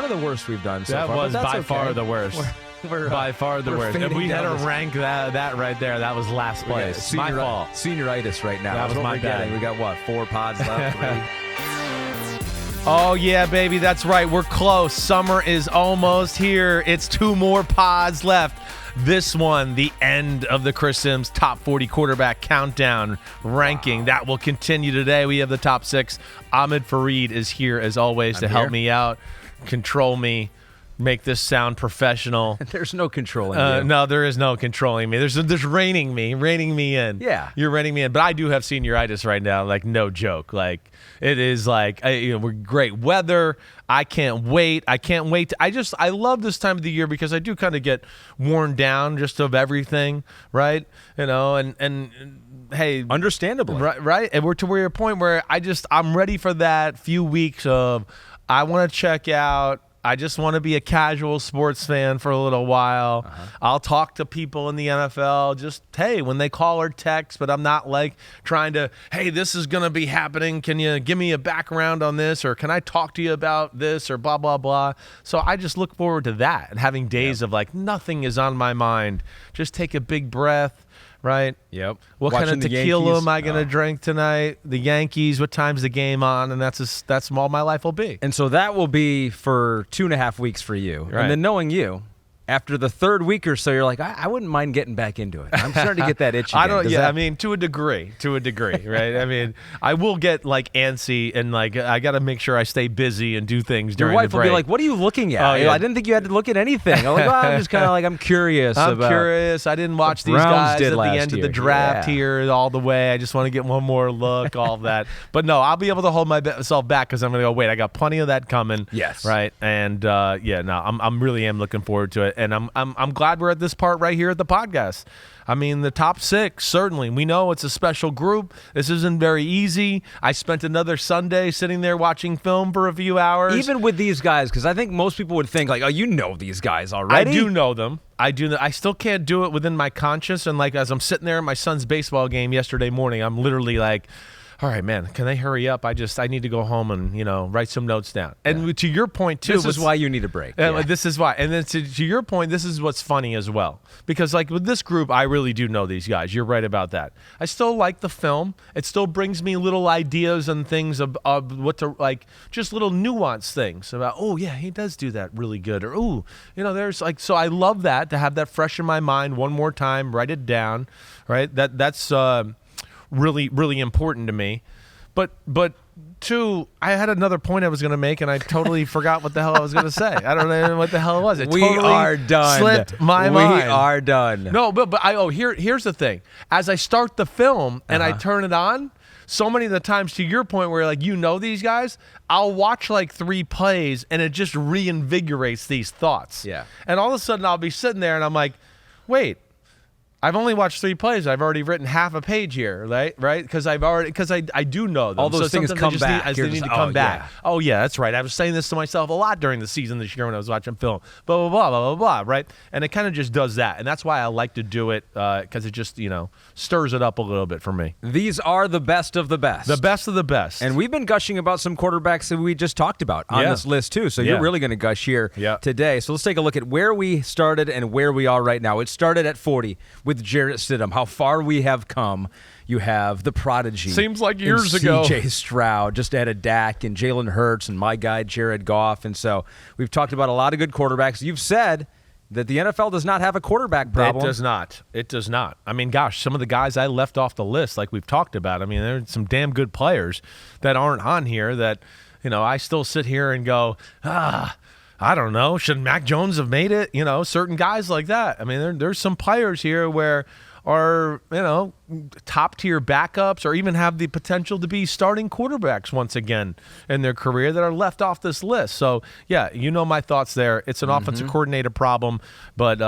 one of the worst we've done so that far. was by far the worst. We're by far the worst. If we had to rank that right there, that was last place. It's my fault. Senioritis right now. That was my bad. We got, what, 4 pods left? 3? Oh, yeah, baby. That's right. We're close. Summer is almost here. It's 2 more pods left. This one, the end of the Chris Simms Top 40 Quarterback Countdown ranking. Wow. That will continue today. We have the top 6. Ahmed Fareed is here, as always, to help me out, control me, make this sound professional. There's no controlling you. No, there is no controlling me. There's reining me in. Yeah. You're reining me in. But I do have senioritis right now, like no joke. Like it is like, we're great weather. I can't wait. I love this time of the year because I do kind of get worn down just of everything, right? And hey, understandably. Right? And we're to a point where I'm ready for that few weeks of I want to check out. I just want to be a casual sports fan for a little while. I'll talk to people in the NFL just, hey, when they call or text, but I'm not like trying to, hey, this is going to be happening. Can you give me a background on this? Or can I talk to you about this or blah, blah, blah. So I just look forward to that and having days of like nothing is on my mind. Just take a big breath. Right? Yep. What Watching kind of tequila am I going to drink tonight? The Yankees, what time's the game on? And that's all my life will be. And so that will be for 2.5 weeks for you. Right. And then knowing you, after the 3rd week or so, you're like, I wouldn't mind getting back into it. I'm starting to get that itch again. I mean, to a degree, right? I mean, I will get like antsy and like I got to make sure I stay busy and do things during the break. Your wife will be like, what are you looking at? I didn't think you had to look at anything. I'm like, well, I'm just kind of like, I'm curious. I'm curious. I didn't watch these guys at the end of the draft here all the way. I just want to get one more look, all that. But no, I'll be able to hold myself back because I'm going to go, wait, I got plenty of that coming. Yes. Right? And I'm really looking forward to it. And I'm glad we're at this part right here at the podcast. I mean, the top 6, certainly. We know it's a special group. This isn't very easy. I spent another Sunday sitting there watching film for a few hours. Even with these guys, because I think most people would think, like, oh, you know these guys already. I do know them. I still can't do it within my conscience. And, like, as I'm sitting there at my son's baseball game yesterday morning, I'm literally like, all right, man, can they hurry up? I need to go home and, write some notes down. And to your point, too. This is why you need a break. This is why. And then to your point, this is what's funny as well. Because, like, with this group, I really do know these guys. You're right about that. I still like the film. It still brings me little ideas and things of what to, like, just little nuanced things about, oh, yeah, he does do that really good. Or, oh, there's, like, so I love that, to have that fresh in my mind one more time, write it down, right? That's really, really important to me. But 2, I had another point I was going to make, and I totally forgot what the hell I was going to say. I don't know what the hell it was. It are done. Slipped my mind. We are done. No, but here's the thing. As I start the film and I turn it on, so many of the times, to your point, where like these guys, I'll watch like 3 plays, and it just reinvigorates these thoughts. Yeah. And all of a sudden, I'll be sitting there, and I'm like, wait. I've only watched 3 plays. I've already written half a page here, right? Because I do know them. All those things come back. They need to come back. Oh yeah, that's right. I was saying this to myself a lot during the season this year when I was watching film. Blah blah blah blah blah blah. Right? And it kind of just does that, and that's why I like to do it because it just stirs it up a little bit for me. These are the best of the best. The best of the best. And we've been gushing about some quarterbacks that we just talked about on this list too. So you're really going to gush here today. So let's take a look at where we started and where we are right now. It started at 40 with Jarrett Stidham. How far we have come. You have the prodigy. Seems like years ago. C.J. Stroud, just added Dak and Jalen Hurts and my guy Jared Goff. And so we've talked about a lot of good quarterbacks. You've said that the NFL does not have a quarterback problem. It does not. I mean, gosh, some of the guys I left off the list, like we've talked about, I mean, there's some damn good players that aren't on here that, I still sit here and go, I don't know. Should Mac Jones have made it? Certain guys like that. I mean, there's some players here where are, top-tier backups or even have the potential to be starting quarterbacks once again in their career that are left off this list. So, yeah, my thoughts there. It's an offensive coordinator problem, but,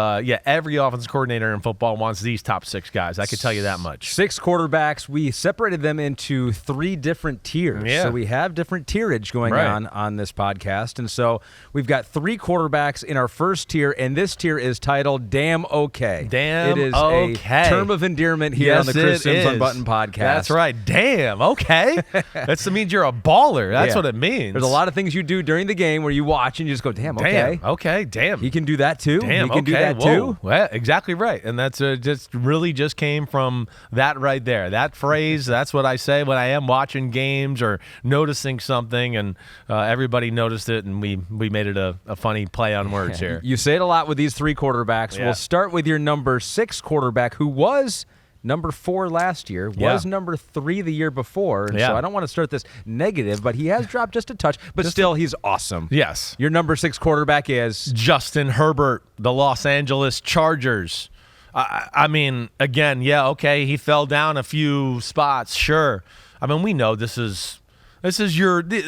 every offensive coordinator in football wants these top 6 guys. I can tell you that much. 6 quarterbacks. We separated them into 3 different tiers. Yeah. So we have different tierage going on this podcast. And so we've got 3 quarterbacks in our first tier, and this tier is titled Damn Okay. Damn Okay. It is okay. a term of endearment here on the the Simms Unbuttoned podcast. That's right. Damn. Okay. That means you're a baller. That's what it means. There's a lot of things you do during the game where you watch and you just go, damn, okay. Damn. He can do that too. Damn, he can do that too. Well, exactly right. And that's just came from that right there. That phrase, that's what I say when I am watching games or noticing something, and everybody noticed it, and we made it a funny play on words here. You say it a lot with these three quarterbacks. We'll start with your number 6 quarterback, who was number 4 last year, was number 3 the year before. And so I don't want to start this negative, but he has dropped just a touch. But still, he's awesome. Yes. Your number 6 quarterback is? Justin Herbert, the Los Angeles Chargers. I mean, again, okay, he fell down a few spots, sure. I mean, we know this is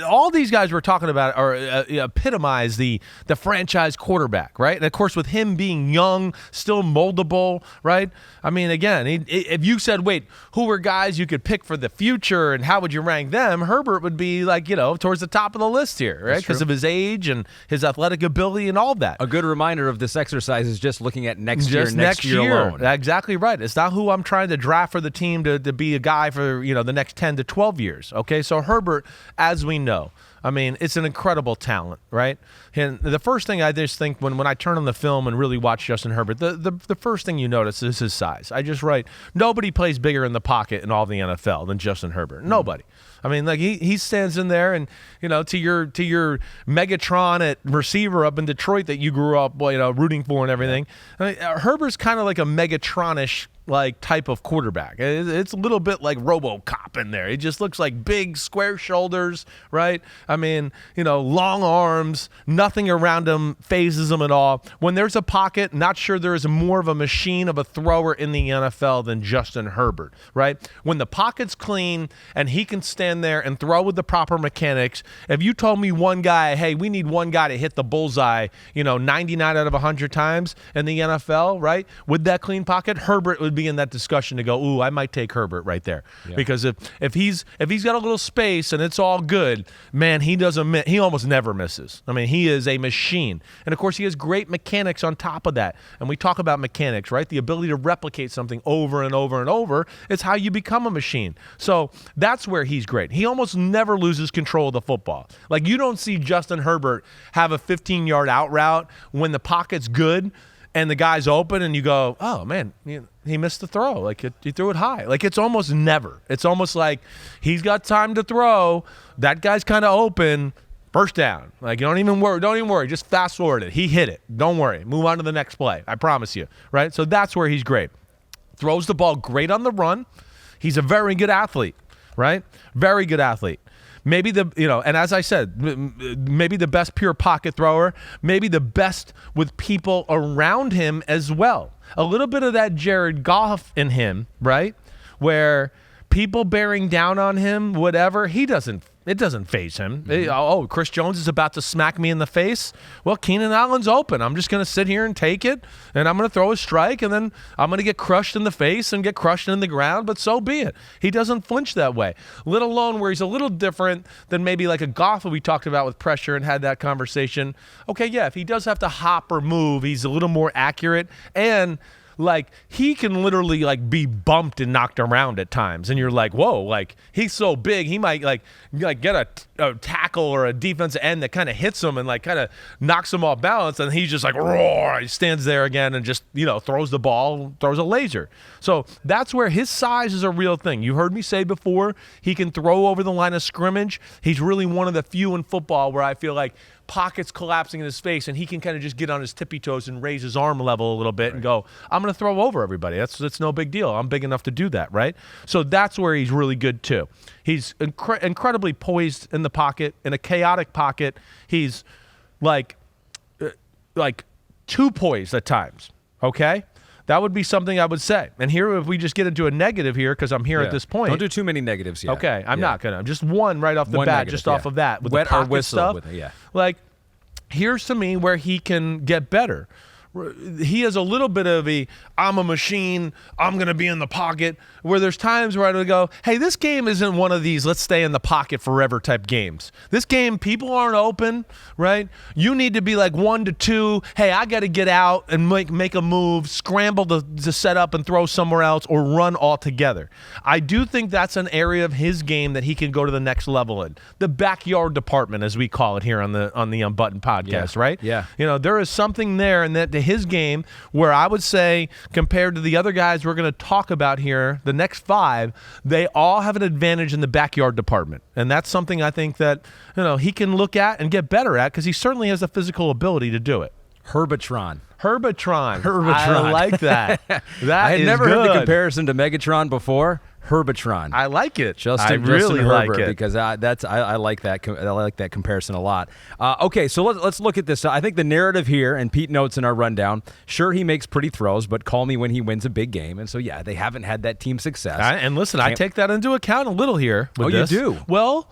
all these guys we're talking about are epitomize the franchise quarterback, right? And of course, with him being young, still moldable, right? I mean, again, if you said, wait, who were guys you could pick for the future and how would you rank them? Herbert would be towards the top of the list here, right? Because of his age and his athletic ability and all that. A good reminder of this exercise is just looking at next year alone. Exactly right. It's not who I'm trying to draft for the team to be a guy for the next 10 to 12 years. Okay, so Herbert, as we know, I mean, it's an incredible talent, right? And the first thing I just think when I turn on the film and really watch Justin Herbert, the first thing you notice is his size. I just write, nobody plays bigger in the pocket in all the NFL than Justin Herbert. Nobody. I mean, he stands in there, and to your Megatron at receiver up in Detroit that you grew up rooting for and everything. I mean, Herbert's kind of like a Megatronish type of quarterback. It's a little bit like RoboCop in there. He just looks like big square shoulders, right? I mean, long arms, nothing around him phases him at all. When there's a pocket, not sure there is more of a machine of a thrower in the NFL than Justin Herbert, right? When the pocket's clean and he can stand there and throw with the proper mechanics, if you told me one guy, hey, we need one guy to hit the bullseye, 99 out of 100 times in the NFL, right? With that clean pocket, Herbert would be in that discussion to go, ooh, I might take Herbert right there. Yeah. Because if he's got a little space and it's all good, man, he almost never misses. I mean, he is a machine. And of course, he has great mechanics on top of that. And we talk about mechanics, right? The ability to replicate something over and over and over is how you become a machine. So that's where he's great. He almost never loses control of the football. You don't see Justin Herbert have a 15-yard out route when the pocket's good and the guy's open and you go, oh, man, he missed the throw. He threw it high. It's almost never. It's almost like he's got time to throw. That guy's kind of open. First down. Don't even worry. Just fast forward it. He hit it. Don't worry. Move on to the next play. I promise you. Right? So that's where he's great. Throws the ball great on the run. He's a very good athlete. Right? Very good athlete. Maybe and as I said, maybe the best pure pocket thrower, maybe the best with people around him as well. A little bit of that Jared Goff in him, right? Where people bearing down on him, whatever, it doesn't faze him. Oh, Chris Jones is about to smack me in the face. Well, Keenan Allen's open. I'm just going to sit here and take it, and I'm going to throw a strike, and then I'm going to get crushed in the face and get crushed in the ground, but so be it. He doesn't flinch that way, let alone where he's a little different than maybe like a Goff that we talked about with pressure and had that conversation. Okay, yeah, if he does have to hop or move, he's a little more accurate, and he can literally be bumped and knocked around at times, and you're like, whoa, he's so big, he might get a tackle or a defensive end that kind of hits him and kind of knocks him off balance, and he's just roar, he stands there again and just throws the ball, throws a laser. So that's where his size is a real thing. You heard me say before, he can throw over the line of scrimmage. He's really one of the few in football where I feel like pockets collapsing in his face, and he can kind of just get on his tippy toes and raise his arm level a little bit and go, I'm going to throw over everybody. That's no big deal. I'm big enough to do that, right? So that's where he's really good too. He's incredibly poised in the pocket, in a chaotic pocket. He's too poised at times, okay? That would be something I would say. And here, if we just get into a negative here, because I'm here at this point. Don't do too many negatives yet. Okay, I'm not going to. Just one right off the bat, negative, just off of that. With wet the or whistle stuff. With it, yeah. Here's to me where he can get better. he has a little bit of I'm a machine, I'm going to be in the pocket, where there's times where I would go, hey, this game isn't one of these let's stay in the pocket forever type games. This game, people aren't open, right? You need to be like 1-2. Hey, I got to get out and make a move, scramble to set up and throw somewhere else, or run all together. I do think that's an area of his game that he can go to the next level in. The backyard department, as we call it here on the Unbuttoned podcast, right? Yeah. There is something there in that to his game where I would say, compared to the other guys we're going to talk about here, the next 5, they all have an advantage in the backyard department. And that's something I think that he can look at and get better at, because he certainly has the physical ability to do it. Herbo-tron. Herbo-tron. Herbo-tron. I like that. I had never heard the comparison to Megatron before. Herbo-tron. I like it. Justin really Herbert, like it, because I like that. I like that comparison a lot. Okay, so let's look at this. I think the narrative here, and Pete notes in our rundown, sure, he makes pretty throws, but call me when he wins a big game. And so yeah, they haven't had that team success. And listen, I take that into account a little here. With this. You do? Well,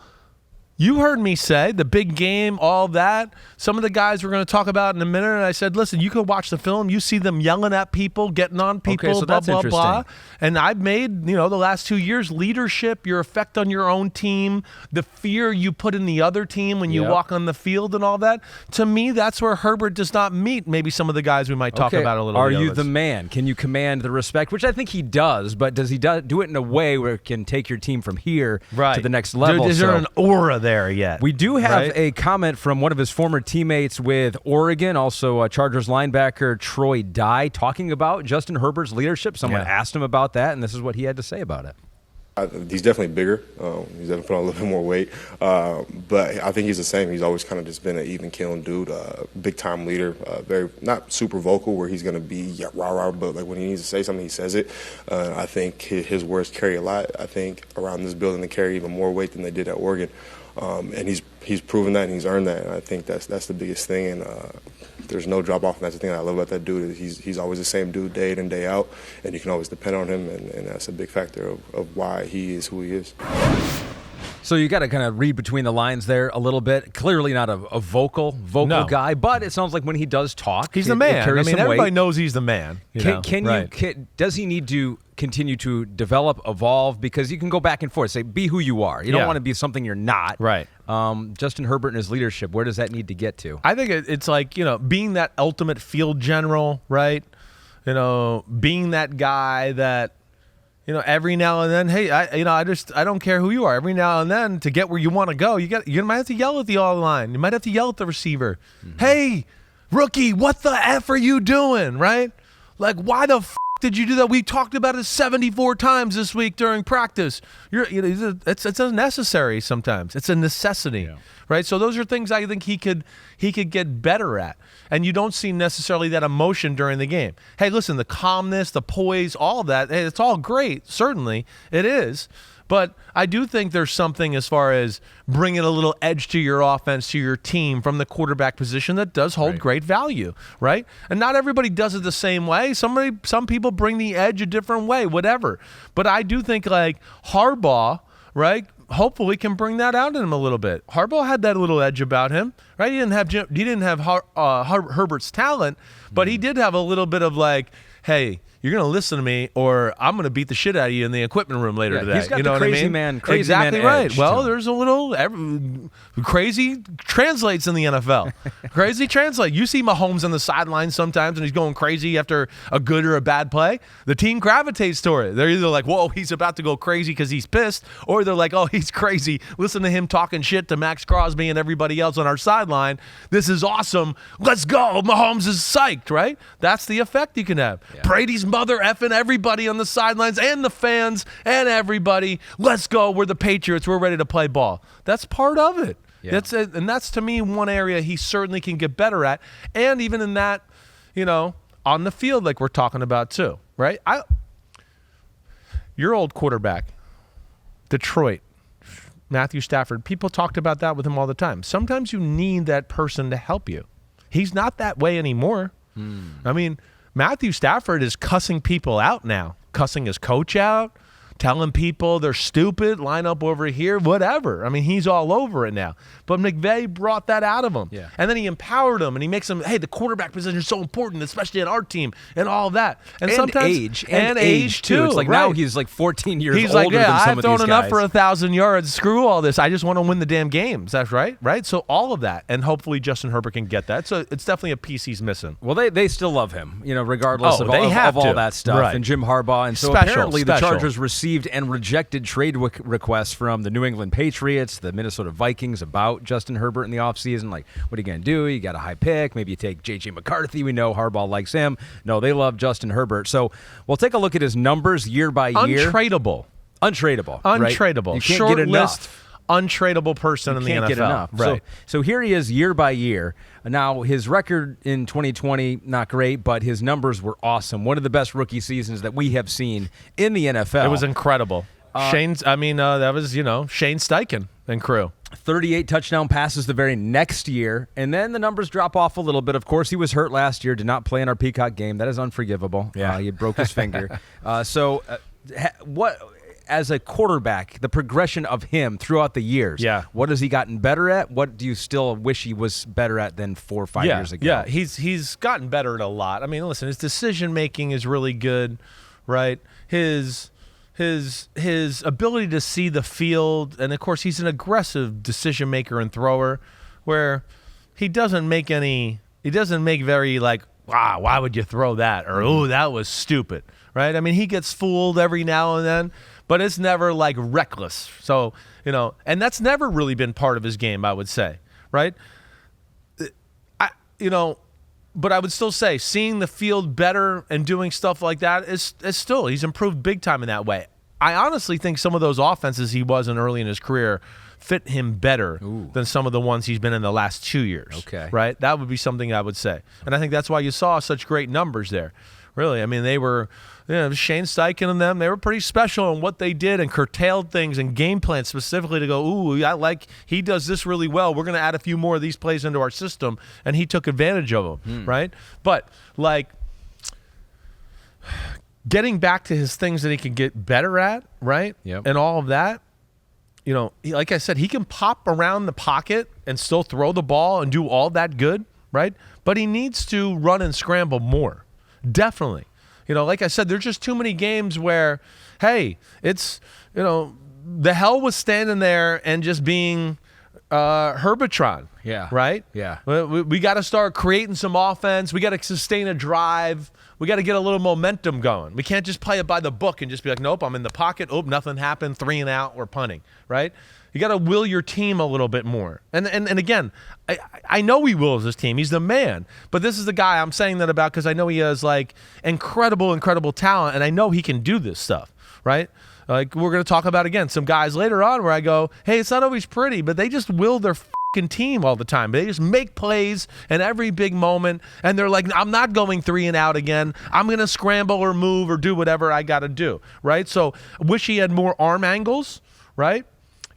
you heard me say the big game, all that. Some of the guys we're going to talk about in a minute, and I said, listen, you can watch the film. You see them yelling at people, getting on people, okay, so blah, that's blah, interesting. blah. And I've made, the last 2 years, leadership, your effect on your own team, the fear you put in the other team when you walk on the field and all that. To me, that's where Herbert does not meet maybe some of the guys we might talk about a little bit. Are you the man? Can you command the respect? Which I think he does, but does he do it in a way where it can take your team from here to the next level? Is there an aura there yet? We do have a comment from one of his former teammates with Oregon, also Chargers linebacker Troy Dye, talking about Justin Herbert's leadership. Someone asked him about that, and this is what he had to say about it. He's definitely bigger. He's definitely put on a little bit more weight. But I think he's the same. He's always kind of just been an even-killing dude, big-time leader, very not super vocal where he's going to be rah-rah, but like when he needs to say something, he says it. I think his words carry a lot. I think around this building they carry even more weight than they did at Oregon. And he's proven that and he's earned that. And I think that's the biggest thing. And there's no drop off. And that's the thing I love about that dude. He's always the same dude day in and day out, and you can always depend on him. And that's a big factor of why he is who he is. So you got to kind of read between the lines there a little bit. Clearly not a vocal guy, but it sounds like when he does talk, he's the man. Everybody weight. knows he's the man. Does he need to continue to develop, evolve? Because you can go back and forth, say, be who you are. You don't want to be something you're not. Right. Justin Herbert and his leadership, where does that need to get to? I think it's like, being that ultimate field general, right? Being that guy that, every now and then, hey, I don't care who you are. Every now and then, to get where you want to go, you might have to yell at the line. You might have to yell at the receiver. Mm-hmm. Hey, rookie, what the F are you doing, right? Like, why the did you do that? We talked about it 74 times this week during practice. It's unnecessary sometimes. It's a necessity, right? So those are things I think he could get better at. And you don't see necessarily that emotion during the game. Hey, listen, the calmness, the poise, all of that, it's all great. Certainly it is. But I do think there's something as far as bringing a little edge to your offense, to your team from the quarterback position that does hold great value, right? And not everybody does it the same way. Some people bring the edge a different way, whatever. But I do think like Harbaugh, right, hopefully can bring that out in him a little bit. Harbaugh had that little edge about him, right? He didn't have Herbert's talent, but he did have a little bit of like, hey, you're going to listen to me or I'm going to beat the shit out of you in the equipment room later today. He's got the crazy man exactly right. Edge well, there's a little crazy translates in the NFL. Crazy translate. You see Mahomes on the sideline sometimes and he's going crazy after a good or a bad play. The team gravitates toward it. They're either like, whoa, he's about to go crazy because he's pissed, or they're like, oh, he's crazy. Listen to him talking shit to Max Crosby and everybody else on our sideline. This is awesome. Let's go. Mahomes is psyched, right? That's the effect you can have. Yeah. Brady's mother effing everybody on the sidelines and the fans and everybody. Let's go. We're the Patriots. We're ready to play ball. That's part of it. Yeah. That's to me one area he certainly can get better at. And even in that, on the field like we're talking about too, right? Your old quarterback, Detroit, Matthew Stafford, people talked about that with him all the time. Sometimes you need that person to help you. He's not that way anymore. I mean, Matthew Stafford is cussing people out now, cussing his coach out, telling people they're stupid, line up over here, whatever. I mean, he's all over it now. But McVay brought that out of him. Yeah. And then he empowered him, and he makes him, hey, the quarterback position is so important, especially in our team, and all that. And sometimes age too. It's like now he's like 14 years he's older like, yeah, than some I've of thrown these enough guys. for 1,000 yards. Screw all this. I just want to win the damn games. That's right. So all of that, and hopefully Justin Herbert can get that. So it's definitely a piece he's missing. Well, they still love him, regardless of have all that stuff. Right. And Jim Harbaugh. And so apparently the Chargers received and rejected trade requests from the New England Patriots, the Minnesota Vikings about Justin Herbert in the offseason. Like, what are you going to do? You got a high pick. Maybe you take J.J. McCarthy. We know Harbaugh likes him. No, they love Justin Herbert. So we'll take a look at his numbers year by year. Untradeable. Right? You can't Short get enough. list, untradeable person in the NFL. Can't get enough. Right. So here he is year by year. Now, his record in 2020, not great, but his numbers were awesome. One of the best rookie seasons that we have seen in the NFL. It was incredible. That was, Shane Steichen and crew. 38 touchdown passes the very next year, and then the numbers drop off a little bit. Of course, he was hurt last year, did not play in our Peacock game. That is unforgivable. Yeah. He broke his finger. What, as a quarterback, the progression of him throughout the years, what has he gotten better at? What do you still wish he was better at than 4 or 5 years ago? Yeah, he's gotten better at a lot. I mean, listen, his decision-making is really good, right? His ability to see the field, and of course he's an aggressive decision maker and thrower, where he doesn't make very like, wow, why would you throw that, or oh, that was stupid, right? I mean, he gets fooled every now and then, but it's never like reckless. So and that's never really been part of his game, I would say, right? But I would still say seeing the field better and doing stuff like that is still, he's improved big time in that way. I honestly think some of those offenses he was in early in his career fit him better than some of the ones he's been in the last 2 years. Okay. Right? That would be something I would say. And I think that's why you saw such great numbers there. Really, I mean, they were, Shane Steichen and them, they were pretty special in what they did and curtailed things and game plans specifically to go, he does this really well. We're going to add a few more of these plays into our system, and he took advantage of them, right? But, getting back to his things that he can get better at, right? Yep. And all of that, like I said, he can pop around the pocket and still throw the ball and do all that good, right? But he needs to run and scramble more. Definitely. Like I said, there's just too many games where, hey, it's, the hell was standing there and just being Herbo-tron. Yeah. Right? Yeah. We got to start creating some offense. We got to sustain a drive. We got to get a little momentum going. We can't just play it by the book and just be like, nope, I'm in the pocket. Oh, nothing happened. 3 and out. We're punting. Right? You got to will your team a little bit more. And again, I know he wills his team. He's the man. But this is the guy I'm saying that about because I know he has incredible talent, and I know he can do this stuff, right? Like we're going to talk about again some guys later on where I go, hey, it's not always pretty, but they just will their fucking team all the time. They just make plays in every big moment, and they're like, I'm not going 3 and out again. I'm going to scramble or move or do whatever I got to do, right? So wish he had more arm angles, right?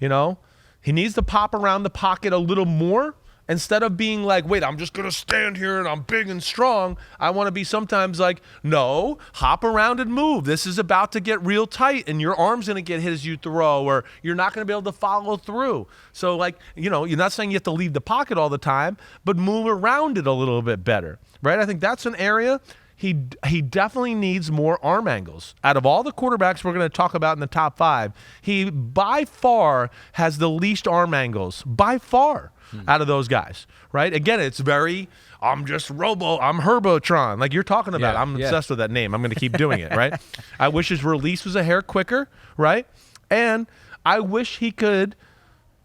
He needs to pop around the pocket a little more instead of being like, wait, I'm just going to stand here and I'm big and strong. I want to be sometimes like, no, hop around and move. This is about to get real tight and your arm's going to get hit as you throw, or you're not going to be able to follow through. So you're not saying you have to leave the pocket all the time, but move around it a little bit better, right? I think that's an area he definitely needs more arm angles. Out of all the quarterbacks we're going to talk about in the top 5, he by far has the least arm angles, by far, out of those guys, right? Again, it's very, I'm Herbo-tron, like you're talking about. I'm obsessed with that name. I'm going to keep doing it, right? I wish his release was a hair quicker, right? And I wish he could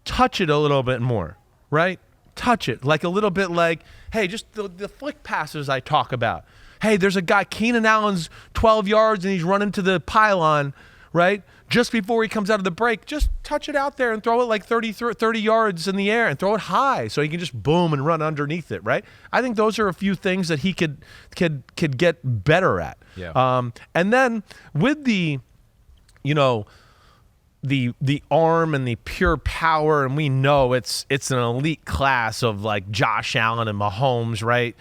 touch it a little bit more, right? Touch it, like a little bit like, hey, just the flick passes I talk about. Hey, there's a guy, Keenan Allen's 12 yards and he's running to the pylon, right? Just before he comes out of the break, just touch it out there and throw it like 30 yards in the air and throw it high so he can just boom and run underneath it, right? I think those are a few things that he could get better at. Yeah. And then with the arm and the pure power, and we know it's an elite class of like Josh Allen and Mahomes, right?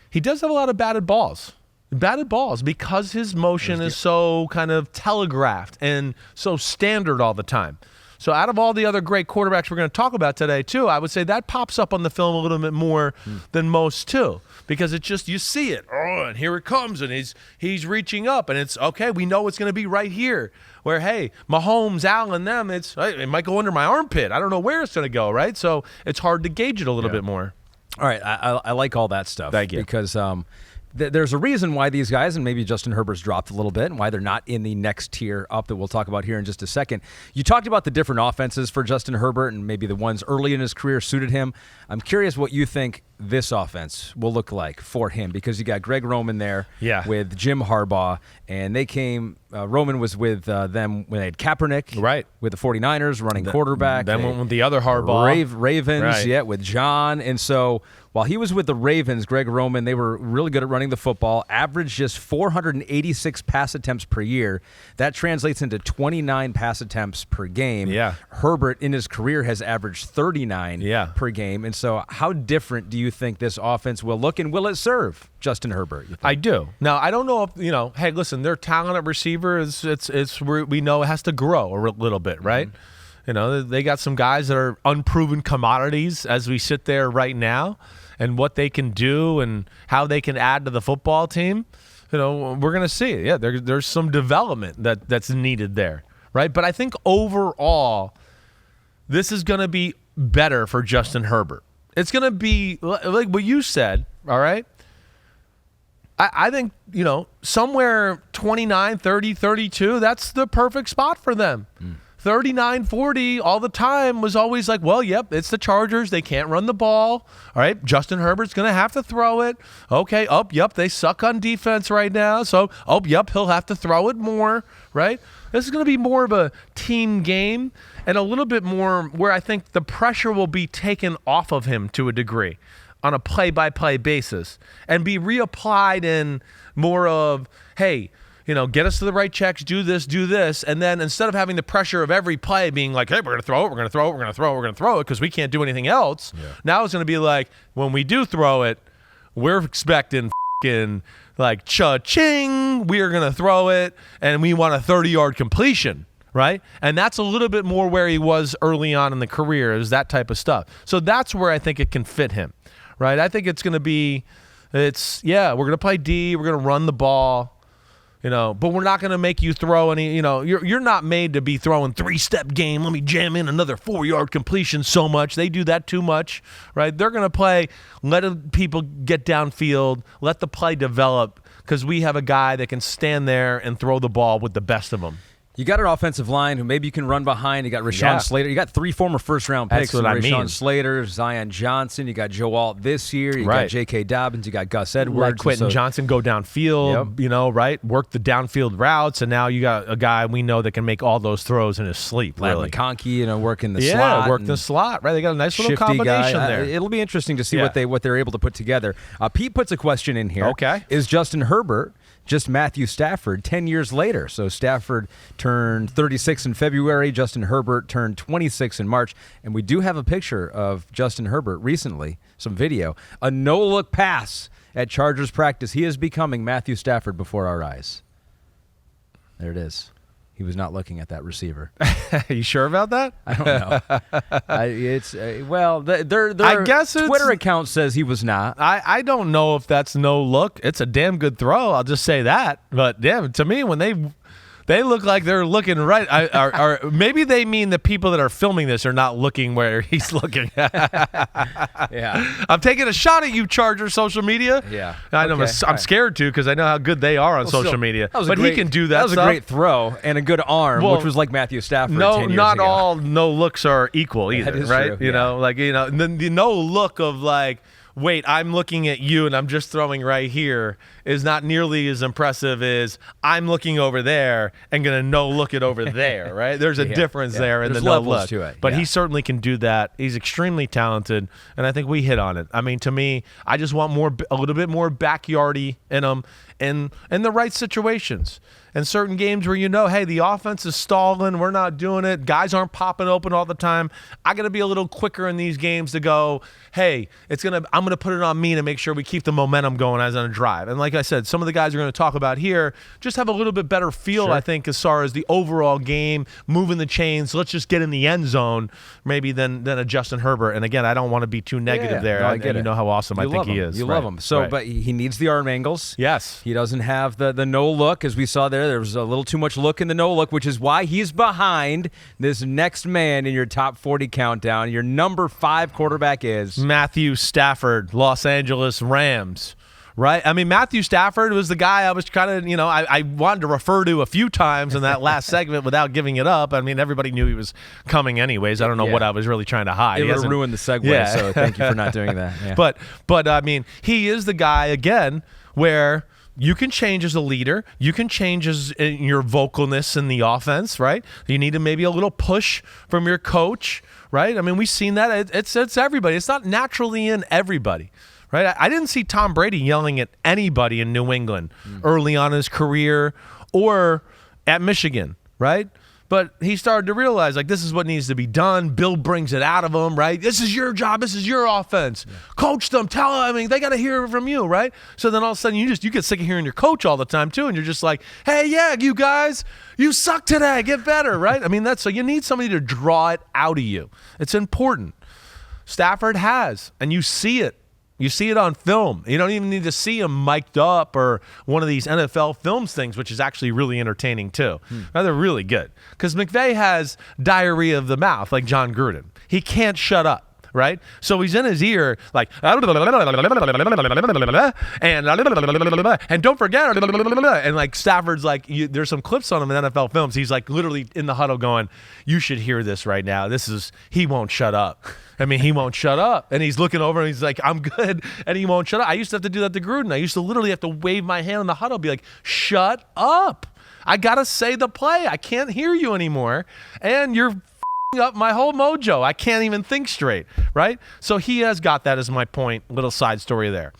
He does have a lot of batted balls. Batted balls, because his motion is so kind of telegraphed and so standard all the time. So out of all the other great quarterbacks we're going to talk about today, too, I would say that pops up on the film a little bit more than most, too, because it's just, you see it. Oh, and here it comes, and he's reaching up, and it's, okay, we know it's going to be right here. Where, hey, Mahomes, Allen, them, it might go under my armpit. I don't know where it's going to go, right? So it's hard to gauge it a little bit more. All right, I like all that stuff. Thank you. Because there's a reason why these guys, and maybe Justin Herbert's dropped a little bit, and why they're not in the next tier up that we'll talk about here in just a second. You talked about the different offenses for Justin Herbert, and maybe the ones early in his career suited him. I'm curious what you think this offense will look like for him, because you got Greg Roman there with Jim Harbaugh, and they came Roman was with them when they had Kaepernick with the 49ers running quarterback. Then went with the other Harbaugh. Ravens, with John. And so while he was with the Ravens, Greg Roman, they were really good at running the football, averaged just 486 pass attempts per year. That translates into 29 pass attempts per game. Herbert in his career has averaged 39 per game. And so how different do you think this offense will look, and will it serve Justin Herbert? I do. Now, I don't know if, hey, listen, their talent at receiver it's we know it has to grow a little bit, right? They got some guys that are unproven commodities as we sit there right now, and what they can do and how they can add to the football team. We're going to see. Yeah, there's some development that's needed there, right? But I think overall, this is going to be better for Justin Herbert. It's going to be like what you said, all right? I think, somewhere 29, 30, 32, that's the perfect spot for them. 39, 40 all the time was always like, well, yep, it's the Chargers. They can't run the ball. All right, Justin Herbert's going to have to throw it. Okay, they suck on defense right now. So, he'll have to throw it more, right? This is going to be more of a team game, and a little bit more where I think the pressure will be taken off of him to a degree on a play-by-play basis, and be reapplied in more of, hey, get us to the right checks, do this, and then instead of having the pressure of every play being like, hey, we're going to throw it, we're going to throw it, we're going to throw it, we're going to throw it, because we can't do anything else. Now it's going to be like, when we do throw it, we're expecting like cha-ching, we are going to throw it, and we want a 30-yard completion, right? And that's a little bit more where he was early on in the career, is that type of stuff. So that's where I think it can fit him, right? I think it's going to be, we're going to play D, we're going to run the ball, but we're not going to make you throw any, you're not made to be throwing 3-step game. Let me jam in another 4-yard completion so much. They do that too much, right? They're going to play, let people get downfield, let the play develop, because we have a guy that can stand there and throw the ball with the best of them. You got an offensive line who maybe you can run behind. You got Rashawn Slater. You got 3 former first-round picks. That's what I mean. Rashawn Slater, Zion Johnson. You got Joe Alt this year. You got J.K. Dobbins. You got Gus Edwards. Let Quentin Johnson go downfield, right? Work the downfield routes, and now you got a guy we know that can make all those throws in his sleep, really. McConkey, working the slot. Yeah, work the slot, right? They got a nice little combination there. It'll be interesting to see what they're able to put together. Pete puts a question in here. Okay. Is Justin Herbert just Matthew Stafford 10 years later? So Stafford turned 36 in February. Justin Herbert turned 26 in March. And we do have a picture of Justin Herbert recently, some video. A no-look pass at Chargers practice. He is becoming Matthew Stafford before our eyes. There it is. He was not looking at that receiver. You sure about that? I don't know. Their I guess Twitter account says he was not. I don't know if that's no look. It's a damn good throw. I'll just say that. But damn, to me, when they look like they're looking right. Or maybe they mean the people that are filming this are not looking where he's looking. Yeah. I'm taking a shot at you, Charger social media. Yeah. I know. I'm scared to, because I know how good they are on social media. But he can do that. That was a great throw and a good arm, which was like Matthew Stafford. 10 years not ago. All no looks are equal either, that is right? True. The no look of like, wait, I'm looking at you and I'm just throwing right here is not nearly as impressive as I'm looking over there and going to no look it over there, right? There's a difference there in the no look. To it. But he certainly can do that. He's extremely talented, and I think we hit on it. I mean, to me, I just want a little bit more backyardy in him in the right situations. and certain games where hey, the offense is stalling, we're not doing it, guys aren't popping open all the time, I got to be a little quicker in these games to go, hey, I'm going to put it on me to make sure we keep the momentum going as on a drive. And like I said, some of the guys we're going to talk about here just have a little bit better feel, I think, as far as the overall game, moving the chains, let's just get in the end zone maybe than a Justin Herbert. And again, I don't want to be too negative there. No, I get it. You know how awesome I think he is. You love him. So, but he needs the arm angles. Yes. He doesn't have the no look, as we saw there. There was a little too much look in the no look, which is why he's behind this next man in your top 40 countdown. Your number 5 quarterback is Matthew Stafford, Los Angeles Rams. Right? I mean, Matthew Stafford was the guy I was kind of, I wanted to refer to a few times in that last segment without giving it up. I mean, everybody knew he was coming anyways. I don't know what I was really trying to hide. It would have ruined the segue, so thank you for not doing that. Yeah. But I mean, he is the guy, again, where you can change as a leader. You can change in your vocalness in the offense, right? You need maybe a little push from your coach, right? I mean, we've seen that. It's everybody. It's not naturally in everybody. Right? I didn't see Tom Brady yelling at anybody in New England early on in his career or at Michigan, right? But he started to realize, this is what needs to be done. Bill brings it out of him, right? This is your job. This is your offense. Yeah. Coach them. Tell them. I mean, they got to hear it from you, right? So then all of a sudden you get sick of hearing your coach all the time too, and you're just like, hey, yeah, you guys, you suck today. Get better, right? I mean, so you need somebody to draw it out of you. It's important. Stafford has, and you see it. You see it on film. You don't even need to see him mic'd up or one of these NFL films things, which is actually really entertaining too. Now, they're really good because McVay has diarrhea of the mouth like John Gruden. He can't shut up. Right? So he's in his ear like, and don't forget, and like Stafford's like, there's some clips on him in NFL films. He's like literally in the huddle going, you should hear this right now. He won't shut up. I mean, he won't shut up. And he's looking over and he's like, I'm good. And he won't shut up. I used to have to do that to Gruden. I used to literally have to wave my hand in the huddle, be like, shut up. I got to say the play. I can't hear you anymore. And you're up my whole mojo. I can't even think straight, right? So he has got that as my point, little side story there.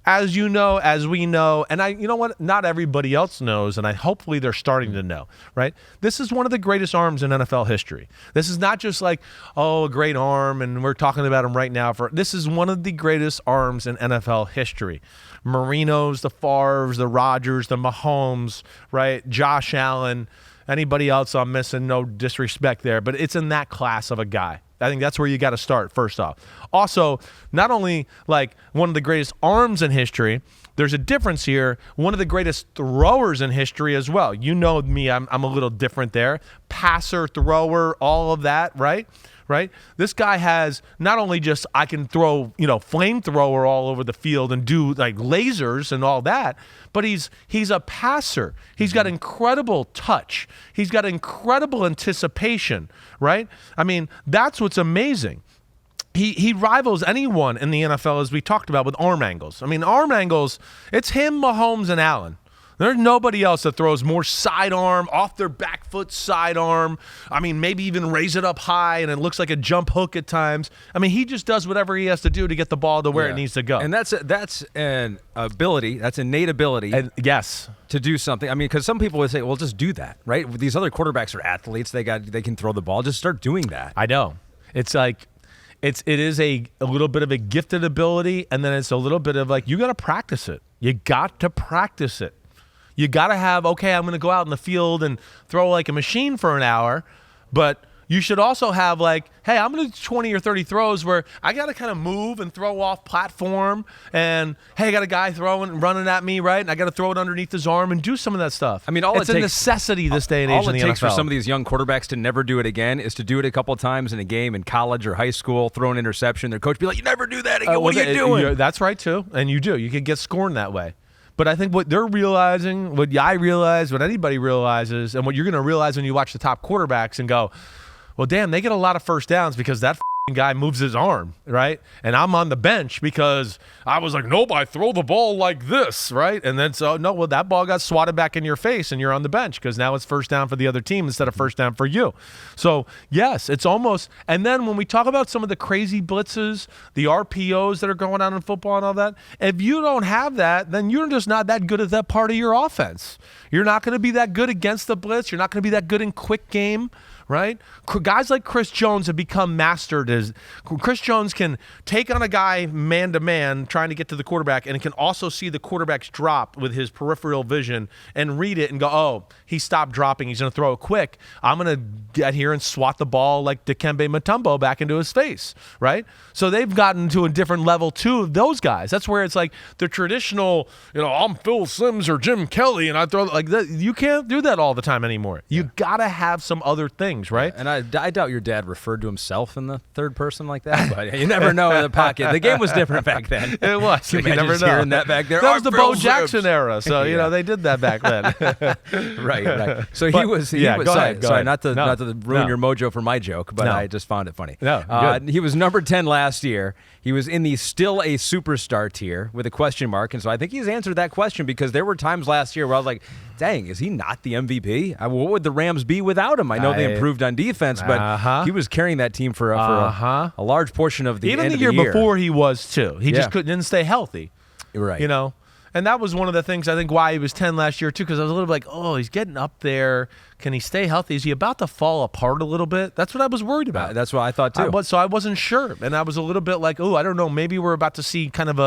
As you know, as we know, and you know what? Not everybody else knows, and hopefully they're starting to know, right? This is one of the greatest arms in NFL history. This is not just like, a great arm, and we're talking about him right now. This is one of the greatest arms in NFL history. Marinos, the Favres, the Rodgers, the Mahomes, right? Josh Allen. Anybody else I'm missing, no disrespect there, but it's in that class of a guy. I think that's where you got to start first off. Also, not only like one of the greatest arms in history, there's a difference here. One of the greatest throwers in history as well. You know me, I'm a little different there. Passer, thrower, all of that, right? Right? This guy has not only just I can throw, flamethrower all over the field and do like lasers and all that, but he's a passer. He's got incredible touch. He's got incredible anticipation, right? I mean, that's what's amazing. He rivals anyone in the NFL, as we talked about, with arm angles. I mean, arm angles, it's him, Mahomes, and Allen. There's nobody else that throws more sidearm, off their back foot sidearm. I mean, maybe even raise it up high, and it looks like a jump hook at times. I mean, he just does whatever he has to do to get the ball to where it needs to go. And that's an ability, that's innate ability. And yes. To do something. I mean, because some people would say, well, just do that, right? These other quarterbacks are athletes. They can throw the ball. Just start doing that. I know. It's like it is a little bit of a gifted ability, and then it's a little bit of like, you got to practice it. You got to practice it. You got to have, okay, I'm going to go out in the field and throw like a machine for an hour, but you should also have like, hey, I'm going to do 20 or 30 throws where I got to kind of move and throw off platform, and hey, I got a guy running at me, right? And I got to throw it underneath his arm and do some of that stuff. I mean, it's a necessity this day and age in the NFL. All it takes for some of these young quarterbacks to never do it again is to do it a couple of times in a game in college or high school, throw an interception. Their coach be like, you never do that again. What are you doing? That's right, too. And you do. You could get scorned that way. But I think what they're realizing, what I realize, what anybody realizes, and what you're going to realize when you watch the top quarterbacks and go, well, damn, they get a lot of first downs because that guy moves his arm, right? And I'm on the bench because I was like, nope, I throw the ball like this, right? And then that ball got swatted back in your face and you're on the bench because now it's first down for the other team instead of first down for you. So, yes, it's almost – and then when we talk about some of the crazy blitzes, the RPOs that are going on in football and all that, if you don't have that, then you're just not that good at that part of your offense. You're not going to be that good against the blitz. You're not going to be that good in quick game. Right? Guys like Chris Jones have become mastered. Chris Jones can take on a guy man-to-man trying to get to the quarterback and can also see the quarterback's drop with his peripheral vision and read it and go, oh, he stopped dropping. He's going to throw it quick. I'm going to get here and swat the ball like Dikembe Mutombo back into his face, right? So they've gotten to a different level, too, of those guys. That's where it's like the traditional, I'm Phil Simms or Jim Kelly, and I throw like that. You can't do that all the time anymore. You got to have some other things, right? And I doubt your dad referred to himself in the third person like that, but you never know in the pocket. The game was different back then. It was. You never know. Hearing that back there. That was the Bo Jackson era, so they did that back then. Right. So he was. Go ahead. Not to ruin your mojo for my joke, but I just found it funny. He was number 10 last year. He was in the still a superstar tier with a question mark, and so I think he's answered that question because there were times last year where I was like, dang, is he not the MVP? What would the Rams be without him? I know they improved on defense, but he was carrying that team for a large portion of the even end the of year before he was too. He just didn't stay healthy. Right. And that was one of the things I think why he was 10 last year too, because I was a little bit like, oh, he's getting up there. Can he stay healthy? Is he about to fall apart a little bit? That's what I was worried about. That's what I thought too. So I wasn't sure, and I was a little bit like, oh, I don't know. Maybe we're about to see kind of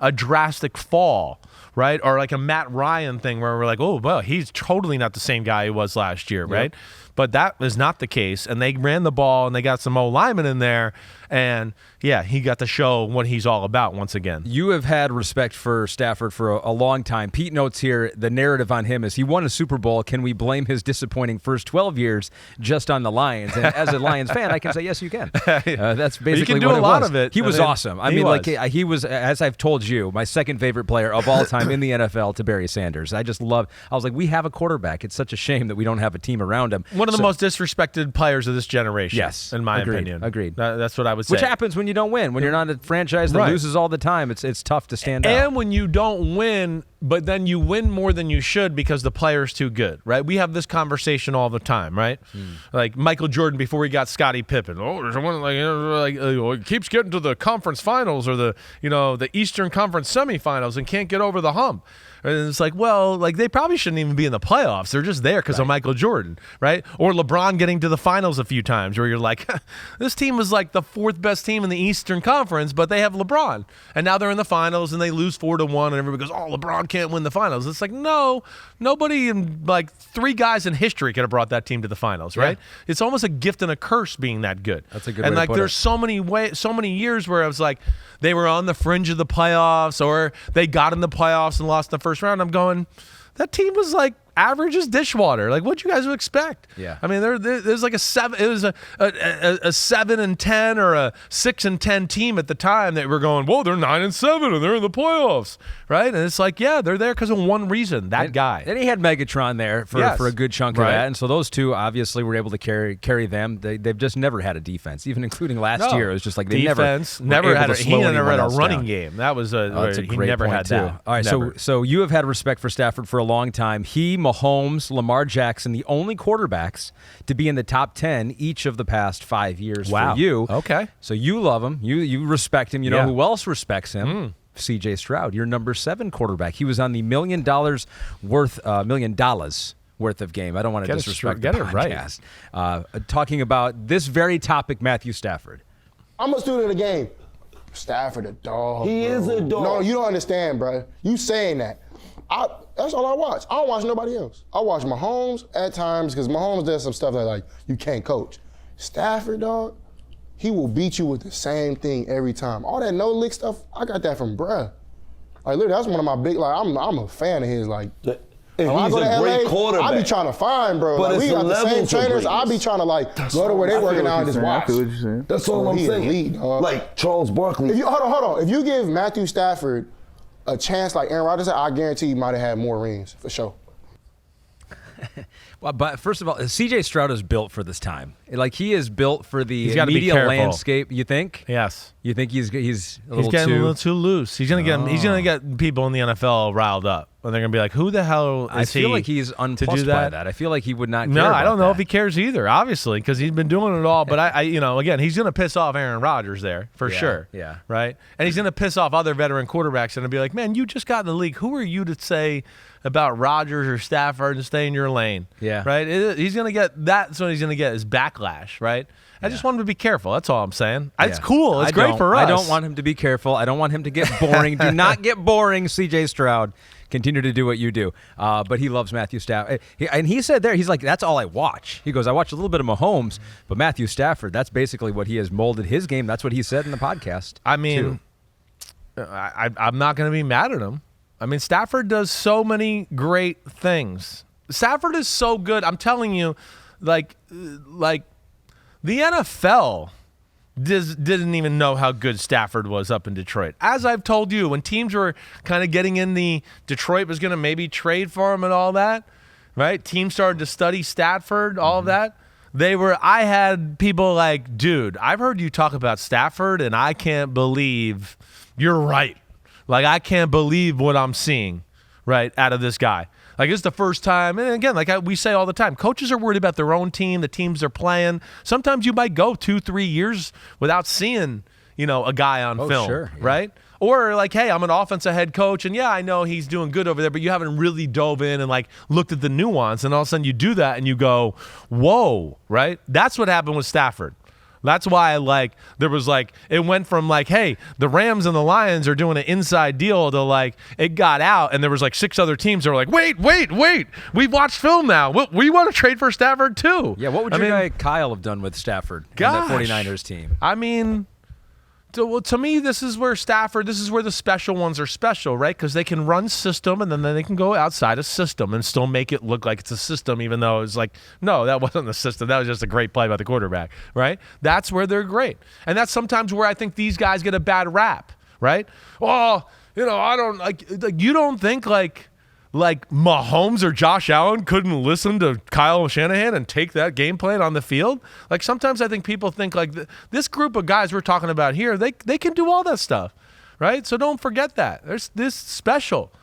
a drastic fall. Right? Or like a Matt Ryan thing where we're like, oh, well, he's totally not the same guy he was last year, right? But that is not the case. And they ran the ball and they got some O-linemen in there. And, he got to show what he's all about once again. You have had respect for Stafford for a long time. Pete notes here, the narrative on him is he won a Super Bowl. Can we blame his disappointing first 12 years just on the Lions? And as a Lions fan, I can say, yes, you can. That's basically you can do what a lot of it. He was awesome. I mean, he was, as I've told you, my second favorite player of all time in the NFL to Barry Sanders. I was like, we have a quarterback. It's such a shame that we don't have a team around him. One of the most disrespected players of this generation. Yes. In my opinion. Agreed. That's what I would say. Which happens when you don't win. When you're not a franchise that loses all the time, it's tough to stand out. And when you don't win, but then you win more than you should because the player's too good, right? We have this conversation all the time, right? Like Michael Jordan before he got Scottie Pippen. Oh, there's someone he keeps getting to the conference finals or the Eastern Conference semifinals and can't get over the hump. And it's like, well, they probably shouldn't even be in the playoffs. They're just there because of Michael Jordan, right? Or LeBron getting to the finals a few times where you're like, this team was like the fourth best team in the Eastern Conference, but they have LeBron. And now they're in the finals and they lose 4-1 and everybody goes, oh, LeBron can't win the finals. It's like, no, nobody three guys in history could have brought that team to the finals, right? It's almost a gift and a curse being that good. That's a good way to put it. There's so many years where I was like, they were on the fringe of the playoffs or they got in the playoffs and lost the first round. I'm going, that team was like average as dishwater. Like, what you guys would expect? Yeah. I mean, there's like a 7. It was a 7-10 or a 6-10 team at the time that were going, whoa, they're 9-7 and they're in the playoffs, right? And it's like, yeah, they're there because of one reason, that guy. And he had Megatron there for a good chunk of that, and so those two obviously were able to carry them. They've just never had a defense, even including last year. It was just like they never had a running game. That was that's a great he never point had too. that. All right, so you have had respect for Stafford for a long time. Mahomes, Lamar Jackson, the only quarterbacks to be in the top 10 each of the past 5 years for you. Okay. So you love him. You respect him. You know who else respects him? C.J. Stroud, your number 7 quarterback. He was on the $1 million worth of game. I don't want to disrespect the podcast. Talking about this very topic, Matthew Stafford. I'm a student of the game. Stafford a dog. He is a dog. No, you don't understand, bro. You saying that. That's all I watch. I don't watch nobody else. I watch Mahomes at times because Mahomes does some stuff that you can't coach. Stafford, dog, he will beat you with the same thing every time. All that no-lick stuff, I got that from bruh. Literally, that's one of my big, I'm a fan of his. And when he's I go to a great LA, quarterback. I be trying to find, bro. But we got the same trainers. I be trying to go to where they working out and just watch. That's all I'm saying. Elite, dog. Like Charles Barkley. Hold on. If you give Matthew Stafford a chance like Aaron Rodgers, I guarantee he might have had more rings for sure. Well, but first of all, C.J. Stroud is built for this time. Like, he is built for the media landscape. You think? Yes. You think he's getting a little too loose. He's gonna get people in the NFL riled up, and they're gonna be like, "Who the hell is he?" I feel like he's unplussed by that. I feel like he would not. No, I don't know that. if he cares either. Obviously, because he's been doing it all. But again, he's gonna piss off Aaron Rodgers there for sure. Yeah. Right. And he's gonna piss off other veteran quarterbacks and be like, "Man, you just got in the league. Who are you to say about Rodgers or Stafford and stay in your lane?" Yeah. Right. He's gonna get that's what he's gonna get is backlash. Right. I just want him to be careful. That's all I'm saying. It's cool. It's great for us. I don't want him to be careful. I don't want him to get boring. Do not get boring, C.J. Stroud. Continue to do what you do. But he loves Matthew Stafford. And he said there, he's like, that's all I watch. He goes, I watch a little bit of Mahomes, but Matthew Stafford, that's basically what he has molded his game. That's what he said in the podcast. I mean, I'm not going to be mad at him. I mean, Stafford does so many great things. Stafford is so good. I'm telling you, like the NFL didn't even know how good Stafford was up in Detroit. As I've told you, when teams were kind of getting in the Detroit was going to maybe trade for him and all that, right? Teams started to study Stafford, all of that. I had people like, dude, I've heard you talk about Stafford and I can't believe you're right. Like, I can't believe what I'm seeing, right, out of this guy. Like, it's the first time, and again, we say all the time, coaches are worried about their own team, the teams they're playing. Sometimes you might go 2-3 years without seeing, a guy on film, sure, yeah. right? Or like, hey, I'm an offensive head coach, and yeah, I know he's doing good over there, but you haven't really dove in and looked at the nuance, and all of a sudden you do that, and you go, whoa, right? That's what happened with Stafford. That's why there was it went from hey, the Rams and the Lions are doing an inside deal to it got out and there was 6 other teams that were like, wait, we've watched film now. We want to trade for Stafford too. Yeah, what would your guy Kyle have done with Stafford and that 49ers team? I mean, to me, this is where the special ones are special, right? Because they can run system and then they can go outside a system and still make it look like it's a system, even though it's no, that wasn't the system. That was just a great play by the quarterback, right? That's where they're great. And that's sometimes where I think these guys get a bad rap, right? Oh, I don't you don't think Mahomes or Josh Allen couldn't listen to Kyle Shanahan and take that game plan on the field? Sometimes I think people think this group of guys we're talking about here, they can do all that stuff, right? So don't forget that. There's this special.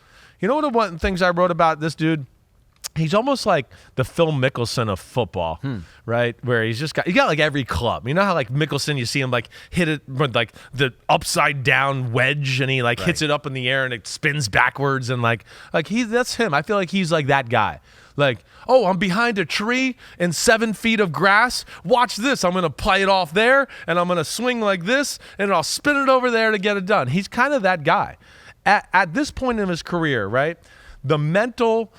You know one of the things I wrote about this dude? He's almost like the Phil Mickelson of football, right? Where he got every club. You know how Mickelson, you see him hit it with the upside down wedge, and he hits it up in the air and it spins backwards, and that's him. I feel like he's that guy. Oh, I'm behind a tree in 7 feet of grass. Watch this. I'm gonna play it off there, and I'm gonna swing like this, and I'll spin it over there to get it done. He's kind of that guy. At this point in his career, right? The mental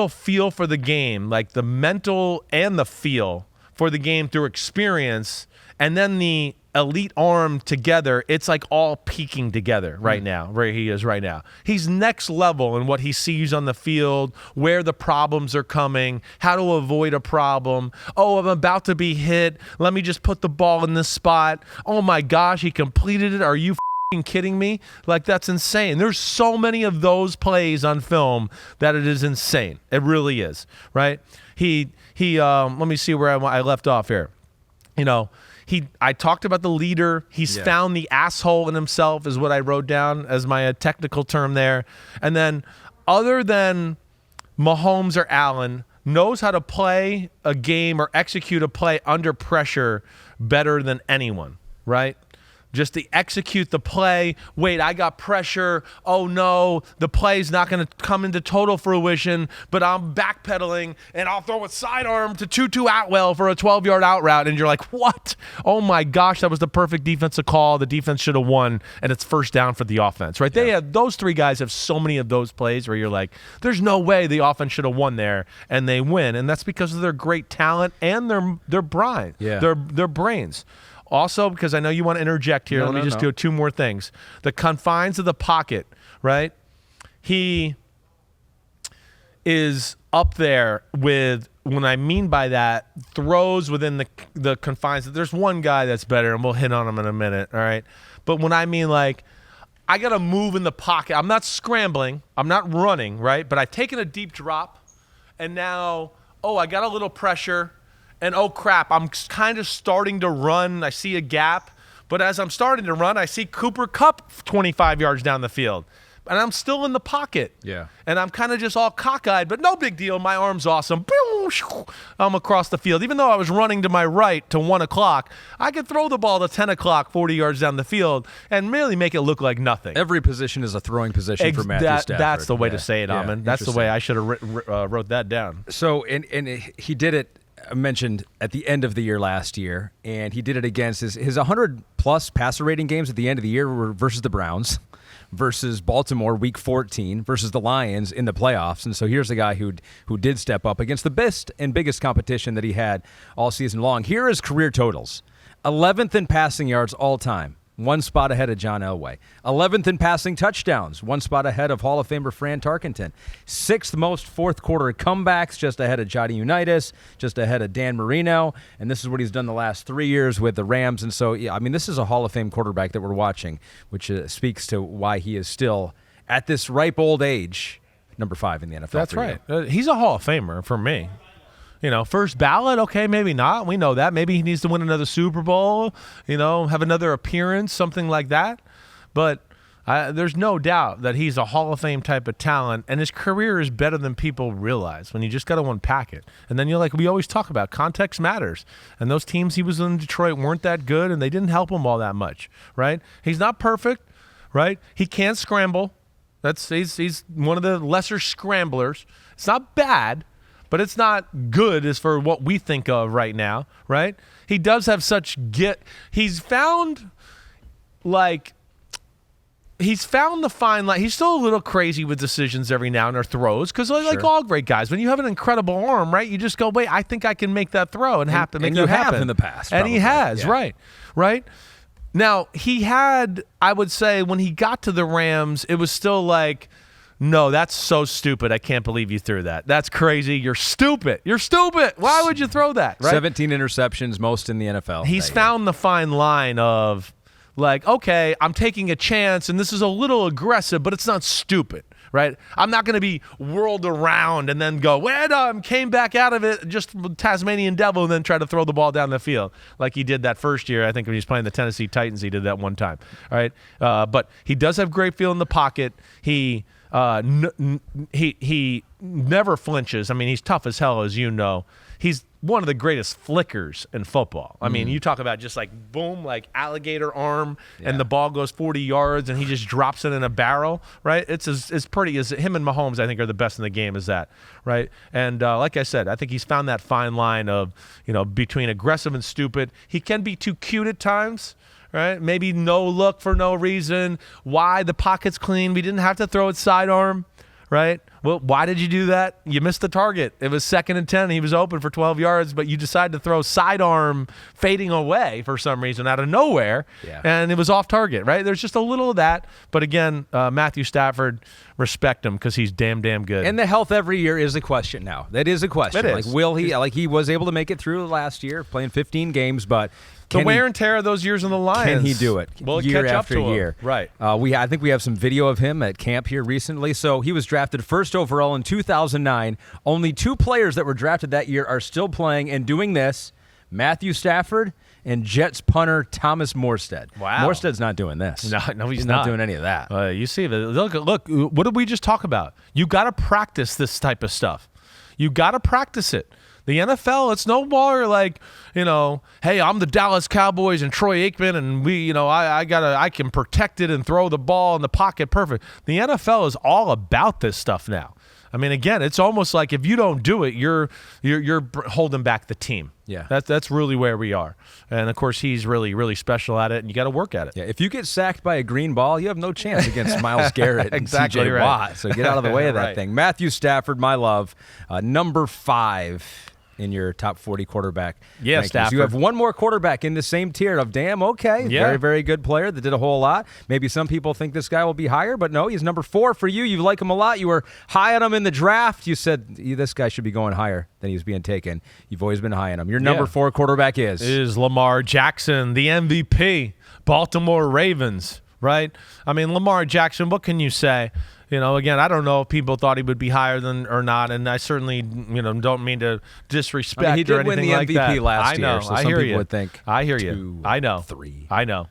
feel for the game, the mental and the feel for the game through experience, and then the elite arm together, it's all peaking together right now, where he is right now. He's next level in what he sees on the field, where the problems are coming, how to avoid a problem. Oh, I'm about to be hit. Let me just put the ball in this spot. Oh my gosh, he completed it. Are you kidding me? That's insane. There's so many of those plays on film that it is insane. It really is, right? He let me see where I left off here. I talked about the leader. He's found the asshole in himself is what I wrote down as my technical term there. And then other than Mahomes or Allen, knows how to play a game or execute a play under pressure better than anyone, right? Just to execute the play. Wait, I got pressure. Oh no, the play's not going to come into total fruition, but I'm backpedaling and I'll throw a sidearm to Tutu Atwell for a 12-yard out route. And you're like, what? Oh my gosh, that was the perfect defensive call. The defense should have won, and it's first down for the offense, right? Yeah. Those 3 guys have so many of those plays where you're like, there's no way the offense should have won there, and they win. And that's because of their great talent and their brain, their brains. Also, because I know you want to interject here, let me just do 2 more things. The confines of the pocket, right? He is up there with, when I mean by that, throws within the confines. There's one guy that's better, and we'll hit on him in a minute, all right? But when I mean I got to move in the pocket. I'm not scrambling. I'm not running, right? But I've taken a deep drop, and now oh, I got a little pressure, and oh crap, I'm kind of starting to run. I see a gap, but as I'm starting to run, I see Cooper Kupp 25 yards down the field. And I'm still in the pocket. Yeah. And I'm kind of just all cockeyed, but no big deal. My arm's awesome. I'm across the field. Even though I was running to my right to 1 o'clock, I could throw the ball to 10 o'clock, 40 yards down the field, and really make it look like nothing. Every position is a throwing position for Matthew Stafford. That's the way to say it, Ahmed. That's the way I should have wrote that down. So, and he did it, mentioned at the end of the year last year, and he did it against his 100-plus passer rating games at the end of the year were versus the Browns, versus Baltimore week 14, versus the Lions in the playoffs. And so here's a guy who did step up against the best and biggest competition that he had all season long. Here are his career totals. 11th in passing yards all time, 1 spot ahead of John Elway. 11th in passing touchdowns, 1 spot ahead of Hall of Famer Fran Tarkenton. 6th most fourth quarter comebacks, just ahead of Johnny Unitas, just ahead of Dan Marino. And this is what he's done the last 3 years with the Rams. And so, yeah, I mean, this is a Hall of Fame quarterback that we're watching, which speaks to why he is still, at this ripe old age, number 5 in the NFL. That's right. He's a Hall of Famer for me. You know, first ballot, okay, maybe not. We know that. Maybe he needs to win another Super Bowl, have another appearance, something like that. But there's no doubt that he's a Hall of Fame type of talent, and his career is better than people realize when you just got to unpack it. And then we always talk about, context matters. And those teams he was in Detroit weren't that good, and they didn't help him all that much, right? He's not perfect, right? He can't scramble. He's one of the lesser scramblers. It's not bad, but it's not good as for what we think of right now, right? He does have he's found the fine line. He's still a little crazy with decisions every now and then, or throws, because like all great guys, when you have an incredible arm, right, you just go, wait, I think I can make that throw and happen. And you have in the past. And probably. he has, yeah. right? Now, he had, I would say, when he got to the Rams, it was still like, no, that's so stupid. I can't believe you threw that. That's crazy. You're stupid. Why would you throw that? Right? 17 interceptions, most in the NFL. He's found the fine line of, like, okay, I'm taking a chance, and this is a little aggressive, but it's not stupid, right? I'm not going to be whirled around and then go, came back out of it, just Tasmanian devil, and then try to throw the ball down the field like he did that first year. I think when he was playing the Tennessee Titans, he did that one time, all right? But he does have great feel in the pocket. He never flinches. I mean, he's tough as hell, as you know. He's one of the greatest flickers in football. I mean, you talk about just like boom, like alligator arm, and the ball goes 40 yards, and he just drops it in a barrel, right? It's as pretty as him and Mahomes, I think, are the best in the game as that, right? And like I said, I think he's found that fine line of, between aggressive and stupid. He can be too cute at times, right? Maybe no look for no reason. Why? The pocket's clean. We didn't have to throw it sidearm, right? Well, why did you do that? You missed the target. It was 2nd and 10. He was open for 12 yards, but you decided to throw sidearm fading away for some reason out of nowhere, and it was off target, right? There's just a little of that. But again, Matthew Stafford, respect him because he's damn good. And the health every year is a question now. That is a question. It is. Like, will he? Like, he was able to make it through last year, playing 15 games, but the wear and tear of those years in the Lions. Can he do it? Well, year catch after up to year? Him. Right. I think we have some video of him at camp here recently. So he was drafted first overall in 2009. Only 2 players that were drafted that year are still playing and doing this: Matthew Stafford and Jets punter Thomas Morstead. Wow. Morstead's not doing this. No, he's not doing any of that. You see, look, what did we just talk about? You got to practice this type of stuff. You got to practice it. The NFL, it's no more like, hey, I'm the Dallas Cowboys and Troy Aikman, and I can protect it and throw the ball in the pocket perfect. The NFL is all about this stuff now. I mean, again, it's almost like if you don't do it, you're holding back the team. Yeah, that's really where we are. And of course, he's really special at it, and you got to work at it. Yeah, if you get sacked by a green ball, you have no chance against Myles Garrett and exactly CJ right. Watt. So get out of the way of that Right. thing. Matthew Stafford, my love, number 5 in your top 40 quarterback Yeah, rankings. Stafford. You have one more quarterback in the same tier of very, very good player that did a whole lot. Maybe some people think this guy will be higher, but no, he's number 4 for you. You like him a lot. You were high on him in the draft. You said this guy should be going higher than he was being taken. You've always been high on him. Your number 4 quarterback is Lamar Jackson, the MVP, Baltimore Ravens, right? I mean, Lamar Jackson, what can you say? Again, I don't know if people thought he would be higher than or not, and I certainly, don't mean to disrespect he did or anything win the like MVP that. last year. So I some hear people you. would think I hear 2, you. I know. 3. I know.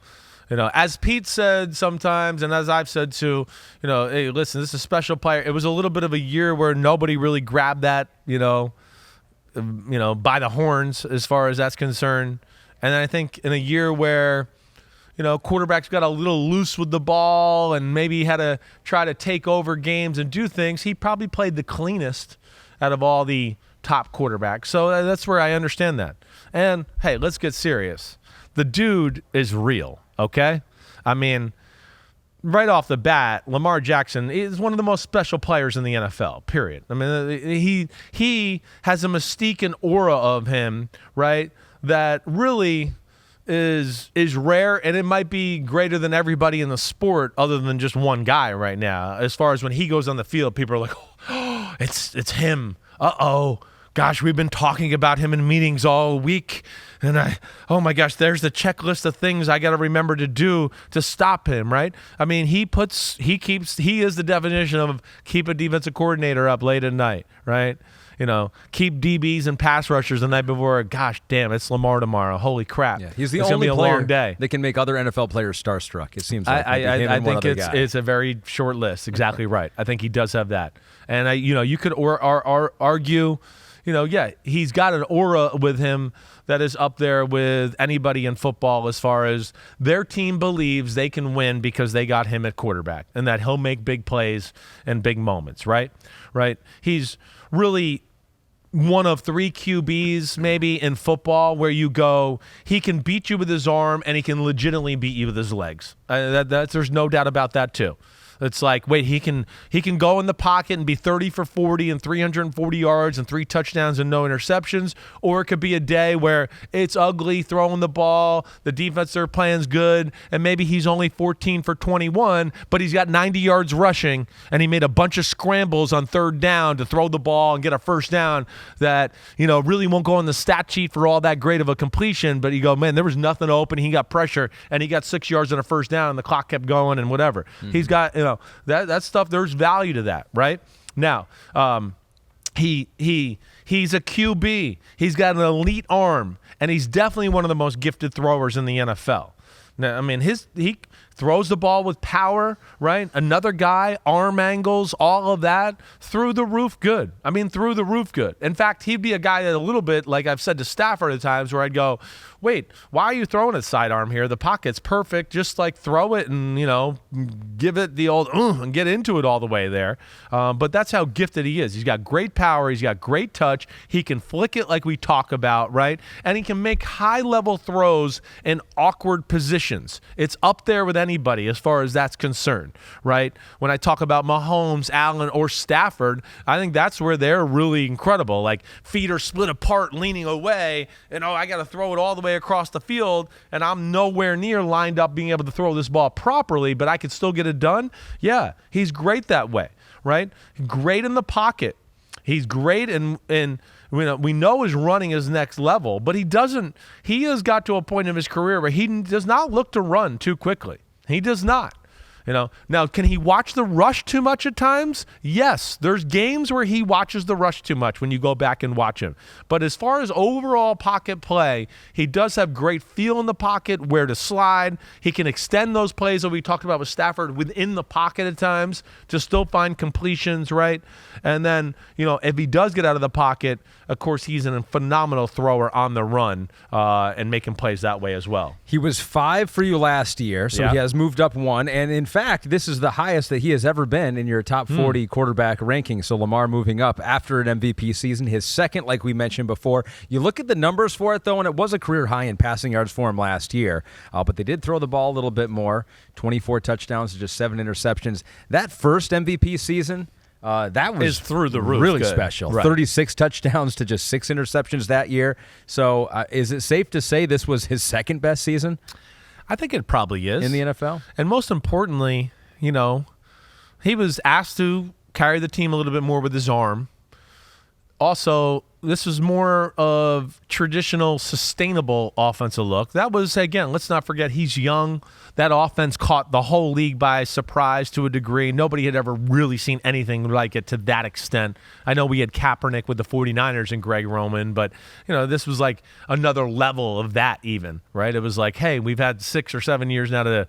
As Pete said sometimes, and as I've said too, hey, listen, this is a special player. It was a little bit of a year where nobody really grabbed that, by the horns as far as that's concerned. And I think in a year where, quarterbacks got a little loose with the ball and maybe had to try to take over games and do things, he probably played the cleanest out of all the top quarterbacks. So that's where I understand that. And, hey, let's get serious. The dude is real, okay? I mean, right off the bat, Lamar Jackson is one of the most special players in the NFL, period. I mean, he has a mystique and aura of him, right, that really is rare, and it might be greater than everybody in the sport other than just one guy right now. As far as when he goes on the field, people are like, oh, it's him. Uh-oh. Gosh, we've been talking about him in meetings all week, and oh my gosh, there's the checklist of things I got to remember to do to stop him, right? I mean, he is the definition of keep a defensive coordinator up late at night, right? Keep DBs and pass rushers the night before. Gosh damn, it's Lamar tomorrow. Holy crap. Yeah, he's the it's only gonna be a player long day. that can make other NFL players starstruck, it seems like. I think it's a very short list. Exactly right. I think he does have that. And, you could argue, he's got an aura with him that is up there with anybody in football as far as their team believes they can win because they got him at quarterback and that he'll make big plays and big moments, right? Right? He's really one of 3 QBs maybe in football where you go, he can beat you with his arm and he can legitimately beat you with his legs. There's no doubt about that too. It's like, wait, he can go in the pocket and be 30 for 40 and 340 yards and 3 touchdowns and no interceptions, or it could be a day where it's ugly throwing the ball, the defense they're playing's good, and maybe he's only 14 for 21, but he's got 90 yards rushing, and he made a bunch of scrambles on 3rd down to throw the ball and get a first down that, really won't go on the stat sheet for all that great of a completion, but you go, man, there was nothing open, he got pressure, and he got 6 yards on a first down, and the clock kept going and whatever. Mm-hmm. He's got, that stuff, there's value to that, right? Now, he's a QB. He's got an elite arm, and he's definitely one of the most gifted throwers in the NFL. Now, I mean, he throws the ball with power, right? Another guy, arm angles, all of that, through the roof good. I mean, through the roof good. In fact, he'd be a guy that a little bit, like I've said to Stafford at times, where I'd go, wait, why are you throwing a sidearm here? The pocket's perfect. Just like throw it and, give it the old and get into it all the way there. But that's how gifted he is. He's got great power. He's got great touch. He can flick it like we talk about, right? And he can make high-level throws in awkward positions. It's up there with anybody as far as that's concerned, right? When I talk about Mahomes, Allen, or Stafford, I think that's where they're really incredible. Like feet are split apart, leaning away, and I got to throw it all the way across the field, and I'm nowhere near lined up being able to throw this ball properly, but I could still get it done. Yeah, he's great that way, right? Great in the pocket. He's great in we know his running is next level, but he has got to a point in his career where he does not look to run too quickly. He does not. Now, can he watch the rush too much at times? Yes, there's games where he watches the rush too much when you go back and watch him. But as far as overall pocket play, he does have great feel in the pocket, where to slide. He can extend those plays that we talked about with Stafford within the pocket at times to still find completions, right? And then, if he does get out of the pocket, of course, he's a phenomenal thrower on the run and making plays that way as well. He was 5 for you last year, so he has moved up 1. And in fact, this is the highest that he has ever been in your top 40 quarterback ranking. So Lamar moving up after an MVP season, his second, like we mentioned before. You look at the numbers for it, though, and it was a career high in passing yards for him last year. But they did throw the ball a little bit more, 24 touchdowns to just 7 interceptions. That first MVP season, that was through the roof. Really good. special. Right. 36 touchdowns to just 6 interceptions that year. So is it safe to say this was his second best season? I think it probably is. In the NFL? And most importantly, he was asked to carry the team a little bit more with his arm. also, this was more of traditional, sustainable offensive look. That was, again, let's not forget, he's young. That offense caught the whole league by surprise to a degree. Nobody had ever really seen anything like it to that extent. I know we had Kaepernick with the 49ers and Greg Roman, but, this was like another level of that even, right? It was like, hey, we've had 6 or 7 years now to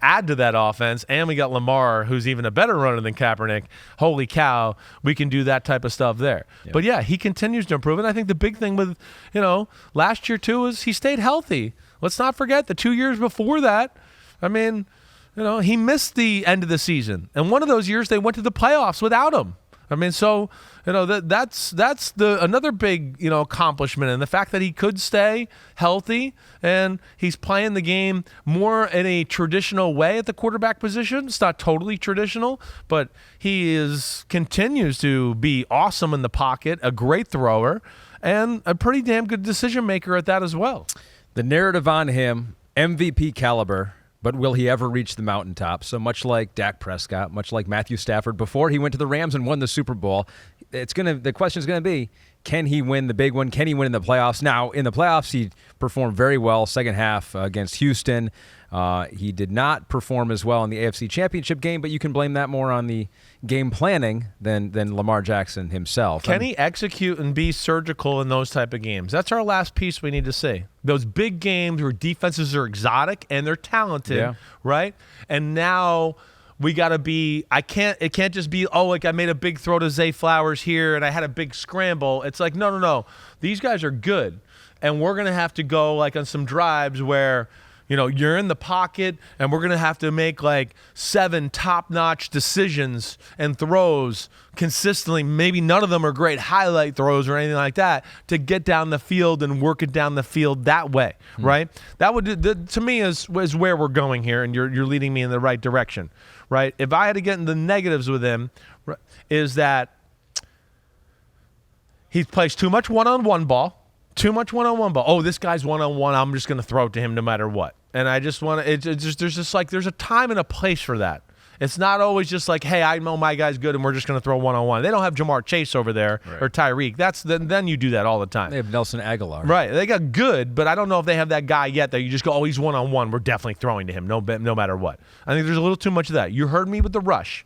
add to that offense, and we got Lamar, who's even a better runner than Kaepernick. Holy cow, we can do that type of stuff there. Yeah. But, yeah, he continues to improve, and I think the big thing with, last year, too, is he stayed healthy. Let's not forget the 2 years before that, he missed the end of the season, and one of those years they went to the playoffs without him. So that's another big accomplishment, and the fact that he could stay healthy and he's playing the game more in a traditional way at the quarterback position. It's not totally traditional, but he continues to be awesome in the pocket, a great thrower, and a pretty damn good decision maker at that as well. The narrative on him, MVP caliber. But will he ever reach the mountaintop? So much like Dak Prescott, much like Matthew Stafford before he went to the Rams and won the Super Bowl, the question is going to be, can he win the big one? Can he win in the playoffs? Now, in the playoffs, he performed very well second half against Houston. He did not perform as well in the AFC Championship game, but you can blame that more on the game planning than Lamar Jackson himself. Can he execute and be surgical in those type of games? That's our last piece we need to see. Those big games where defenses are exotic and they're talented, right? And now we got to be – it can't just be, I made a big throw to Zay Flowers here and I had a big scramble. It's like, no. These guys are good, and we're going to have to go like on some drives where – you're in the pocket, and we're going to have to make like 7 top-notch decisions and throws consistently. Maybe none of them are great highlight throws or anything like that to get down the field and work it down the field that way, right? That would, to me, is where we're going here, and you're leading me in the right direction, right? If I had to get into the negatives with him, is that he plays too much one-on-one ball. Too much one-on-one ball. Oh, this guy's one-on-one. I'm just going to throw it to him no matter what. And I just want to. There's a time and a place for that. It's not always just like, hey, I know my guy's good and we're just going to throw one-on-one. They don't have Jamar Chase over there or Tyreek. Then you do that all the time. They have Nelson Aguilar. Right. They got good, but I don't know if they have that guy yet that you just go, oh, he's one-on-one. We're definitely throwing to him no matter what. I think there's a little too much of that. You heard me with the rush.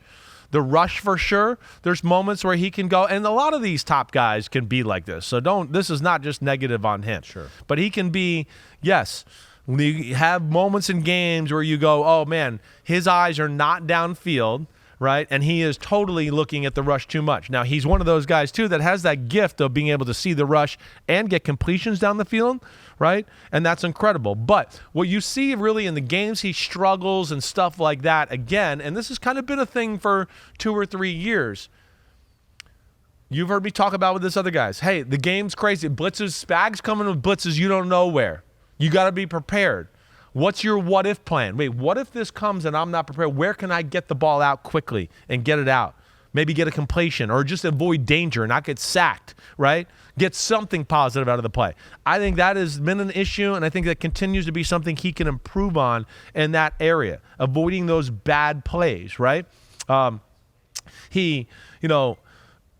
The rush for sure. There's moments where he can go, and a lot of these top guys can be like this. So this is not just negative on him. Sure. But he can be, yes, you have moments in games where you go, oh man, his eyes are not downfield, right? And he is totally looking at the rush too much. Now, he's one of those guys too that has that gift of being able to see the rush and get completions down the field, right? And that's incredible. But what you see really in the games he struggles and stuff like that, again, and this has kind of been a thing for 2 or 3 years. You've heard me talk about with this other guys. Hey, the game's crazy. Blitzes, Spags coming with blitzes you don't know where. You got to be prepared. What's your what-if plan? Wait, what if this comes and I'm not prepared? Where can I get the ball out quickly and get it out? Maybe get a completion or just avoid danger and not get sacked, right? Get something positive out of the play. I think that has been an issue, and I think that continues to be something he can improve on in that area, avoiding those bad plays, right?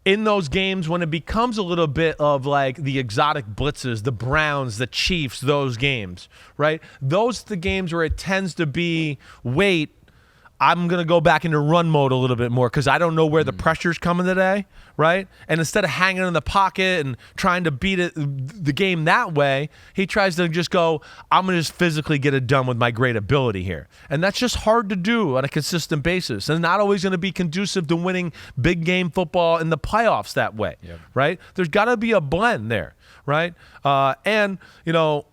In those games when it becomes a little bit of like the exotic blitzes, the Browns, the Chiefs, those games, right? Those are the games where it tends to be, I'm going to go back into run mode a little bit more because I don't know where the pressure's coming today, right? And instead of hanging in the pocket and trying to beat the game that way, he tries to just go, I'm going to just physically get it done with my great ability here. And that's just hard to do on a consistent basis. And not always going to be conducive to winning big game football in the playoffs that way, right? There's got to be a blend there, right? And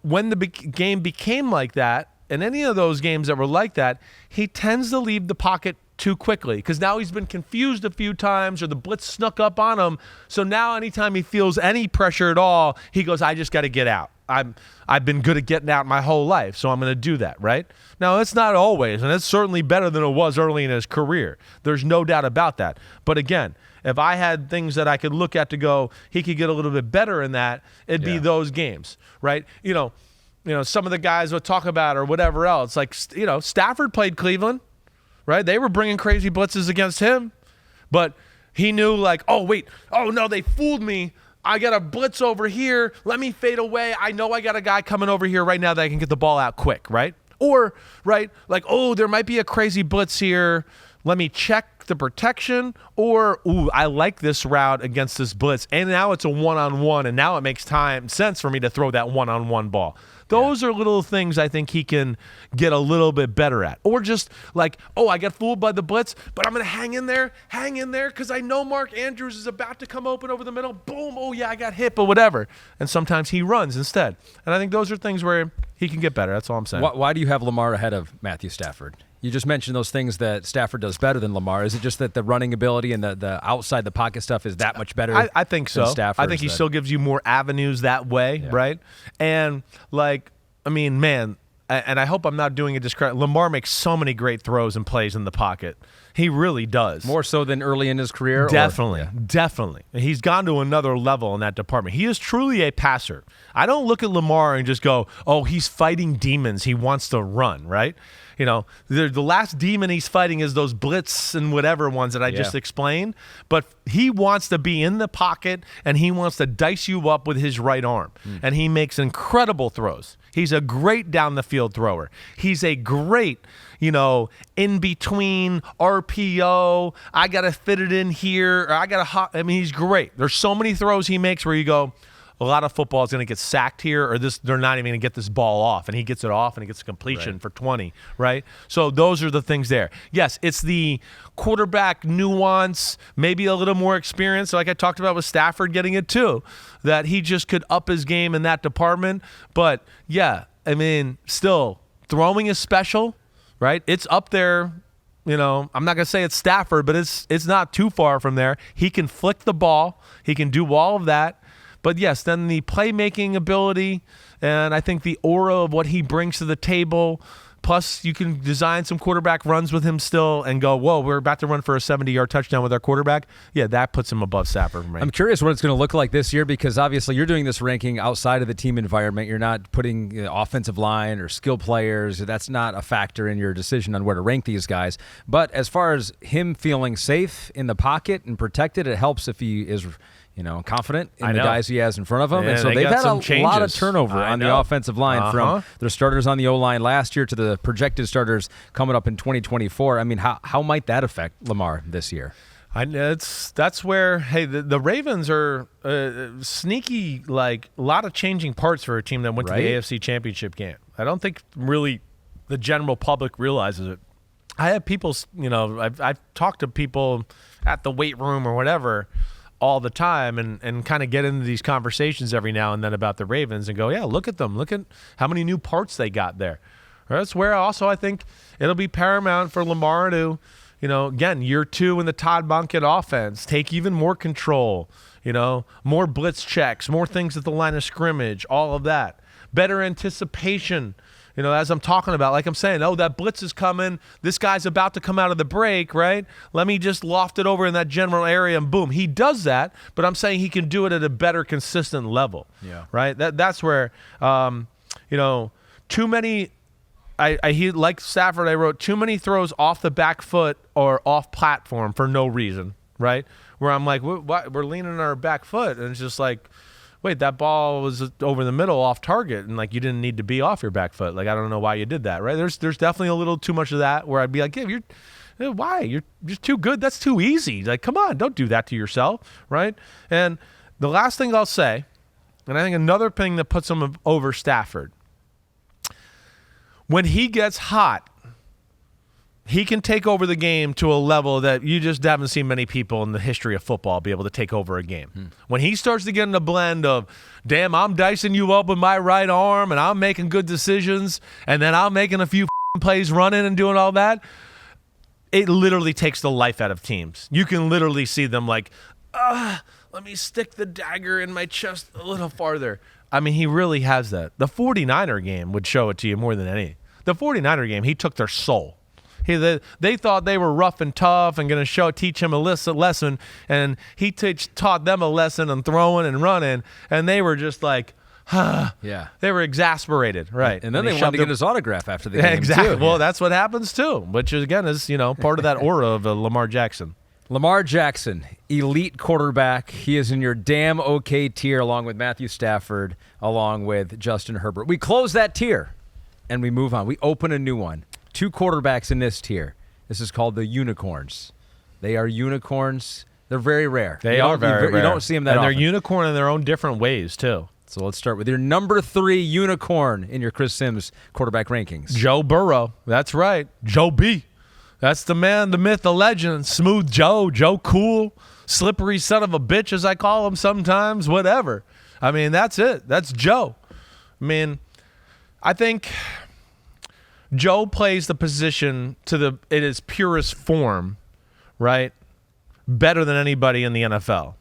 when the game became like that, in any of those games that were like that, he tends to leave the pocket too quickly because now he's been confused a few times or the blitz snuck up on him. So now anytime he feels any pressure at all, he goes, I just got to get out. I've been good at getting out my whole life, so I'm going to do that, right? Now, it's not always, and it's certainly better than it was early in his career. There's no doubt about that. But again, if I had things that I could look at to go, he could get a little bit better in that, it'd be those games, right? Some of the guys we'll talk about or whatever else, like, Stafford played Cleveland, right? They were bringing crazy blitzes against him, but He knew like, oh, wait, oh, no, they fooled me. I got a blitz over here. Let me fade away. I know I got a guy coming over here right now that I can get the ball out quick, right? Or, right, like, oh, there might be a crazy blitz here. Let me check the protection. Or, ooh, I like this route against this blitz. And now it's a one-on-one, and now it makes sense for me to throw that one-on-one ball. Those are little things I think he can get a little bit better at. Or just like, oh, I got fooled by the blitz, but I'm going to hang in there, because I know Mark Andrews is about to come open over the middle. Boom, oh, yeah, I got hit, but whatever. And sometimes he runs instead. And I think those are things where he can get better. That's all I'm saying. Why do you have Lamar ahead of Matthew Stafford? You just mentioned those things that Stafford does better than Lamar. Is it just that the running ability and the outside the pocket stuff is that much better? I think so. I think he still gives you more avenues that way, right? And like, I mean, man, and I hope I'm not doing a discredit. Lamar makes so many great throws and plays in the pocket. He really does. More so than early in his career? Definitely. He's gone to another level in that department. He is truly a passer. I don't look at Lamar and just go, oh, he's fighting demons. He wants to run, right? You know, the last demon he's fighting is those blitz and whatever ones that I just explained. But he wants to be in the pocket, and he wants to dice you up with his right arm. And he makes incredible throws. He's a great down-the-field thrower. He's a great, in-between RPO. I got to fit it in here. Or I mean, he's great. There's so many throws he makes where you go, a lot of football is going to get sacked here, or they're not even going to get this ball off, and he gets it off, and he gets a completion for 20, right? So those are the things there. Yes, it's the quarterback nuance, maybe a little more experience, like I talked about with Stafford getting it too, that he just could up his game in that department. But, yeah, I mean, still, throwing is special, right? It's up there. I'm not going to say it's Stafford, but it's not too far from there. He can flick the ball. He can do all of that. But, yes, then the playmaking ability, and I think the aura of what he brings to the table, plus you can design some quarterback runs with him still and go, whoa, we're about to run for a 70-yard touchdown with our quarterback. Yeah, that puts him above Stafford for me. I'm curious what it's going to look like this year, because obviously you're doing this ranking outside of the team environment. You're not putting offensive line or skill players. That's not a factor in your decision on where to rank these guys. But as far as him feeling safe in the pocket and protected, it helps if he is – confident in the guys he has in front of him. Yeah, and so they've had a lot of turnover on the offensive line from their starters on the O-line last year to the projected starters coming up in 2024. I mean, how might that affect Lamar this year? That's where, hey, the Ravens are sneaky, like a lot of changing parts for a team that went to the AFC Championship game. I don't think really the general public realizes it. I have people, I've talked to people at the weight room or whatever all the time and kind of get into these conversations every now and then about the Ravens and go, yeah, look at them. Look at how many new parts they got there. That's where also I think it'll be paramount for Lamar to, again, year 2 in the Todd Monken offense, take even more control, more blitz checks, more things at the line of scrimmage, all of that. Better anticipation. As I'm talking about, like I'm saying, oh, that blitz is coming. This guy's about to come out of the break, right? Let me just loft it over in that general area, and boom. He does that, but I'm saying he can do it at a better, consistent level, right? That's where, too many – like Stafford, I wrote too many throws off the back foot or off platform for no reason, right? Where I'm like, we're leaning on our back foot, and it's just like – wait, that ball was over the middle off target, and like you didn't need to be off your back foot. Like, I don't know why you did that, right? There's definitely a little too much of that where I'd be like, yeah, why? You're just too good. That's too easy. Like, come on, don't do that to yourself, right? And the last thing I'll say, and I think another thing that puts him over Stafford, when he gets hot, he can take over the game to a level that you just haven't seen many people in the history of football be able to take over a game. When he starts to get in a blend of, damn, I'm dicing you up with my right arm and I'm making good decisions and then I'm making a few plays running and doing all that, it literally takes the life out of teams. You can literally see them like, let me stick the dagger in my chest a little farther. I mean, he really has that. The 49er game would show it to you more than any. The 49er game, he took their soul. They thought they were rough and tough and going to teach him a lesson, and he taught them a lesson on throwing and running, and they were just like, yeah. They were exasperated, right? And then they wanted to get his autograph after the game, exactly. too. Well, that's what happens, too, which, again, is, part of that aura of Lamar Jackson. Lamar Jackson, elite quarterback. He is in your damn okay tier along with Matthew Stafford, along with Justin Herbert. We close that tier and we move on. We open a new one. 2 quarterbacks in this tier. This is called the unicorns. They are unicorns. They're very rare. They are very rare. You don't see them that often. often. And they're unicorn in their own different ways, too. So let's start with your number 3 unicorn in your Chris Simms quarterback rankings. Joe Burrow. That's right. Joe B. That's the man, the myth, the legend. Smooth Joe. Joe Cool. Slippery son of a bitch, as I call him sometimes. Whatever. I mean, that's it. That's Joe. I mean, I think Joe plays the position in its purest form, right? Better than anybody in the NFL.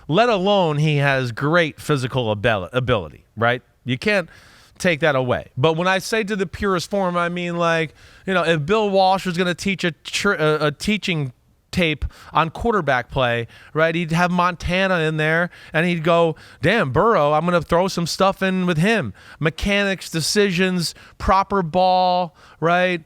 Let alone he has great physical ability, right? You can't take that away. But when I say to the purest form, I mean like, if Bill Walsh was going to teach a teaching tape on quarterback play, right? He'd have Montana in there and he'd go, damn, Burrow, I'm going to throw some stuff in with him. Mechanics, decisions, proper ball, right?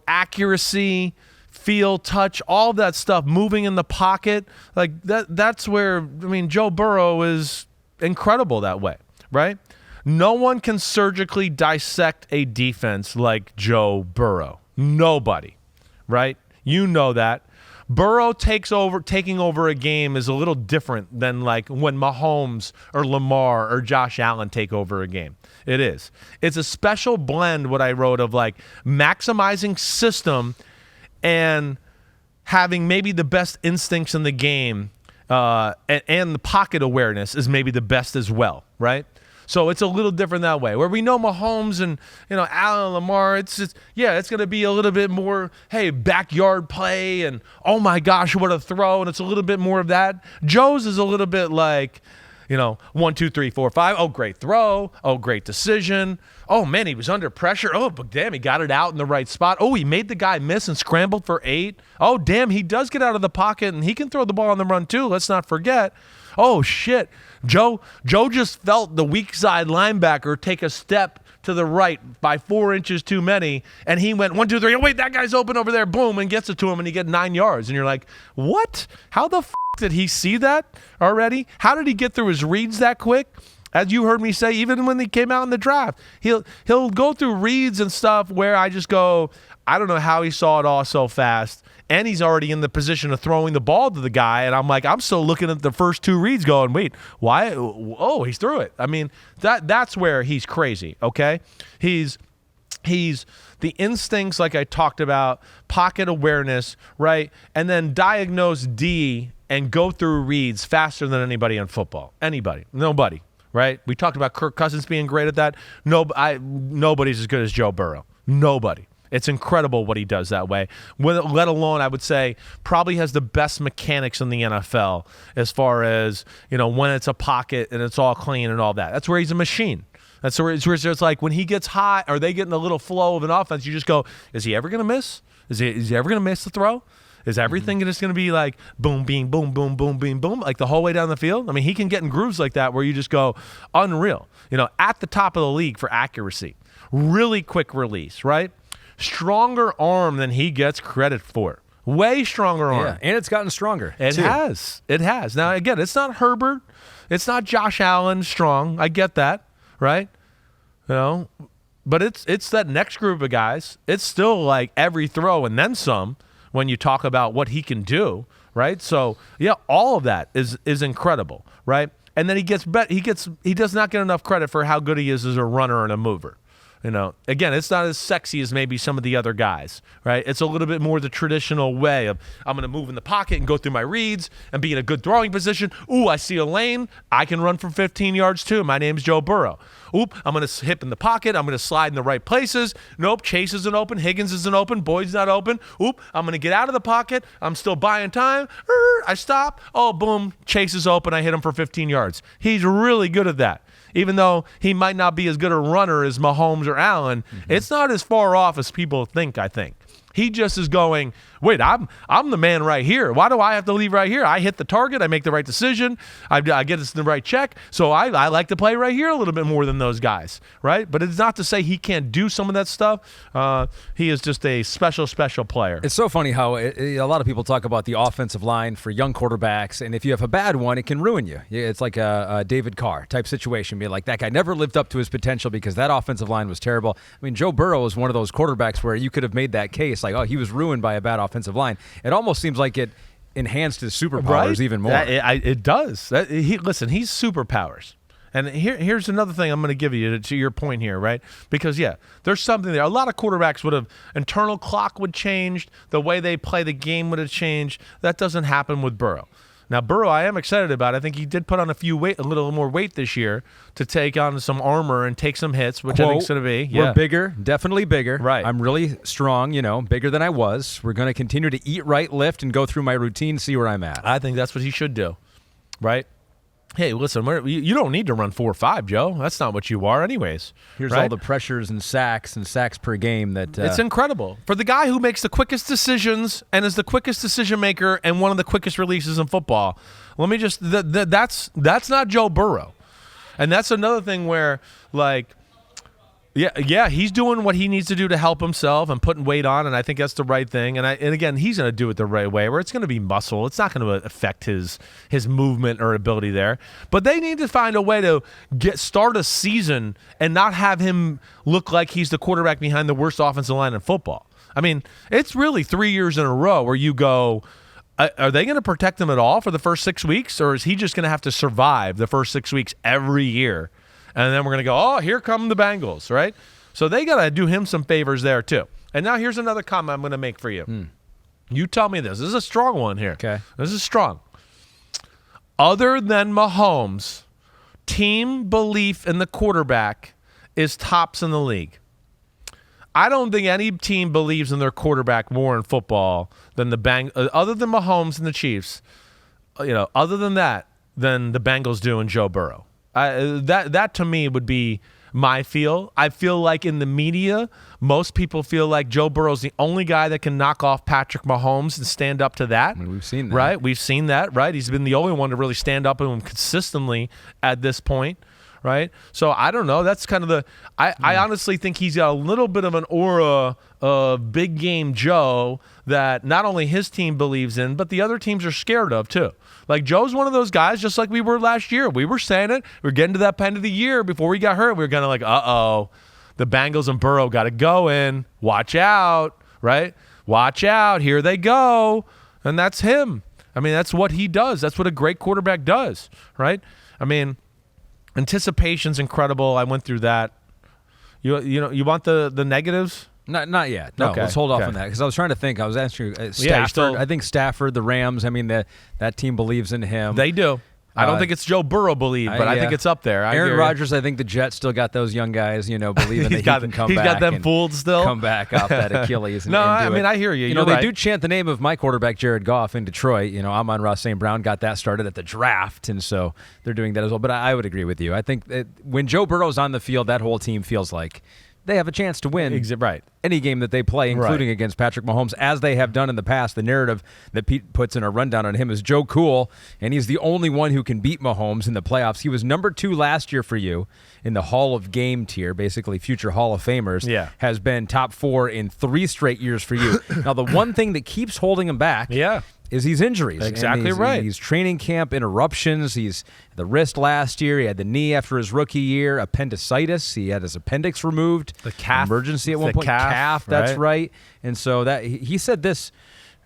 Accuracy, feel, touch, all that stuff, moving in the pocket. Like that's where, Joe Burrow is incredible that way, right? No one can surgically dissect a defense like Joe Burrow. Nobody, right? You know that. Burrow taking over a game is a little different than like when Mahomes or Lamar or Josh Allen take over a game. It is. It's a special blend, what I wrote, of like maximizing system and having maybe the best instincts in the game, and the pocket awareness is maybe the best as well, right? So it's a little different that way. Where we know Mahomes and Allen and Lamar, it's going to be a little bit more, hey, backyard play and oh my gosh, what a throw, and it's a little bit more of that. Joe's is a little bit like, 1, 2, 3, 4, 5. Oh, great throw. Oh, great decision. Oh, man, he was under pressure. Oh, but damn, he got it out in the right spot. Oh, he made the guy miss and scrambled for 8. Oh, damn, he does get out of the pocket, and he can throw the ball on the run, too. Let's not forget. Oh, shit. Joe just felt the weak side linebacker take a step to the right by 4 inches too many, and he went 1, 2, 3. Oh, wait, that guy's open over there. Boom, and gets it to him, and he gets 9 yards. And you're like, what? How the did he see that already? How did he get through his reads that quick? As you heard me say, even when he came out in the draft, he'll go through reads and stuff where I just go, I don't know how he saw it all so fast. And he's already in the position of throwing the ball to the guy. And I'm like, I'm still looking at the first 2 reads going, wait, why? Oh, he's threw it. I mean, that's where he's crazy, okay? He's the instincts, like I talked about, pocket awareness, right? And then diagnose D and go through reads faster than anybody in football. Anybody. Nobody, right? We talked about Kirk Cousins being great at that. Nobody's as good as Joe Burrow. Nobody. It's incredible what he does that way. Let alone, I would say, probably has the best mechanics in the NFL as far as, when it's a pocket and it's all clean and all that. That's where he's a machine. That's where it's like when he gets hot or they get in a little flow of an offense, you just go, is he ever going to miss? Is he ever going to miss the throw? Is everything just going to be like boom, beam, boom, boom, boom, beam, boom, like the whole way down the field? I mean, he can get in grooves like that where you just go unreal. At the top of the league for accuracy. Really quick release, right? Stronger arm than he gets credit for. Way stronger arm. Yeah, and it's gotten stronger. It has. It has. Now, again, it's not Herbert. It's not Josh Allen strong. I get that, right? But it's that next group of guys. It's still like every throw and then some when you talk about what he can do, right? So, yeah, all of that is incredible, right? And then he does not get enough credit for how good he is as a runner and a mover. Again, it's not as sexy as maybe some of the other guys, right? It's a little bit more the traditional way of I'm going to move in the pocket and go through my reads and be in a good throwing position. Ooh, I see a lane. I can run for 15 yards too. My name's Joe Burrow. Oop, I'm going to hip in the pocket. I'm going to slide in the right places. Nope, Chase isn't open. Higgins isn't open. Boyd's not open. Oop, I'm going to get out of the pocket. I'm still buying time. I stop. Oh, boom, Chase is open. I hit him for 15 yards. He's really good at that. Even though he might not be as good a runner as Mahomes or Allen, it's not as far off as people think, I think. He just is going, wait, I'm the man right here. Why do I have to leave right here? I hit the target. I make the right decision. I get us the right check. So I like to play right here a little bit more than those guys, right? But it's not to say he can't do some of that stuff. He is just a special player. It's so funny how a lot of people talk about the offensive line for young quarterbacks, and if you have a bad one, it can ruin you. It's like a David Carr type situation. Be like, that guy never lived up to his potential because that offensive line was terrible. I mean, Joe Burrow is one of those quarterbacks where you could have made that case, like, oh, he was ruined by a bad offensive line. It almost seems like it enhanced his superpowers even more. It does. Listen, he's superpowers. And here's another thing I'm going to give you to your point here, right? Because, there's something there. A lot of quarterbacks would have – internal clock would change. The way they play the game would have changed. That doesn't happen with Burrow. Now, Burrow, I am excited about. I think he did put on a little more weight this year to take on some armor and take some hits, which I think is going to be. We're bigger, definitely bigger. Right. I'm really strong, bigger than I was. We're going to continue to eat right, lift, and go through my routine, see where I'm at. I think that's what he should do, right? Hey, listen, you don't need to run 4.5, Joe. That's not what you are anyways. Here's right? all the pressures and sacks per game. It's incredible. For the guy who makes the quickest decisions and is the quickest decision maker and one of the quickest releases in football, let me just that's not Joe Burrow. And that's another thing where, like, he's doing what he needs to do to help himself and putting weight on, and I think that's the right thing. And again, he's going to do it the right way, where it's going to be muscle. It's not going to affect his movement or ability there. But they need to find a way to start a season and not have him look like he's the quarterback behind the worst offensive line in football. I mean, it's really 3 years in a row where you go, are they going to protect him at all for the first 6 weeks, or is he just going to have to survive the first 6 weeks every year? And then we're going to go, oh, here come the Bengals, right? So they got to do him some favors there too. And now here's another comment I'm going to make for you. You tell me this. This is a strong one here. Okay. This is strong. Other than Mahomes, team belief in the quarterback is tops in the league. I don't think any team believes in their quarterback more in football than other than Mahomes and the Chiefs, other than that, than the Bengals do in Joe Burrow. That to me would be my feel. I feel like in the media, most people feel like Joe Burrow's the only guy that can knock off Patrick Mahomes and stand up to that. I mean, we've seen that. Right? We've seen that, right? He's been the only one to really stand up to him consistently at this point, right? So I don't know. That's kind of I honestly think he's got a little bit of an aura of big game Joe that not only his team believes in, but the other teams are scared of too. Like, Joe's one of those guys, just like we were last year. We were saying it. We were getting to that end of the year before we got hurt. We were kind of like, uh-oh, the Bengals and Burrow got to go in. Watch out, right? Watch out. Here they go. And that's him. I mean, that's what he does. That's what a great quarterback does, right? I mean, anticipation's incredible. I went through that. You want the negatives? Not yet. No, okay. Let's hold off on that because I was trying to think. I was asking Stafford. I think Stafford, the Rams. I mean, that team believes in him. They do. I don't think it's Joe Burrow believe, but I think it's up there. Aaron Rodgers. I think the Jets still got those young guys. Believing that he can come back. He's got them fooled still. Come back off that Achilles. I hear you. They do chant the name of my quarterback Jared Goff in Detroit. Amon-Ra St. Brown got that started at the draft, and so they're doing that as well. But I would agree with you. I think that when Joe Burrow's on the field, that whole team feels like they have a chance to win any game that they play, including against Patrick Mahomes, as they have done in the past. The narrative that Pete puts in a rundown on him is Joe Cool, and he's the only one who can beat Mahomes in the playoffs. He was number 2 last year for you in the Hall of Game tier, basically future Hall of Famers. Yeah. Has been top 4 in 3 straight years for you. Now, the one thing that keeps holding him back is these injuries. Exactly right. He's training camp interruptions. He's the wrist last year. He had the knee after his rookie year. Appendicitis. He had his appendix removed. The calf. Emergency at one point. Calf. That's right. And so that he said this.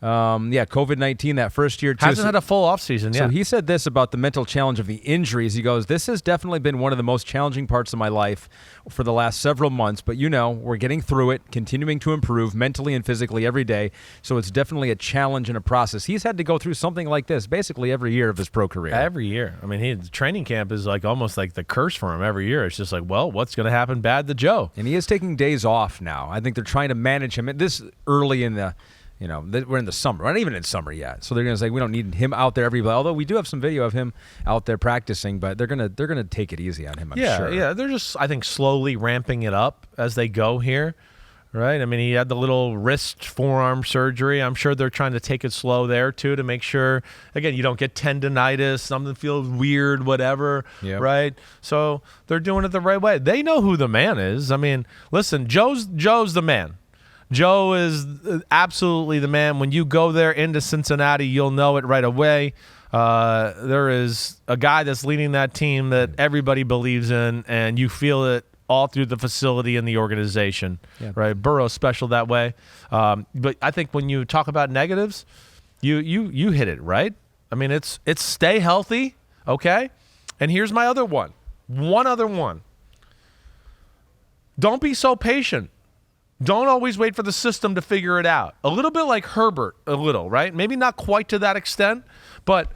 COVID-19 that first year too. Hasn't had a full offseason. So he said this about the mental challenge of the injuries. He goes, "This has definitely been one of the most challenging parts of my life for the last several months. But we're getting through it, continuing to improve mentally and physically every day. So it's definitely a challenge and a process." He's had to go through something like this basically every year of his pro career. Every year. I mean, training camp is like almost like the curse for him every year. It's just like, well, what's going to happen bad to Joe? And he is taking days off now. I think they're trying to manage him. This early in the. We're in the summer. We're not even in summer yet. So they're going to say we don't need him out there every day. Although we do have some video of him out there practicing, but they're going to take it easy on him, I'm sure. Yeah, they're just, I think, slowly ramping it up as they go here. right? I mean, he had the little wrist forearm surgery. I'm sure they're trying to take it slow there, too, to make sure, again, you don't get tendonitis, something feels weird, whatever, right? So they're doing it the right way. They know who the man is. I mean, listen, Joe's the man. Joe is absolutely the man. When you go there into Cincinnati, you'll know it right away. There is a guy that's leading that team that everybody believes in, and you feel it all through the facility and the organization, right? Burrow's special that way. But I think when you talk about negatives, you hit it, right? I mean, it's stay healthy, okay? And here's my other one. One other one. Don't be so patient. Don't always wait for the system to figure it out. A little bit like Herbert, right? Maybe not quite to that extent, but,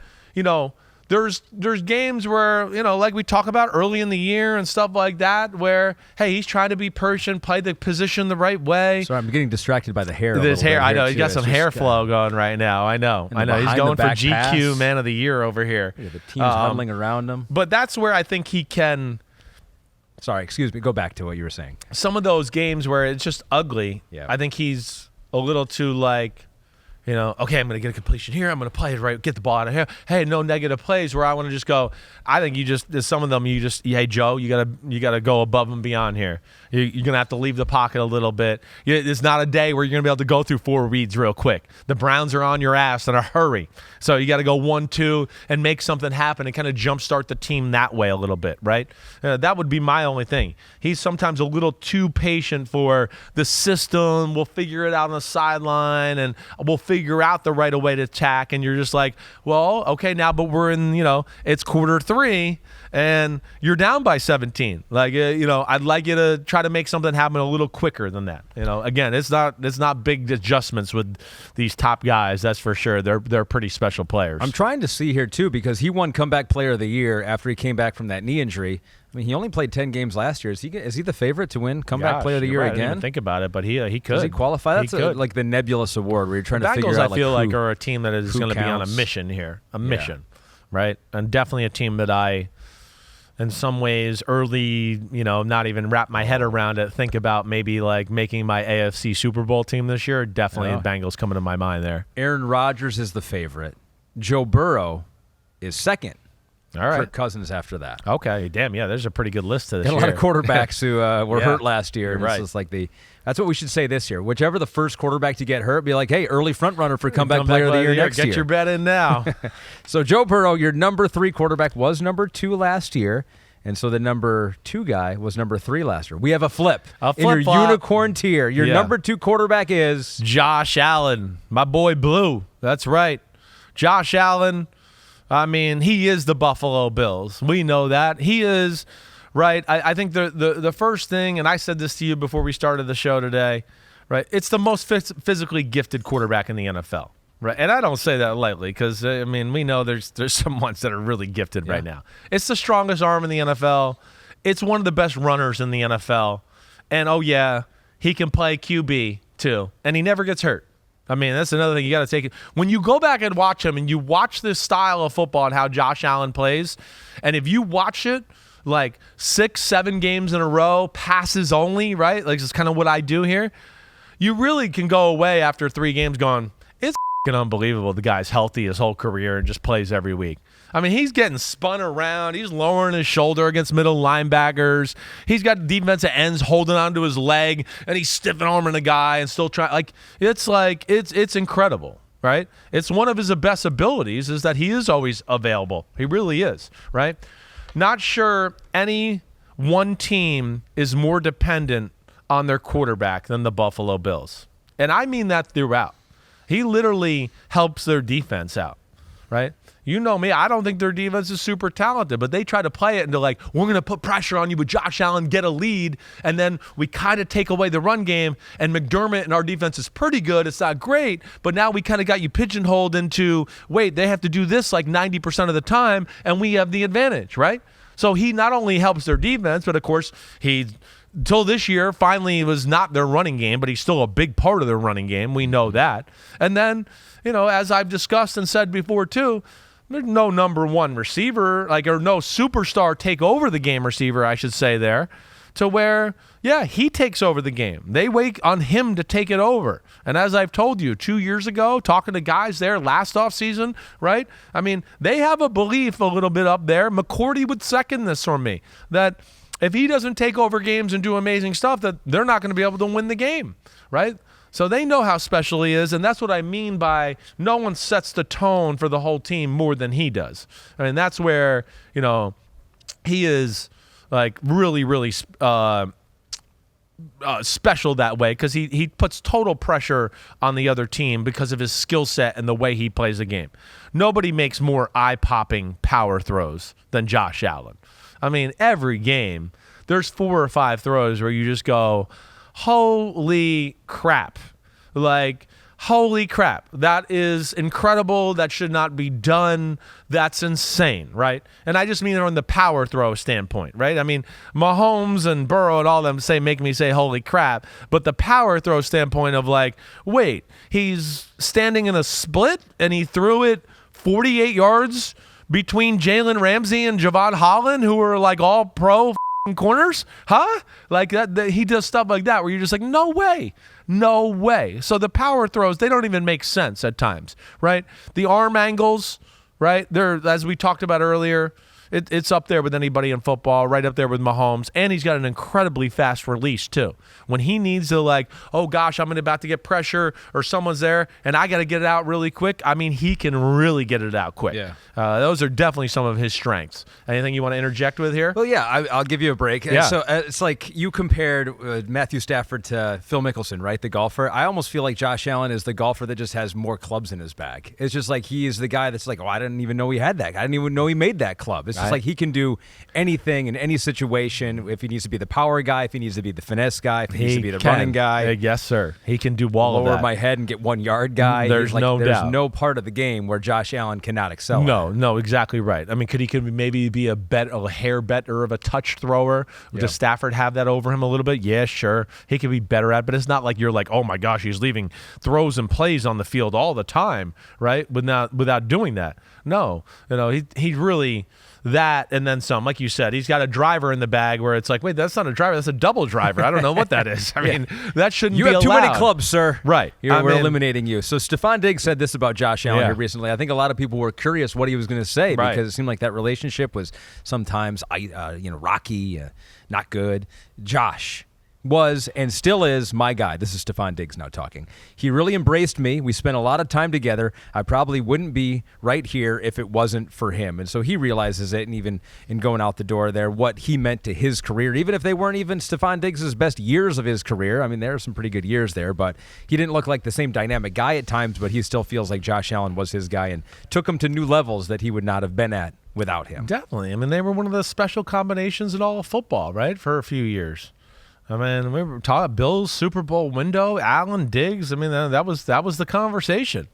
there's games where, like we talk about early in the year and stuff like that, where, hey, he's trying to be patient, play the position the right way. Sorry, I'm getting distracted by the hair. His hair, I know. He's got some hair flow going right now. I know. He's going for GQ pass. Man of the Year over here. Yeah, the team's huddling around him. But that's where I think he can... Sorry, excuse me. Go back to what you were saying. Some of those games where it's just ugly, I think he's a little too okay, I'm going to get a completion here. I'm going to play it right, get the ball out of here. Hey, no negative plays where I want to just go. I think there's some of them hey, Joe, you got to go above and beyond here. You're going to have to leave the pocket a little bit. It's not a day where you're going to be able to go through 4 reads real quick. The Browns are on your ass in a hurry. So you got to go 1-2 and make something happen and kind of jumpstart the team that way a little bit, right? That would be my only thing. He's sometimes a little too patient for the system. We'll figure it out on the sideline and we'll figure out the right way to attack. And you're just like, well, okay, now, but we're in, it's quarter 3 and you're down by 17. I'd like you to try to make something happen a little quicker than that. Again, it's not big adjustments with these top guys. That's for sure. They're pretty special players. I'm trying to see here too, because he won comeback player of the year after he came back from that knee injury. I mean, he only played 10 games last year. Is he the favorite to win comeback player of the year right. again? I didn't even think about it, but he could. Does he qualify? That's like the nebulous award where you're trying to figure out. I feel like are a team that is going to be on a mission here, right? And definitely a team that I, in some ways, early, not even wrap my head around it, think about maybe like making my AFC Super Bowl team this year. Definitely the Bengals coming to my mind there. Aaron Rodgers is the favorite. Joe Burrow is second. All right. Kirk Cousins after that. Okay, damn, yeah, there's a pretty good list to this year. A lot of quarterbacks who were hurt last year. Right. This is that's what we should say this year. Whichever the first quarterback to get hurt, be like, hey, early front runner for comeback player of the year next year. Get your bet in now. So Joe Burrow, your number 3 quarterback, was number 2 last year. And so the number 2 guy was number 3 last year. We have a flip. In your unicorn tier. Your number 2 quarterback is Josh Allen, my boy Blue. That's right. Josh Allen, I mean, he is the Buffalo Bills. We know that. He is, right? I think the first thing, and I said this to you before we started the show today, right? It's the most physically gifted quarterback in the NFL. Right, and I don't say that lightly because, we know there's some ones that are really gifted right now. It's the strongest arm in the NFL. It's one of the best runners in the NFL. And, he can play QB too, and he never gets hurt. That's another thing you got to take it. When you go back and watch him and you watch this style of football and how Josh Allen plays, and if you watch it like 6-7 games in a row, passes only, right? Like, it's kind of what I do here. You really can go away after 3 games going, it's unbelievable. The guy's healthy his whole career and just plays every week. He's getting spun around. He's lowering his shoulder against middle linebackers. He's got defensive ends holding onto his leg, and he's stiff arming the guy and still trying. It's incredible, right? It's one of his best abilities is that he is always available. He really is, right? Not sure any one team is more dependent on their quarterback than the Buffalo Bills, and I mean that throughout. He literally helps their defense out, right? You know me, I don't think their defense is super talented, but they try to play it into we're going to put pressure on you with Josh Allen, get a lead, and then we kind of take away the run game, and McDermott and our defense is pretty good. It's not great, but now we kind of got you pigeonholed into, wait, they have to do this 90% of the time, and we have the advantage, right? So he not only helps their defense, but of course until this year, finally was not their running game, but he's still a big part of their running game. We know that. And then, as I've discussed and said before too, there's no number 1 receiver, or no superstar take over the game receiver, I should say there. to where, yeah, he takes over the game. They wait on him to take it over. And as I've told you 2 years ago, talking to guys there last offseason, right? I mean, they have a belief a little bit up there. McCourty would second this for me, that if he doesn't take over games and do amazing stuff, that they're not going to be able to win the game, right? So they know how special he is, and that's what I mean by no one sets the tone for the whole team more than he does. I mean, that's where, he is like really, really special that way, because he puts total pressure on the other team because of his skill set and the way he plays the game. Nobody makes more eye-popping power throws than Josh Allen. I mean, every game, there's 4 or 5 throws where you just go, holy crap. Like, holy crap. That is incredible. That should not be done. That's insane, right? And I just mean on the power throw standpoint, right? I mean, Mahomes and Burrow and all them make me say holy crap. But the power throw standpoint of like, wait, he's standing in a split and he threw it 48 yards between Jalen Ramsey and Javon Holland, who are like all pro corners, huh? Like that, he does stuff like that where you're just like, no way. So the power throws, they don't even make sense at times, right? The arm angles, right? They're, as we talked about earlier, it's up there with anybody in football, right up there with Mahomes, and he's got an incredibly fast release too. When he needs to, like, oh gosh, I'm about to get pressure or someone's there and I got to get it out really quick, I mean, he can really get it out quick. Yeah. Those are definitely some of his strengths. Anything you want to interject with here? Well, yeah, I'll give you a break. Yeah. So it's like you compared Matthew Stafford to Phil Mickelson, right, the golfer. I almost feel like Josh Allen is the golfer that just has more clubs in his bag. It's just like he is the guy that's like, oh, I didn't even know he had that. I didn't even know he made that club. It's just like he can do anything in any situation. If he needs to be the power guy, if he needs to be the finesse guy, if he needs to be the running guy. Yes, sir. He can do all of that. Lower my head and get 1 yard guy. There's no doubt. There's no part of the game where Josh Allen cannot excel. No, exactly right. I mean, could he maybe be a hair better of a touch thrower? Yeah. Does Stafford have that over him a little bit? Yeah, sure. He could be better at it, but it's not like you're like, oh my gosh, he's leaving throws and plays on the field all the time, right? Without doing that. No, he really that and then some. Like you said, he's got a driver in the bag where it's like, wait, that's not a driver, that's a double driver. I don't know what that is. I mean, that shouldn't be allowed. You have too many clubs, sir. Right. We're eliminating you. So Stephon Diggs said this about Josh Allen here recently. I think a lot of people were curious what he was going to say because it seemed like that relationship was sometimes rocky, not good. Josh was and still is my guy. This is Stephon Diggs now talking. He really embraced me. We spent a lot of time together. I probably wouldn't be right here if it wasn't for him. And so he realizes it, and even in going out the door there, what he meant to his career, even if they weren't even Stephon Diggs' best years of his career. I mean, there are some pretty good years there, but he didn't look like the same dynamic guy at times, but he still feels like Josh Allen was his guy and took him to new levels that he would not have been at without him. Definitely. I mean, they were one of the special combinations in all of football, right, for a few years. I mean, we were talking Bills Super Bowl window, Allen, Diggs. I mean, that was the conversation.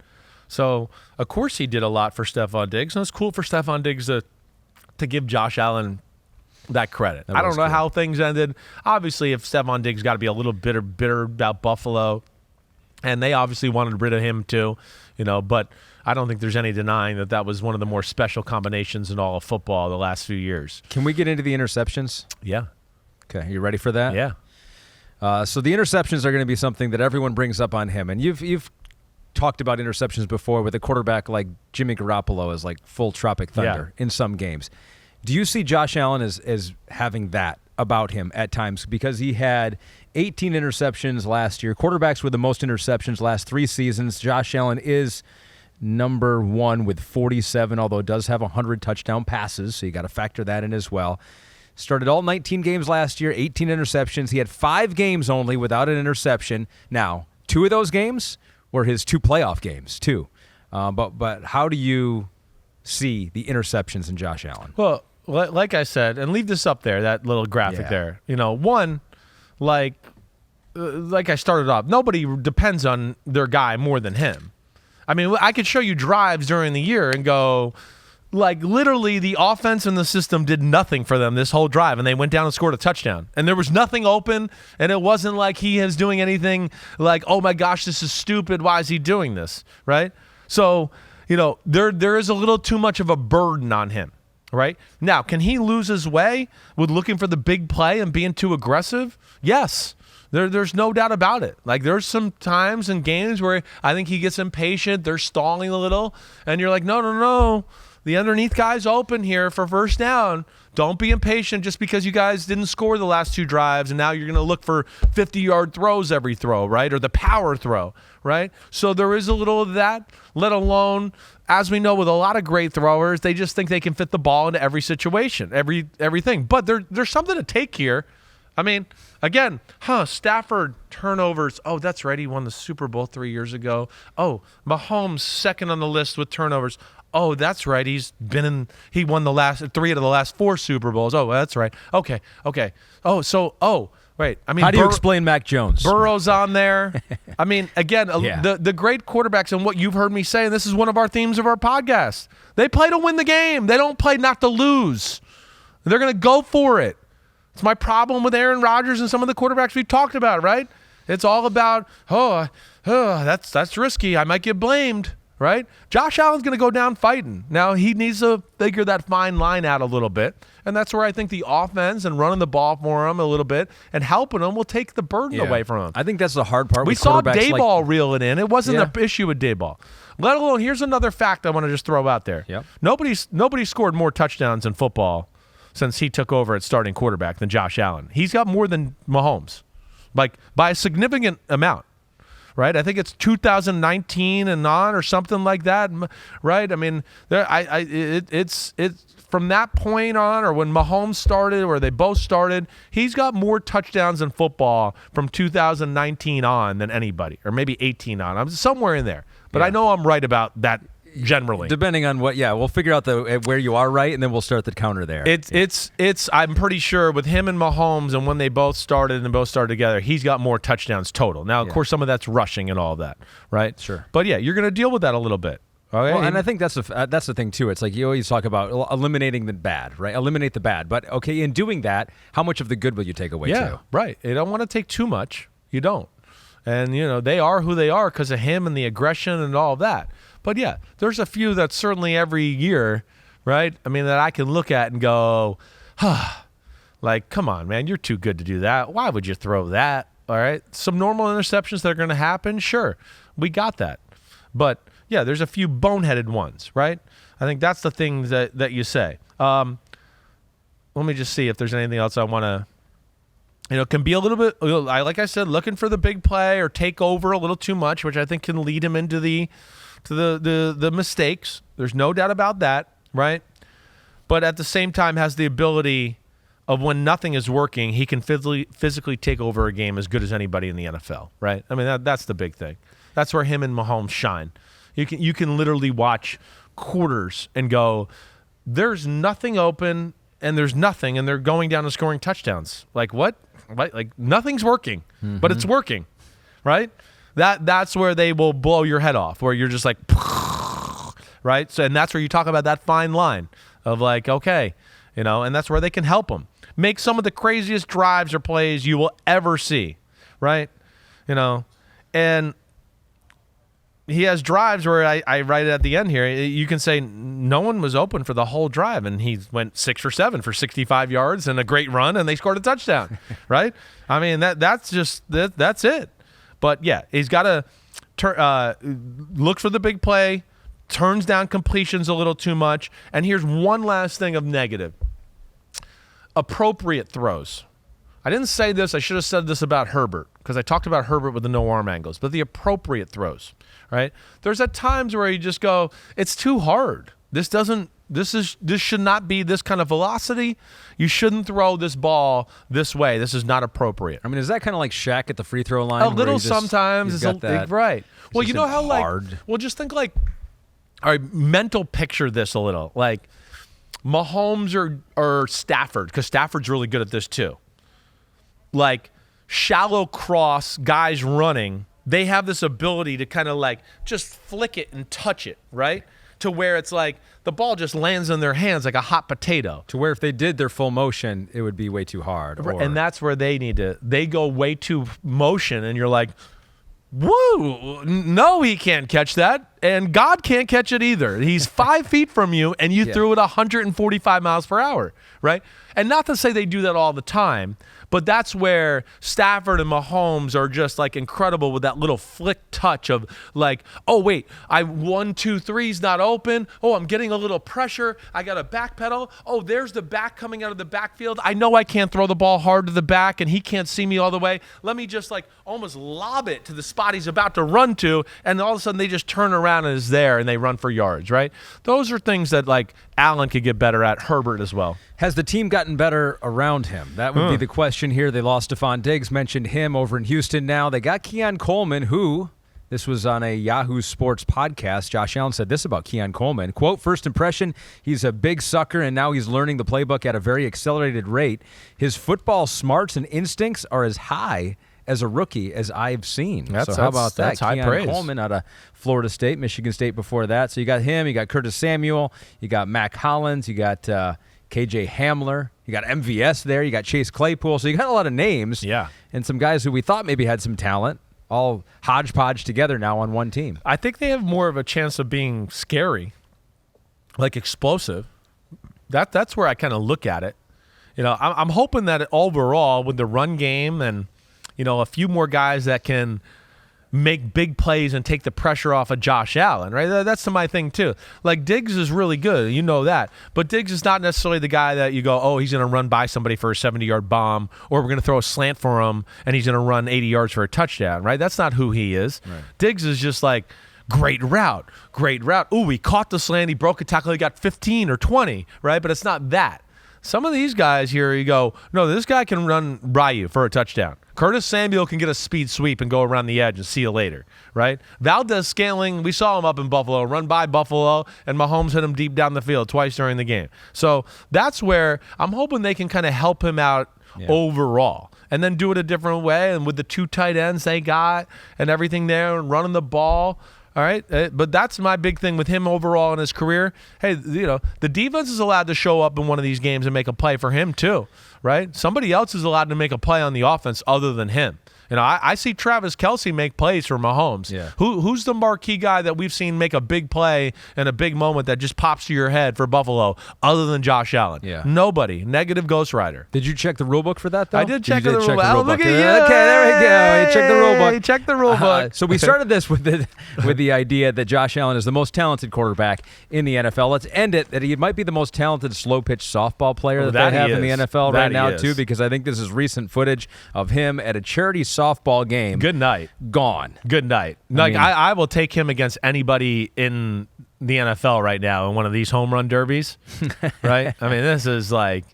So, of course, he did a lot for Stephon Diggs, and it's cool for Stephon Diggs to give Josh Allen that credit. I don't know how things ended. Obviously, if Stephon Diggs got to be a little bitter about Buffalo, and they obviously wanted rid of him too, but I don't think there's any denying that was one of the more special combinations in all of football the last few years. Can we get into the interceptions? Yeah. Okay, you ready for that? Yeah. So the interceptions are going to be something that everyone brings up on him, and you've talked about interceptions before with a quarterback like Jimmy Garoppolo as like full Tropic Thunder in some games. Do you see Josh Allen as having that about him at times? Because he had 18 interceptions last year. Quarterbacks with the most interceptions last 3 seasons. Josh Allen is number 1 with 47, although does have 100 touchdown passes, so you got to factor that in as well. Started all 19 games last year, 18 interceptions. He had 5 games only without an interception. Now, 2 of those games were his 2 playoff games, too. But how do you see the interceptions in Josh Allen? Well, like I said, and leave this up there, that little graphic there. One, like I started off, nobody depends on their guy more than him. I mean, I could show you drives during the year and go, like, literally the offense and the system did nothing for them this whole drive, and they went down and scored a touchdown. And there was nothing open, and it wasn't like he is doing anything like, oh, my gosh, this is stupid. Why is he doing this, right? So, there is a little too much of a burden on him. right? Now, can he lose his way with looking for the big play and being too aggressive? Yes. There's no doubt about it. Like, there's some times in games where I think he gets impatient. They're stalling a little, and you're like, no. The underneath guy's open here for first down. Don't be impatient just because you guys didn't score the last 2 drives, and now you're going to look for 50-yard throws every throw, right? Or the power throw, right? So there is a little of that, let alone, as we know with a lot of great throwers, they just think they can fit the ball into every situation, everything. But there's something to take here. I mean, again, Stafford turnovers. Oh, that's right. He won the Super Bowl 3 years ago. Oh, Mahomes second on the list with turnovers. Oh, that's right. He won the last 3 out of the last 4 Super Bowls. Oh, that's right. Okay. Right. I mean, how do you explain Mac Jones? Burrow's on there. I mean, again, the great quarterbacks, and what you've heard me say, and this is one of our themes of our podcast, they play to win the game. They don't play not to lose. They're going to go for it. It's my problem with Aaron Rodgers and some of the quarterbacks we've talked about, right? It's all about, that's risky. I might get blamed, right? Josh Allen's going to go down fighting. Now, he needs to figure that fine line out a little bit, and that's where I think the offense and running the ball for him a little bit and helping him will take the burden away from him. I think that's the hard part. We saw Dayball reel it in. It wasn't the issue with Dayball. Let alone, here's another fact I want to just throw out there. Yep. Nobody scored more touchdowns in football since he took over at starting quarterback than Josh Allen. He's got more than Mahomes, like by a significant amount, right? I think it's 2019 and on or something like that, right? I mean, it's from that point on, or when Mahomes started, or they both started, he's got more touchdowns in football from 2019 on than anybody, or maybe 18 on. I'm somewhere in there, but I know I'm right about that. Generally, depending on what, we'll figure out where you are right, and then we'll start the counter there. It's. I'm pretty sure with him and Mahomes, and when they both started together, he's got more touchdowns total. Now, of course, some of that's rushing and all that, right? Sure. But you're going to deal with that a little bit. Okay. Well, and I think that's the thing too. It's like you always talk about eliminating the bad, right? Eliminate the bad, but okay, in doing that, how much of the good will you take away too? Yeah, right. You don't want to take too much. You don't, and they are who they are because of him and the aggression and all of that. But there's a few that certainly every year, right? I mean, that I can look at and go, like, come on, man, you're too good to do that. Why would you throw that? All right. Some normal interceptions that are going to happen. Sure. We got that. But there's a few boneheaded ones, right? I think that's the thing that you say. Let me just see if there's anything else I want to, it can be a little bit, like I said, looking for the big play or take over a little too much, which I think can lead him into the mistakes. There's no doubt about that, right? But at the same time has the ability of, when nothing is working, he can physically take over a game as good as anybody in the NFL, right? I mean, that's the big thing. That's where him and Mahomes shine. You can literally watch quarters and go, there's nothing open and there's nothing, and they're going down and scoring touchdowns. Like, what? Like nothing's working, but it's working, right? That's where they will blow your head off, where you're just like, right? So, and that's where you talk about that fine line of like, okay, and that's where they can help them make some of the craziest drives or plays you will ever see, right? And he has drives where I write it at the end here. You can say no one was open for the whole drive, and he went 6 or 7 for 65 yards and a great run, and they scored a touchdown, right? I mean, that's it. But he's got to look for the big play, turns down completions a little too much. And here's one last thing of negative. Appropriate throws. I didn't say this. I should have said this about Herbert, because I talked about Herbert with the no arm angles. But the appropriate throws, right? There's at times where you just go, it's too hard. This should not be this kind of velocity. You shouldn't throw this ball this way. This is not appropriate. I mean, is that kind of like Shaq at the free throw line? A little sometimes. It's right. Well, you know how hard. Just think like, all right, mental picture this a little. Like Mahomes or Stafford, because Stafford's really good at this too. Like shallow cross, guys running, they have this ability to kind of like just flick it and touch it, right? To where it's like the ball just lands in their hands like a hot potato. To where if they did their full motion, it would be way too hard. And that's where they go way too motion, and you're like, whoa, no, he can't catch that. and God can't catch it either. He's 5 feet from you, and you threw it 145 miles per hour, right? And not to say they do that all the time, but that's where Stafford and Mahomes are just like incredible with that little flick touch of like, oh, wait, 1, 2, 3's not open. Oh, I'm getting a little pressure. I got a back pedal. Oh, there's the back coming out of the backfield. I know I can't throw the ball hard to the back and he can't see me all the way. Let me just like almost lob it to the spot he's about to run to, and all of a sudden they just turn around and is there and they run for yards, right? Those are things that like Allen could get better at, Herbert as well. Has the team gotten better around him? That would be the question here. They lost Stephon Diggs, mentioned him over in Houston now. They got Keon Coleman, who, this was on a Yahoo Sports podcast. Josh Allen said this about Keon Coleman. Quote, first impression, he's a big sucker, and now he's learning the playbook at a very accelerated rate. His football smarts and instincts are as high as a rookie as I've seen. So how about that? That's high Keon praise. Coleman out of Florida State, Michigan State before that. So you got him, you got Curtis Samuel, you got Mac Hollins, you got KJ Hamler, you got MVS there, you got Chase Claypool. So you got a lot of names and some guys who we thought maybe had some talent, all hodgepodge together now on one team. I think they have more of a chance of being scary, like explosive. That's where I kind of look at it. You know, I'm hoping that overall with the run game and, you know, a few more guys that can make big plays and take the pressure off of Josh Allen, right? That's my thing too. Like Diggs is really good, you know that. But Diggs is not necessarily the guy that you go, oh, he's going to run by somebody for a 70-yard bomb, or we're going to throw a slant for him and he's going to run 80 yards for a touchdown, right? That's not who he is. Right. Diggs is just like, great route. Ooh, he caught the slant, he broke a tackle, he got 15 or 20, right? But it's not that. Some of these guys here, you go, no, this guy can run by you for a touchdown. Curtis Samuel can get a speed sweep and go around the edge and see you later, right? Valdez-Scantling, we saw him up in Buffalo, run by Buffalo, and Mahomes hit him deep down the field twice during the game. So that's where I'm hoping they can kind of help him out overall, and then do it a different way, and with the 2 tight ends they got and everything there and running the ball. All right, but that's my big thing with him overall in his career. Hey, you know, the defense is allowed to show up in one of these games and make a play for him too, right? Somebody else is allowed to make a play on the offense other than him. You know, I see Travis Kelce make plays for Mahomes. Yeah. Who's the marquee guy that we've seen make a big play in a big moment that just pops to your head for Buffalo other than Josh Allen? Yeah. Nobody. Negative Ghost Rider. Did you check the rule book for that, though? I did check the rule book. Oh, look at you. Okay, there we go. You checked the rule book. Check the rule book. So we started this with the idea that Josh Allen is the most talented quarterback in the NFL. Let's end it that he might be the most talented slow-pitch softball player that they have in the NFL right now, too, because I think this is recent footage of him at a charity softball game. Good night. Gone. Good night. I will take him against anybody in the NFL right now in one of these home run derbies, right? I mean, this is like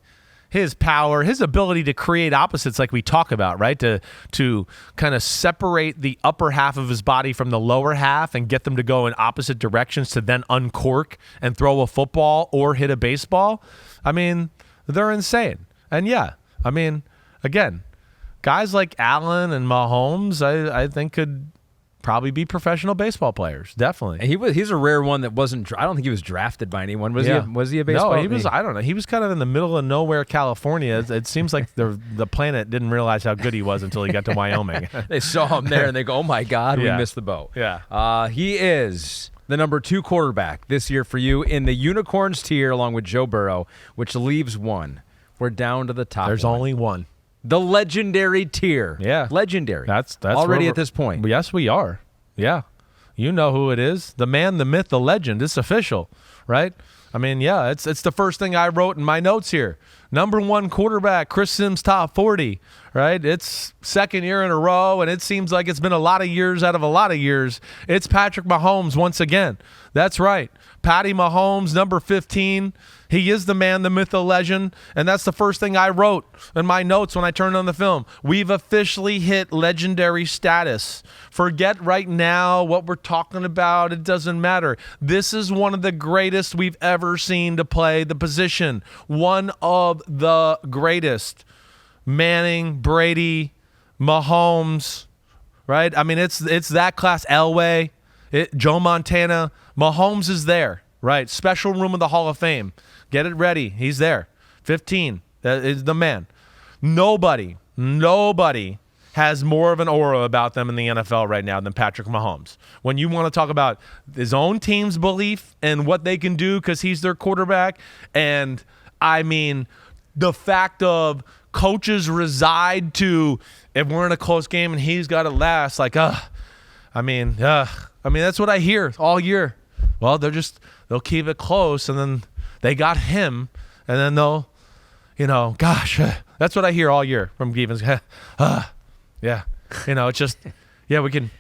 his power, his ability to create opposites like we talk about, right? To kind of separate the upper half of his body from the lower half and get them to go in opposite directions to then uncork and throw a football or hit a baseball. I mean, they're insane. And yeah, I mean, again, guys like Allen and Mahomes, I think could probably be professional baseball players. Definitely. And he's a rare one that wasn't. I don't think he was drafted by anyone. Was he a baseball? No, he was. I don't know. He was kind of in the middle of nowhere, California. It seems like the planet didn't realize how good he was until he got to Wyoming. They saw him there and they go, "Oh my God, we missed the boat." Yeah. He is the number 2 quarterback this year for you in the Unicorns tier, along with Joe Burrow, which leaves one. We're down to the top. There's only one. The legendary tier. Yeah. Legendary. That's already at this point. Yes, we are. Yeah. You know who it is. The man, the myth, the legend. It's official, right? I mean, yeah, it's the first thing I wrote in my notes here. Number 1 quarterback, Chris Simms top 40, right? It's second year in a row, and it seems like it's been a lot of years out of a lot of years. It's Patrick Mahomes once again. That's right. Patty Mahomes, number 15. He is the man, the myth, the legend, and that's the first thing I wrote in my notes when I turned on the film. We've officially hit legendary status. Forget right now what we're talking about. It doesn't matter. This is one of the greatest we've ever seen to play the position. One of the greatest. Manning, Brady, Mahomes, right? I mean, it's that class. Elway, Joe Montana. Mahomes is there, right? Special room of the Hall of Fame. Get it ready. He's there. 15. That is the man. Nobody has more of an aura about them in the NFL right now than Patrick Mahomes. When you want to talk about his own team's belief and what they can do because he's their quarterback, and I mean the fact of coaches reside to, if we're in a close game and he's got it last, like, I mean, that's what I hear all year. Well, they'll keep it close, and then they got him, and then they'll, that's what I hear all year from Givens. Yeah, it's just, yeah, we can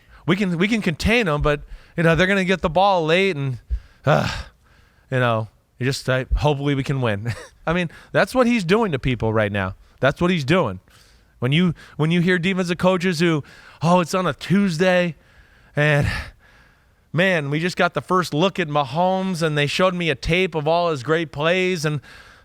contain them, but they're gonna get the ball late, and hopefully we can win. I mean, that's what he's doing to people right now. That's what he's doing. When you hear defensive coaches who, it's on a Tuesday, and man, we just got the first look at Mahomes, and they showed me a tape of all his great plays, and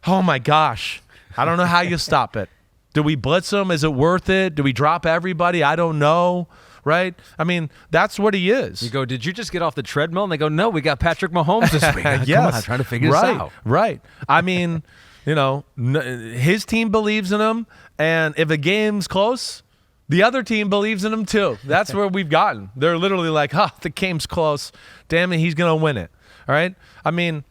oh my gosh, I don't know how you stop it. Do we blitz him? Is it worth it? Do we drop everybody? I don't know, right? I mean, that's what he is. You go, did you just get off the treadmill? And they go, no, we got Patrick Mahomes this week. Yes. Come on, I'm trying to figure this out. Right. I mean, his team believes in him, and if the game's close, the other team believes in him too. That's where we've gotten. They're literally like, the game's close. Damn it, he's going to win it. All right? I mean,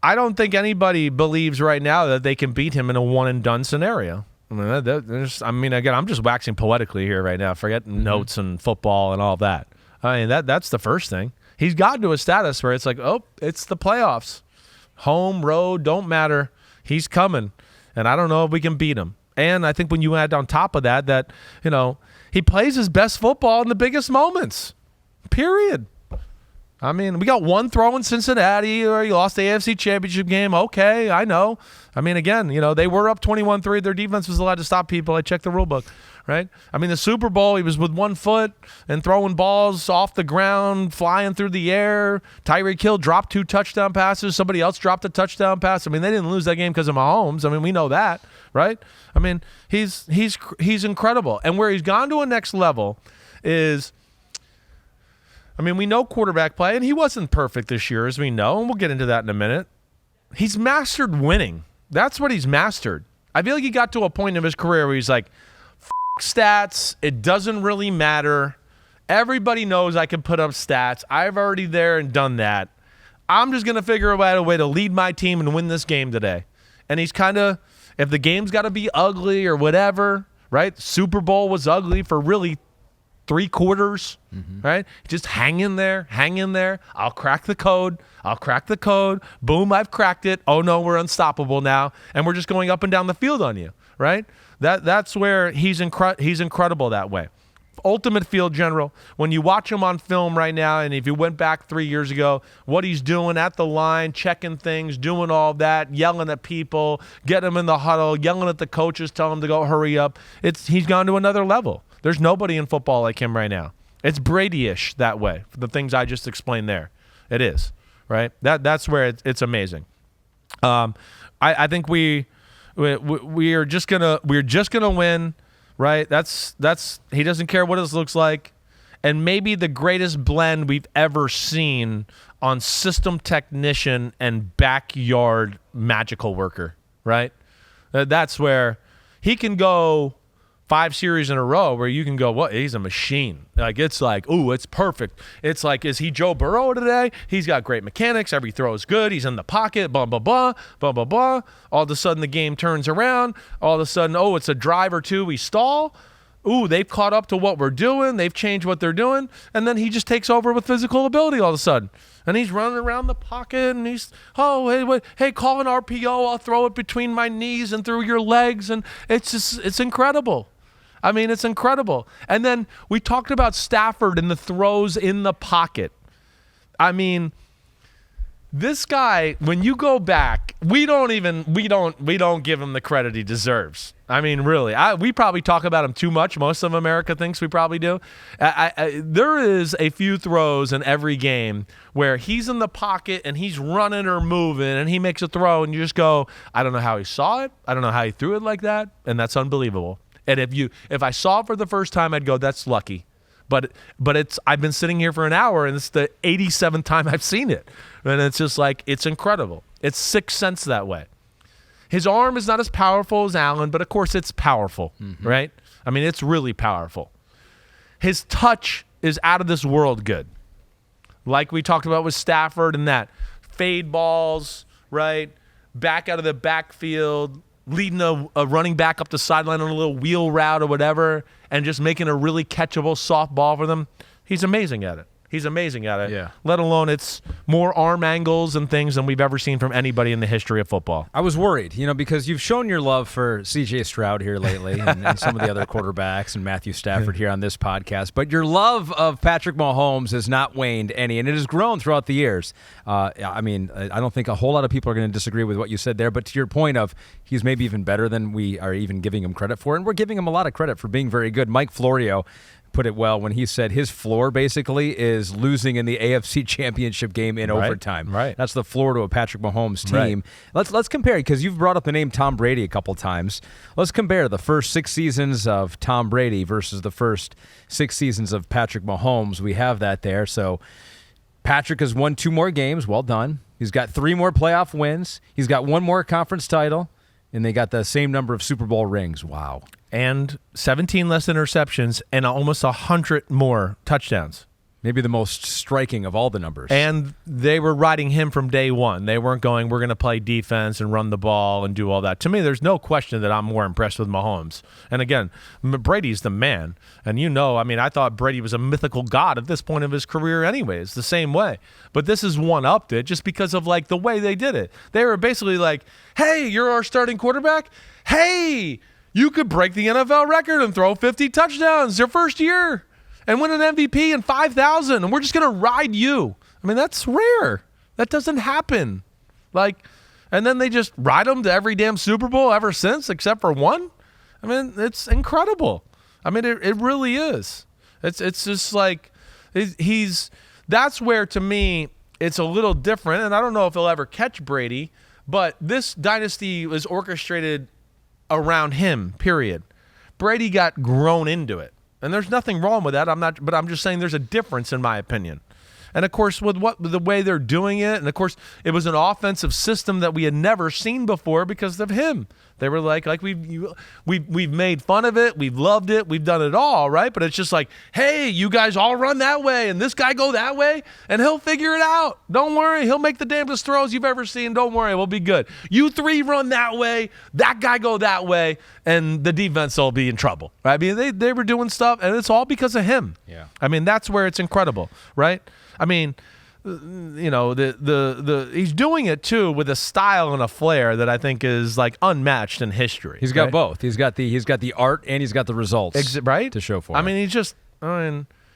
I don't think anybody believes right now that they can beat him in a one-and-done scenario. I mean, again, I'm just waxing poetically here right now. Forget notes and football and all that. I mean, that's the first thing. He's gotten to a status where it's like, it's the playoffs. Home, road, don't matter. He's coming, and I don't know if we can beat him. And I think when you add on top of that, he plays his best football in the biggest moments, period. I mean, we got one throw in Cincinnati where he lost the AFC Championship game. Okay, I know. I mean, again, they were up 21-3. Their defense was allowed to stop people. I checked the rule book, right? I mean, the Super Bowl, he was with 1 foot and throwing balls off the ground, flying through the air. Tyreek Hill dropped 2 touchdown passes. Somebody else dropped a touchdown pass. I mean, they didn't lose that game because of Mahomes. I mean, we know that, right? I mean, he's incredible. And where he's gone to a next level is, I mean, we know quarterback play, and he wasn't perfect this year, as we know, and we'll get into that in a minute. He's mastered winning. That's what he's mastered. I feel like he got to a point of his career where he's like, stats, it doesn't really matter. Everybody knows I can put up stats. I've already there and done that. I'm just going to figure out a way to lead my team and win this game today. And he's kind of, if the game's got to be ugly or whatever, right? Super Bowl was ugly for really 3 quarters, right? Just hang in there. I'll crack the code. Boom, I've cracked it. Oh, no, we're unstoppable now. And we're just going up and down the field on you, right? That's where he's incredible that way. Ultimate field general. When you watch him on film right now, and if you went back 3 years ago, what he's doing at the line, checking things, doing all that, yelling at people, get him in the huddle, yelling at the coaches, telling them to go hurry up. He's gone to another level. There's nobody in football like him right now. It's Brady-ish that way, the things I just explained there. It is, right? That's where it's amazing. I think we're just gonna win, right? That's he doesn't care what it looks like, and maybe the greatest blend we've ever seen on system technician and backyard magical worker, right? That's where he can go 5 series in a row where you can go, what? He's a machine. Like, it's like, ooh, it's perfect. It's like, is he Joe Burrow today? He's got great mechanics. Every throw is good. He's in the pocket, blah, blah, blah, blah, blah, blah. All of a sudden, the game turns around. All of a sudden, it's a drive or two. We stall. Ooh, they've caught up to what we're doing. They've changed what they're doing. And then he just takes over with physical ability all of a sudden. And he's running around the pocket, and he's, hey, call an RPO. I'll throw it between my knees and through your legs. And it's incredible. I mean, it's incredible. And then we talked about Stafford and the throws in the pocket. I mean, this guy, when you go back, we don't give him the credit he deserves. I mean, really, we probably talk about him too much. Most of America thinks we probably do. There is a few throws in every game where he's in the pocket and he's running or moving and he makes a throw and you just go, I don't know how he saw it. I don't know how he threw it like that. And that's unbelievable. And if I saw it for the first time, I'd go, that's lucky. But I've been sitting here for an hour, and it's the 87th time I've seen it. And it's just like, it's incredible. It's sixth sense that way. His arm is not as powerful as Allen, but of course it's powerful, right? I mean, it's really powerful. His touch is out of this world good. Like we talked about with Stafford and that. Fade balls, right? Back out of the backfield, leading a running back up the sideline on a little wheel route or whatever, and just making a really catchable soft ball for them. He's amazing at it. He's amazing at it. Yeah. Let alone it's more arm angles and things than we've ever seen from anybody in the history of football. I was worried, because you've shown your love for C.J. Stroud here lately and some of the other quarterbacks and Matthew Stafford here on this podcast. But your love of Patrick Mahomes has not waned any, and it has grown throughout the years. I don't think a whole lot of people are going to disagree with what you said there. But to your point of he's maybe even better than we are even giving him credit for, and we're giving him a lot of credit for being very good. Mike Florio put it well when he said his floor basically is losing in the AFC Championship game in overtime. Right. That's the floor to a Patrick Mahomes team. Right. Let's compare, because you've brought up the name Tom Brady a couple times. Let's compare the first 6 seasons of Tom Brady versus the first 6 seasons of Patrick Mahomes. We have that there. So Patrick has won 2 more games. Well done. He's got 3 more playoff wins. He's got 1 more conference title. And they got the same number of Super Bowl rings. Wow. And 17 less interceptions and almost 100 more touchdowns. Maybe the most striking of all the numbers. And they were riding him from day one. They weren't going, we're going to play defense and run the ball and do all that. To me, there's no question that I'm more impressed with Mahomes. And again, Brady's the man. And I thought Brady was a mythical god at this point of his career anyways, the same way. But this is one-upped it just because of, the way they did it. They were basically like, hey, you're our starting quarterback? Hey, you could break the NFL record and throw 50 touchdowns your first year and win an MVP and 5,000, and we're just going to ride you. I mean, that's rare. That doesn't happen. And then they just ride him to every damn Super Bowl ever since, except for one. I mean, it's incredible. I mean, it really is. It's just that's where, to me, it's a little different, and I don't know if he'll ever catch Brady, but this dynasty was orchestrated around him, period. Brady got grown into it. And there's nothing wrong with that. But I'm just saying there's a difference in my opinion. And of course, with the way they're doing it, and of course, it was an offensive system that we had never seen before because of him. They were like we've made fun of it, we've loved it, we've done it all, right? But it's just like, hey, you guys all run that way, and this guy go that way, and he'll figure it out. Don't worry, he'll make the damnedest throws you've ever seen. Don't worry, we'll be good. You 3 run that way, that guy go that way, and the defense will be in trouble, right? I mean, they were doing stuff, and it's all because of him. Yeah. I mean, that's where it's incredible, right? I mean, he's doing it too with a style and a flair that I think is unmatched in history. He's got both. He's got the art and he's got the results, right? to show for it. I mean,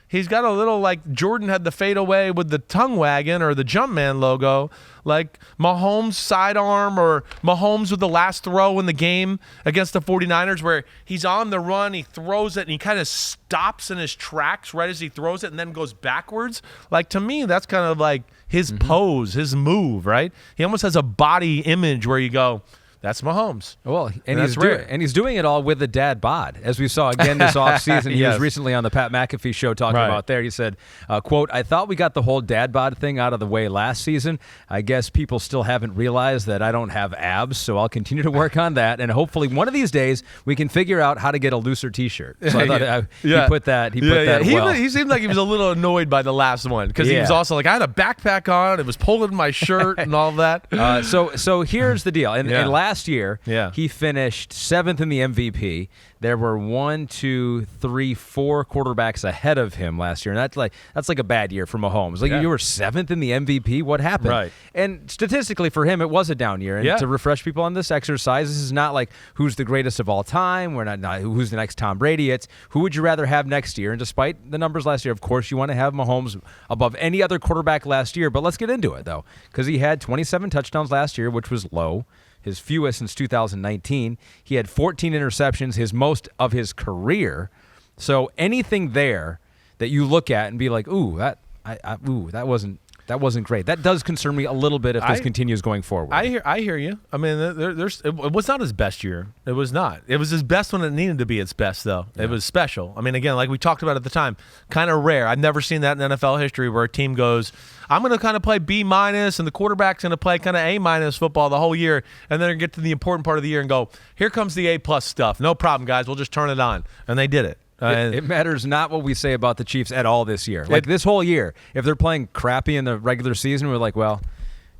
he's got a little Jordan had the fadeaway with the tongue wagon or the Jumpman logo, like Mahomes sidearm or Mahomes with the last throw in the game against the 49ers where he's on the run, he throws it, and he kind of stops in his tracks right as he throws it and then goes backwards. To me, that's kind of his pose, his move, right? He almost has a body image where you go, that's Mahomes. Well, and he's doing it all with a dad bod, as we saw again this offseason. He was recently on the Pat McAfee show talking about there. He said, quote, I thought we got the whole dad bod thing out of the way last season. I guess people still haven't realized that I don't have abs, so I'll continue to work on that, and hopefully one of these days we can figure out how to get a looser T-shirt. So I thought he put that well. He seemed like he was a little annoyed by the last one because he was also like, I had a backpack on, it was pulling my shirt and all that. So here's the deal. And last year, he finished 7th in the MVP. There were 4 quarterbacks ahead of him last year, and that's like a bad year for Mahomes. You were 7th in the MVP. What happened? Right. And statistically for him, it was a down year. And to refresh people on this exercise, this is not like who's the greatest of all time. We're not who's the next Tom Brady. It's who would you rather have next year. And despite the numbers last year, of course, you want to have Mahomes above any other quarterback last year. But let's get into it though, because he had 27 touchdowns last year, which was low. His fewest since 2019. He had 14 interceptions, his most of his career. So anything there that you look at and be like, ooh, that wasn't That wasn't great. That does concern me a little bit if this continues going forward. I hear you. I mean, it was not his best year. It was not. It was his best when it needed to be its best, though. Yeah. It was special. I mean, again, like we talked about at the time, kind of rare. I've never seen that in NFL history where a team goes, I'm going to kind of play B- and the quarterback's going to play kind of A- football the whole year, and then get to the important part of the year and go, here comes the A+ stuff. No problem, guys. We'll just turn it on. And they did it. It matters not what we say about the Chiefs at all this year. Like this whole year, if they're playing crappy in the regular season, we're like, well,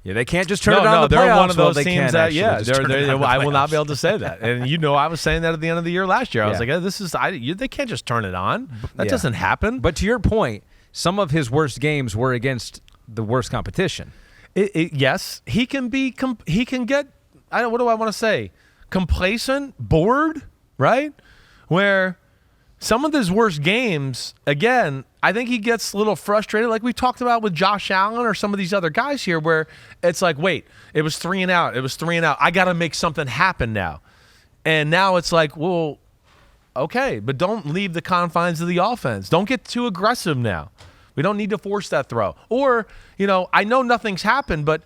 yeah, they can't just turn it on. They're playoffs. one of those well, teams that I will not be able to say that. And I was saying that at the end of the year last year. I was like, they can't just turn it on. That doesn't happen. But to your point, some of his worst games were against the worst competition. Yes, he can be. He can get. What do I want to say? Complacent, bored, right? Where some of his worst games, again, I think he gets a little frustrated, like we talked about with Josh Allen or some of these other guys here, where it's like, wait, it was 3 and out. It was 3 and out. I got to make something happen now. And now it's like, well, okay, but don't leave the confines of the offense. Don't get too aggressive now. We don't need to force that throw. Or, I know nothing's happened, but,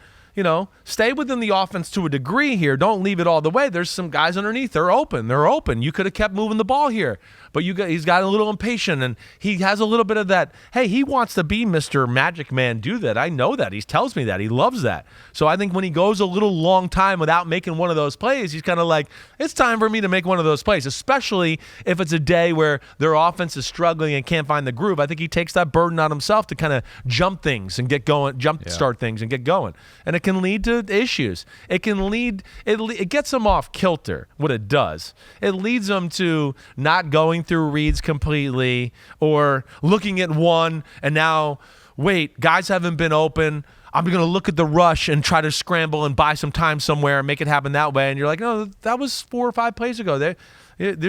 stay within the offense to a degree here. Don't leave it all the way. There's some guys underneath. They're open. You could have kept moving the ball here. But he's got a little impatient, and he has a little bit of that, hey, he wants to be Mr. Magic Man, do that. I know that. He tells me that. He loves that. So I think when he goes a little long time without making one of those plays, he's kind of like, it's time for me to make one of those plays, especially if it's a day where their offense is struggling and can't find the groove. I think he takes that burden on himself to kind of jump things and get going, start things and get going. And it can lead to issues. It gets them off kilter, what it does. It leads them to not going through reads completely or looking at one and now, wait, guys haven't been open. I'm going to look at the rush and try to scramble and buy some time somewhere and make it happen that way. And you're like, no, that was 4 or 5 plays ago. There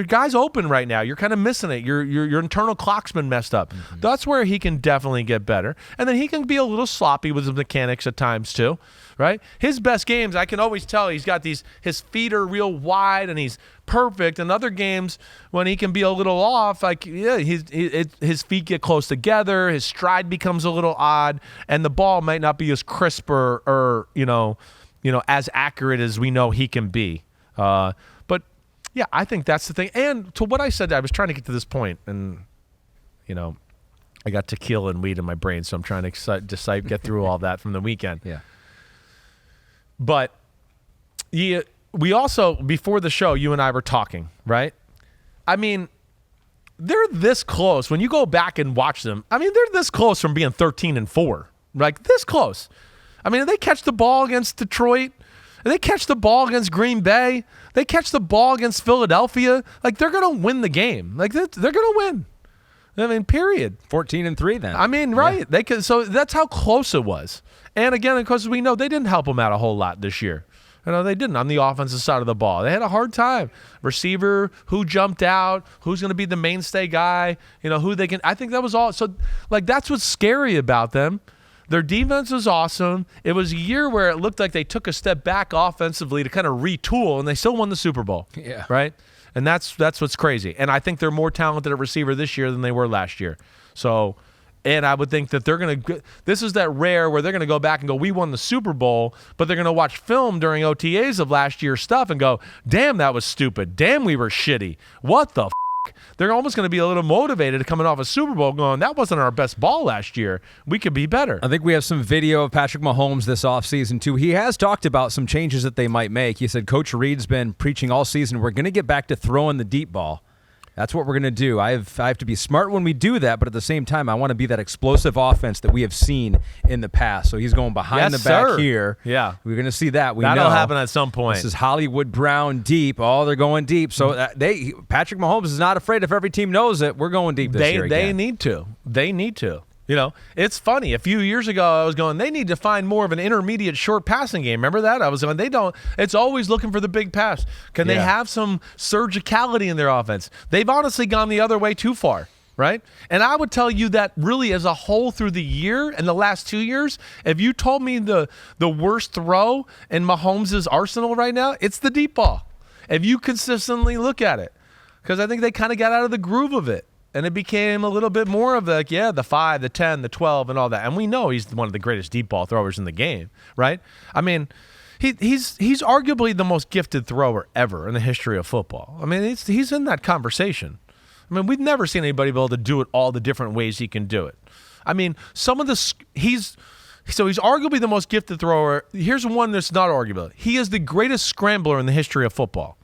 guys open right now. You're kind of missing it. Your internal clock's been messed up. Mm-hmm. That's where he can definitely get better. And then he can be a little sloppy with his mechanics at times too, right? His best games, I can always tell he's got his feet are real wide and he's perfect. And other games when he can be a little off, his feet get close together, his stride becomes a little odd, and the ball might not be as crisp or as accurate as we know he can be. But yeah, I think that's the thing. And to what I said, I was trying to get to this point, and I got tequila and weed in my brain, so I'm trying to get through all that from the weekend. Yeah. But we also, before the show, you and I were talking, right? I mean, they're this close. When you go back and watch them, I mean, they're this close from being 13-4. Like, this close. I mean, they catch the ball against Detroit. They catch the ball against Green Bay. They catch the ball against Philadelphia. Like, they're going to win the game. Like, they're going to win. I mean, period. 14-3 then. I mean, right. Yeah. So that's how close it was. And again, because we know they didn't help them out a whole lot this year. They didn't on the offensive side of the ball. They had a hard time. Receiver, who jumped out, who's going to be the mainstay guy, who they can. I think that was all. So, like, that's what's scary about them. Their defense was awesome. It was a year where it looked like they took a step back offensively to kind of retool, and they still won the Super Bowl. Yeah. Right? And that's what's crazy. And I think they're more talented at receiver this year than they were last year. So, and I would think that they're going to – this is that rare where they're going to go back and go, we won the Super Bowl, but they're going to watch film during OTAs of last year's stuff and go, damn, that was stupid. Damn, we were shitty. What the f***? They're almost going to be a little motivated coming off a Super Bowl going, that wasn't our best ball last year. We could be better. I think we have some video of Patrick Mahomes this offseason, too. He has talked about some changes that they might make. He said Coach Reid's been preaching all season, we're going to get back to throwing the deep ball. That's what we're going to do. I have to be smart when we do that, but at the same time, I want to be that explosive offense that we have seen in the past. So he's going behind the back here. Yeah. We're going to see that. That'll happen at some point. This is Hollywood Brown deep. Oh, they're going deep. So Patrick Mahomes is not afraid if every team knows it. We're going deep this year again. They need to. They need to. It's funny. A few years ago, I was going, they need to find more of an intermediate short passing game. Remember that? I was going, they don't. It's always looking for the big pass. Can they have some surgicality in their offense? They've honestly gone the other way too far, right? And I would tell you that really as a whole through the year and the last 2 years, if you told me the worst throw in Mahomes' arsenal right now, it's the deep ball. If you consistently look at it. Because I think they kind of got out of the groove of it. And it became a little bit more of the 5, the 10, the 12, and all that. And we know he's one of the greatest deep ball throwers in the game, right? I mean, he's arguably the most gifted thrower ever in the history of football. I mean, he's in that conversation. I mean, we've never seen anybody be able to do it all the different ways he can do it. I mean, he's arguably the most gifted thrower. Here's one that's not arguable. He is the greatest scrambler in the history of football.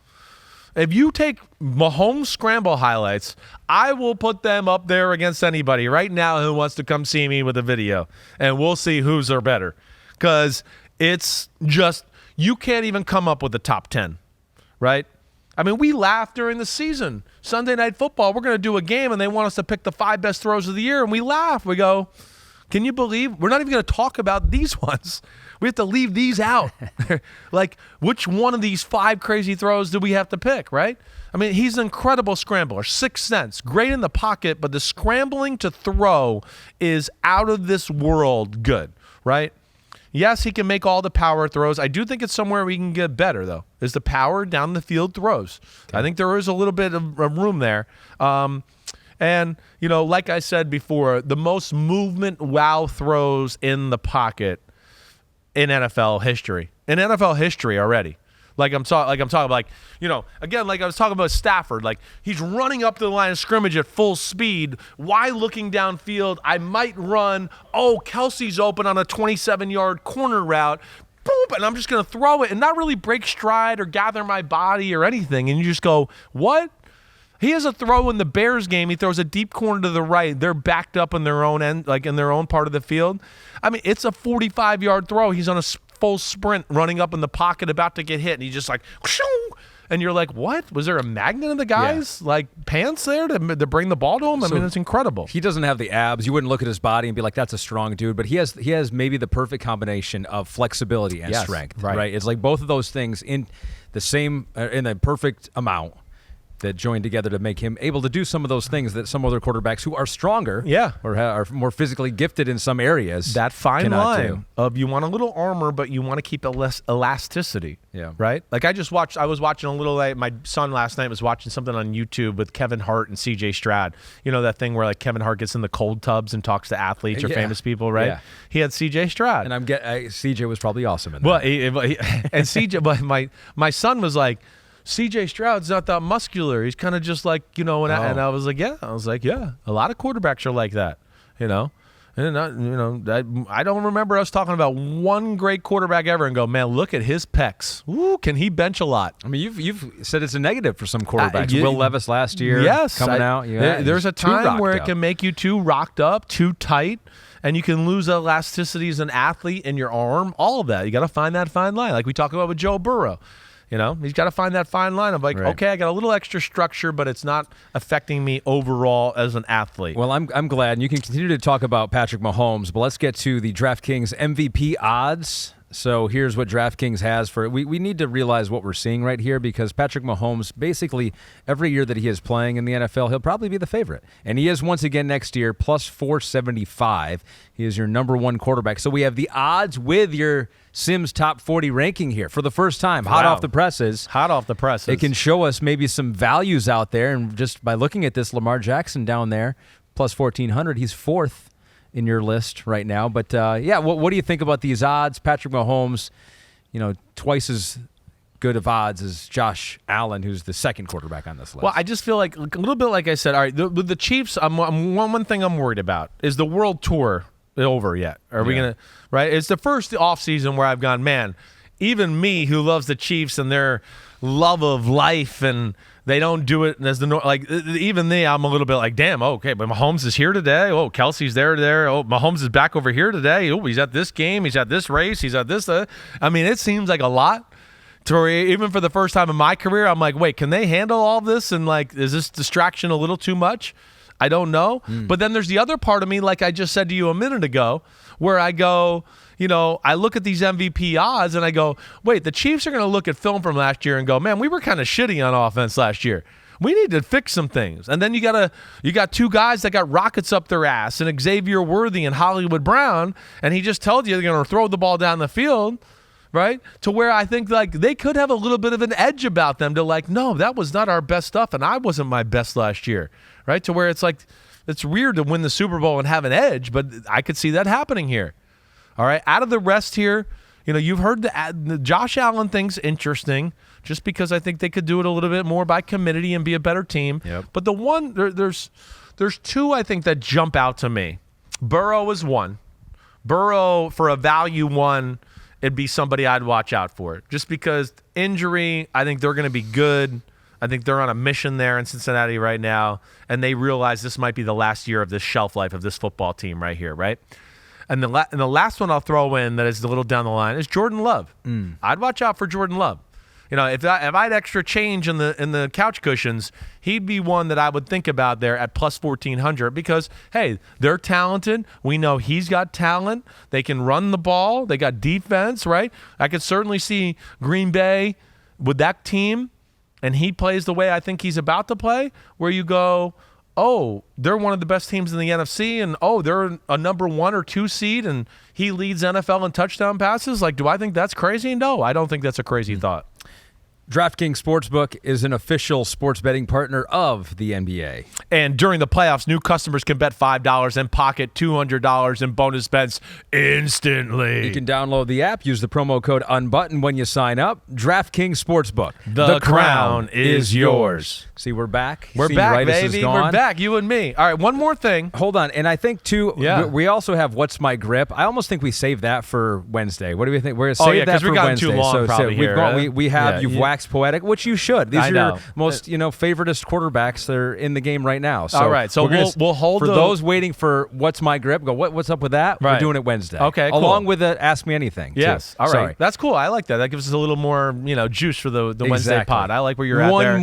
If you take Mahomes scramble highlights, I will put them up there against anybody right now who wants to come see me with a video, and we'll see whose are better. Because it's just, you can't even come up with the top 10, right? I mean, we laugh during the season. Sunday Night Football, we're going to do a game, and they want us to pick the 5 best throws of the year, and we laugh. We go, can you believe? We're not even going to talk about these ones. We have to leave these out. Like, which one of these 5 crazy throws do we have to pick, right? I mean, he's an incredible scrambler. 6th sense, great in the pocket, but the scrambling to throw is out of this world good, right? Yes, he can make all the power throws. I do think it's somewhere we can get better, though, is the power down the field throws. Okay. I think there is a little bit of room there. And, you know, like I said before, the most movement wow throws in the pocket in NFL history. In NFL history already. Like I'm talking about, you know, again, like I was talking about Stafford, like he's running up to the line of scrimmage at full speed. Why looking downfield? I might run. Oh, Kelsey's open on a 27-yard corner route. Boop, and I'm just going to throw it and not really break stride or gather my body or anything. And you just go, what? He has a throw in the Bears game. He throws a deep corner to the right. They're backed up in their own end, like in their own part of the field. I mean, it's a 45-yard throw. He's on a full sprint running up in the pocket about to get hit, and he's just like, and you're like, what? Was there a magnet in the guy's like pants there to bring the ball to him? I mean, it's incredible. He doesn't have the abs. You wouldn't look at his body and be like, that's a strong dude. But he has maybe the perfect combination of flexibility and strength. Right. It's like both of those things in the perfect amount that joined together to make him able to do some of those things that some other quarterbacks who are stronger or are more physically gifted in some areas. That fine line of you want a little armor, but you want to keep a less elasticity. Yeah. Right? Like I was watching a little, my son last night was watching something on YouTube with Kevin Hart and CJ Stroud. You know that thing where like Kevin Hart gets in the cold tubs and talks to athletes or famous people, right? Yeah. He had CJ Stroud. And CJ was probably awesome in that. Well, and CJ, but my son was like, CJ Stroud's not that muscular. He's kind of just like, you know, and I was like, yeah. A lot of quarterbacks are like that, you know. And I don't remember us talking about one great quarterback ever and go, man, look at his pecs. Ooh, can he bench a lot? I mean, you've said it's a negative for some quarterbacks. Will Levis last year, coming out. There's a time where it can make you too rocked up, too tight, and you can lose elasticity as an athlete in your arm. All of that. You got to find that fine line, like we talk about with Joe Burrow. You know, he's got to find that fine line of like, okay, I got a little extra structure, but it's not affecting me overall as an athlete. Well, I'm glad. And you can continue to talk about Patrick Mahomes, but let's get to the DraftKings MVP odds. So here's what DraftKings has for it. We need to realize what we're seeing right here because Patrick Mahomes, basically every year that he is playing in the NFL, he'll probably be the favorite. And he is once again next year, plus 475. He is your number 1 quarterback. So we have the odds with your Simms top 40 ranking here for the first time. Hot off the presses. Hot off the presses. It can show us maybe some values out there. And just by looking at this, Lamar Jackson down there, plus 1,400, he's 4th in your list right now. But, what do you think about these odds? Patrick Mahomes, twice as good of odds as Josh Allen, who's the second quarterback on this list. Well, I just feel like a little bit like I said, all right, with the Chiefs, one thing I'm worried about is the World Tour over yet. Are we going to, right? It's the first offseason where I've gone, man, even me who loves the Chiefs and their love of life and they don't do it as even I'm a little bit like, damn, okay, but Mahomes is here today. Oh, Kelsey's there. Oh, Mahomes is back over here today. Oh, he's at this game. He's at this race. He's at this. I mean, it seems like a lot. Even for the first time in my career, I'm like, wait, can they handle all this? And like, is this distraction a little too much? I don't know. But then there's the other part of me, like I just said to you a minute ago, where I go, I look at these MVP odds and I go, wait, the Chiefs are going to look at film from last year and go, man, we were kind of shitty on offense last year. We need to fix some things. And then you got 2 guys that got rockets up their ass, and Xavier Worthy and Hollywood Brown, and he just told you they're going to throw the ball down the field. right? To where I think like they could have a little bit of an edge about them to like, no, that was not our best stuff, and I wasn't my best last year, right? To where it's like, it's weird to win the Super Bowl and have an edge, but I could see that happening here. All right, out of the rest here, you've heard the Josh Allen thing's interesting, just because I think they could do it a little bit more by committee and be a better team. Yep. But there's two I think that jump out to me. Burrow is one. Burrow, for a value one, it'd be somebody I'd watch out for. Just because injury, I think they're going to be good. I think they're on a mission there in Cincinnati right now, and they realize this might be the last year of this shelf life of this football team right here, right? And the last one I'll throw in that is a little down the line is Jordan Love. I'd watch out for Jordan Love. If I had extra change in the couch cushions, he'd be one that I would think about there at plus 1,400 because, hey, they're talented. We know he's got talent. They can run the ball. They got defense, right? I could certainly see Green Bay with that team, and he plays the way I think he's about to play, where you go, oh, they're one of the best teams in the NFC, and oh, they're a number 1 or 2 seed, and he leads NFL in touchdown passes. Like, do I think that's crazy? No, I don't think that's a crazy thought. DraftKings Sportsbook is an official sports betting partner of the NBA. And during the playoffs, new customers can bet $5 and pocket $200 in bonus bets instantly. You can download the app, use the promo code UNBUTTONED when you sign up. DraftKings Sportsbook. The crown is yours. See, we're back. We're back, baby. We're back, you and me. All right, one more thing. Hold on. And I think, too, we also have What's My Grip. I almost think we saved that for Wednesday. What do we think? We're going to save that for Wednesday. Too long probably here. We have, you've waxed poetic, which you should. These are your most, favoriteest quarterbacks that are in the game right now. So all right, so we'll hold for those waiting for What's My Grip. Go, what's up with that? Right. We're doing it Wednesday. Okay, cool. Along with the Ask Me Anything. Yes. Too. All right. Sorry. That's cool. I like that. That gives us a little more, juice for the Wednesday pod. I like where you're at there.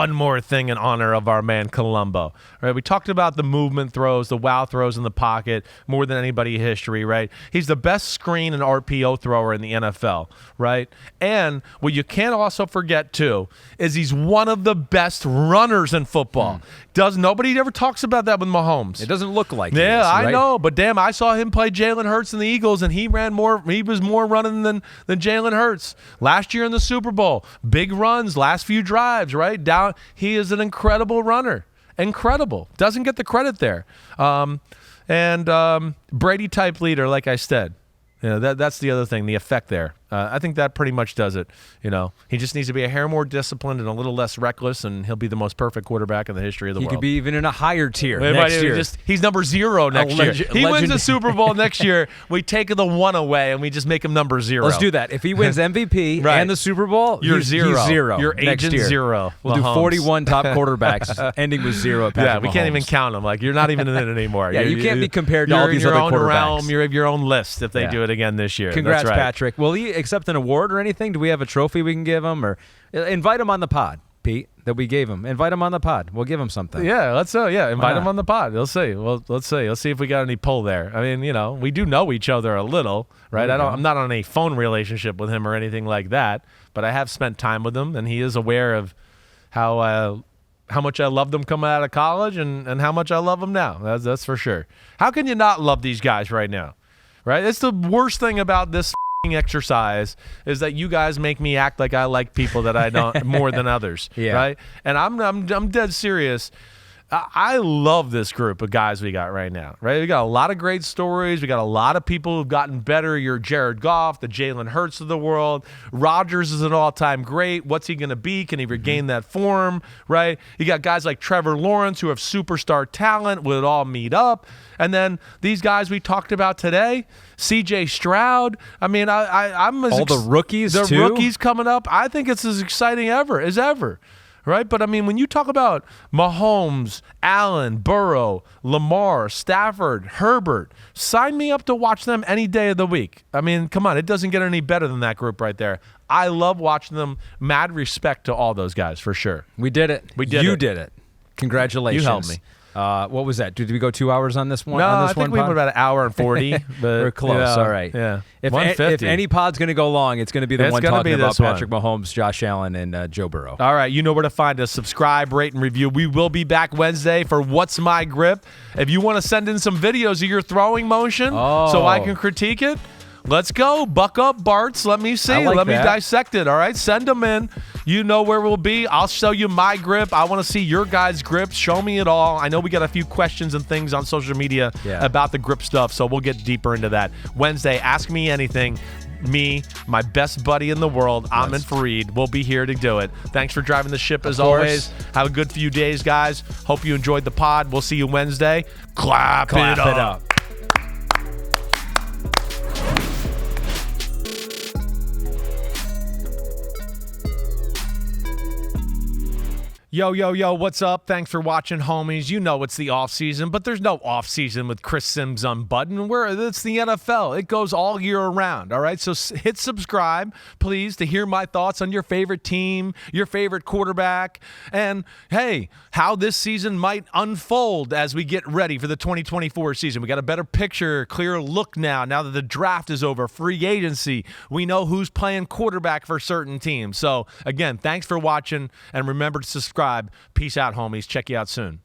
One more thing in honor of our man Colombo. All right, we talked about the movement throws, the wow throws in the pocket more than anybody in history, right? He's the best screen and RPO thrower in the NFL, right? And what you can't also forget too is he's one of the best runners in football. Nobody ever talks about that with Mahomes. It doesn't look like yeah, right? I know, but damn, I saw him play Jalen Hurts in the Eagles, and he was more running than Jalen Hurts last year in the Super Bowl. Big runs, last few drives, right? He is an incredible runner. Incredible. Doesn't get the credit there. Brady type leader, like I said. That's the other thing, the effect there. I think that pretty much does it. He just needs to be a hair more disciplined and a little less reckless, and he'll be the most perfect quarterback in the history of the world. He could be even in a higher tier next year. He's number 0 next year. He wins the Super Bowl next year. We take the 1 away, and we just make him number 0. Let's do that. If he wins MVP and the Super Bowl, he's 0. He's 0. You're agent 0. We'll do 41 top quarterbacks, ending with 0 at Patrick we Mahomes. Can't even count them. Like, you're not even in it anymore. You can't be compared to all these other quarterbacks. Realm, you have your own list if they do it again this year. Congrats, That's right. Patrick. Will he accept an award or anything? Do we have a trophy we can give him, or invite him on the pod, Pete, that we gave him? Invite him on the pod. We'll give him something. Yeah, invite him on the pod. Let's see. Well, let's see if we got any pull there. I mean, we do know each other a little, right? I'm not on a phone relationship with him or anything like that, but I have spent time with him, and he is aware of how much I loved him coming out of college and how much I love him now. That's for sure. How can you not love these guys right now? Right? It's the worst thing about this exercise is that you guys make me act like I like people that I don't more than others. Right? And I'm dead serious. I love this group of guys we got right now, right? We got a lot of great stories. We got a lot of people who've gotten better. You're Jared Goff, the Jalen Hurts of the world. Rodgers is an all-time great. What's he going to be? Can he regain that form, right? You got guys like Trevor Lawrence who have superstar talent. Will it all meet up? And then these guys we talked about today, C.J. Stroud. I mean, I'm all the rookies, the too? rookies coming up. I think it's as exciting as ever. Right? But, I mean, when you talk about Mahomes, Allen, Burrow, Lamar, Stafford, Herbert, sign me up to watch them any day of the week. I mean, come on. It doesn't get any better than that group right there. I love watching them. Mad respect to all those guys, for sure. We did it. You did it. Congratulations. You helped me. What was that? Did we go 2 hours on this one? No, on this I think one we pod? went about an hour and 40. But, we're close. All right. Yeah. If any pod's going to go long, it's going to be the one talking about Patrick Mahomes, Josh Allen, and Joe Burrow. All right. You know where to find us. Subscribe, rate, and review. We will be back Wednesday for What's My Grip. If you want to send in some videos of your throwing motion so I can critique it, Let's go. Buck up, Barts. Let me see. Let me dissect it, all right? Send them in. You know where we'll be. I'll show you my grip. I want to see your guys' grips. Show me it all. I know we got a few questions and things on social media about the grip stuff, so we'll get deeper into that. Wednesday, Ask Me Anything. Me, my best buddy in the world, Ahmed Fareed, will be here to do it. Thanks for driving the ship as always. Have a good few days, guys. Hope you enjoyed the pod. We'll see you Wednesday. Clap it up. Yo, what's up? Thanks for watching, homies. You know it's the off-season, but there's no off-season with Chris Simms Unbuttoned. It's the NFL. It goes all year around, all right? So hit subscribe, please, to hear my thoughts on your favorite team, your favorite quarterback, and, hey, how this season might unfold as we get ready for the 2024 season. We got a better picture, clearer look now that the draft is over, free agency. We know who's playing quarterback for certain teams. So, again, thanks for watching, and remember to subscribe. Peace out, homies. Check you out soon.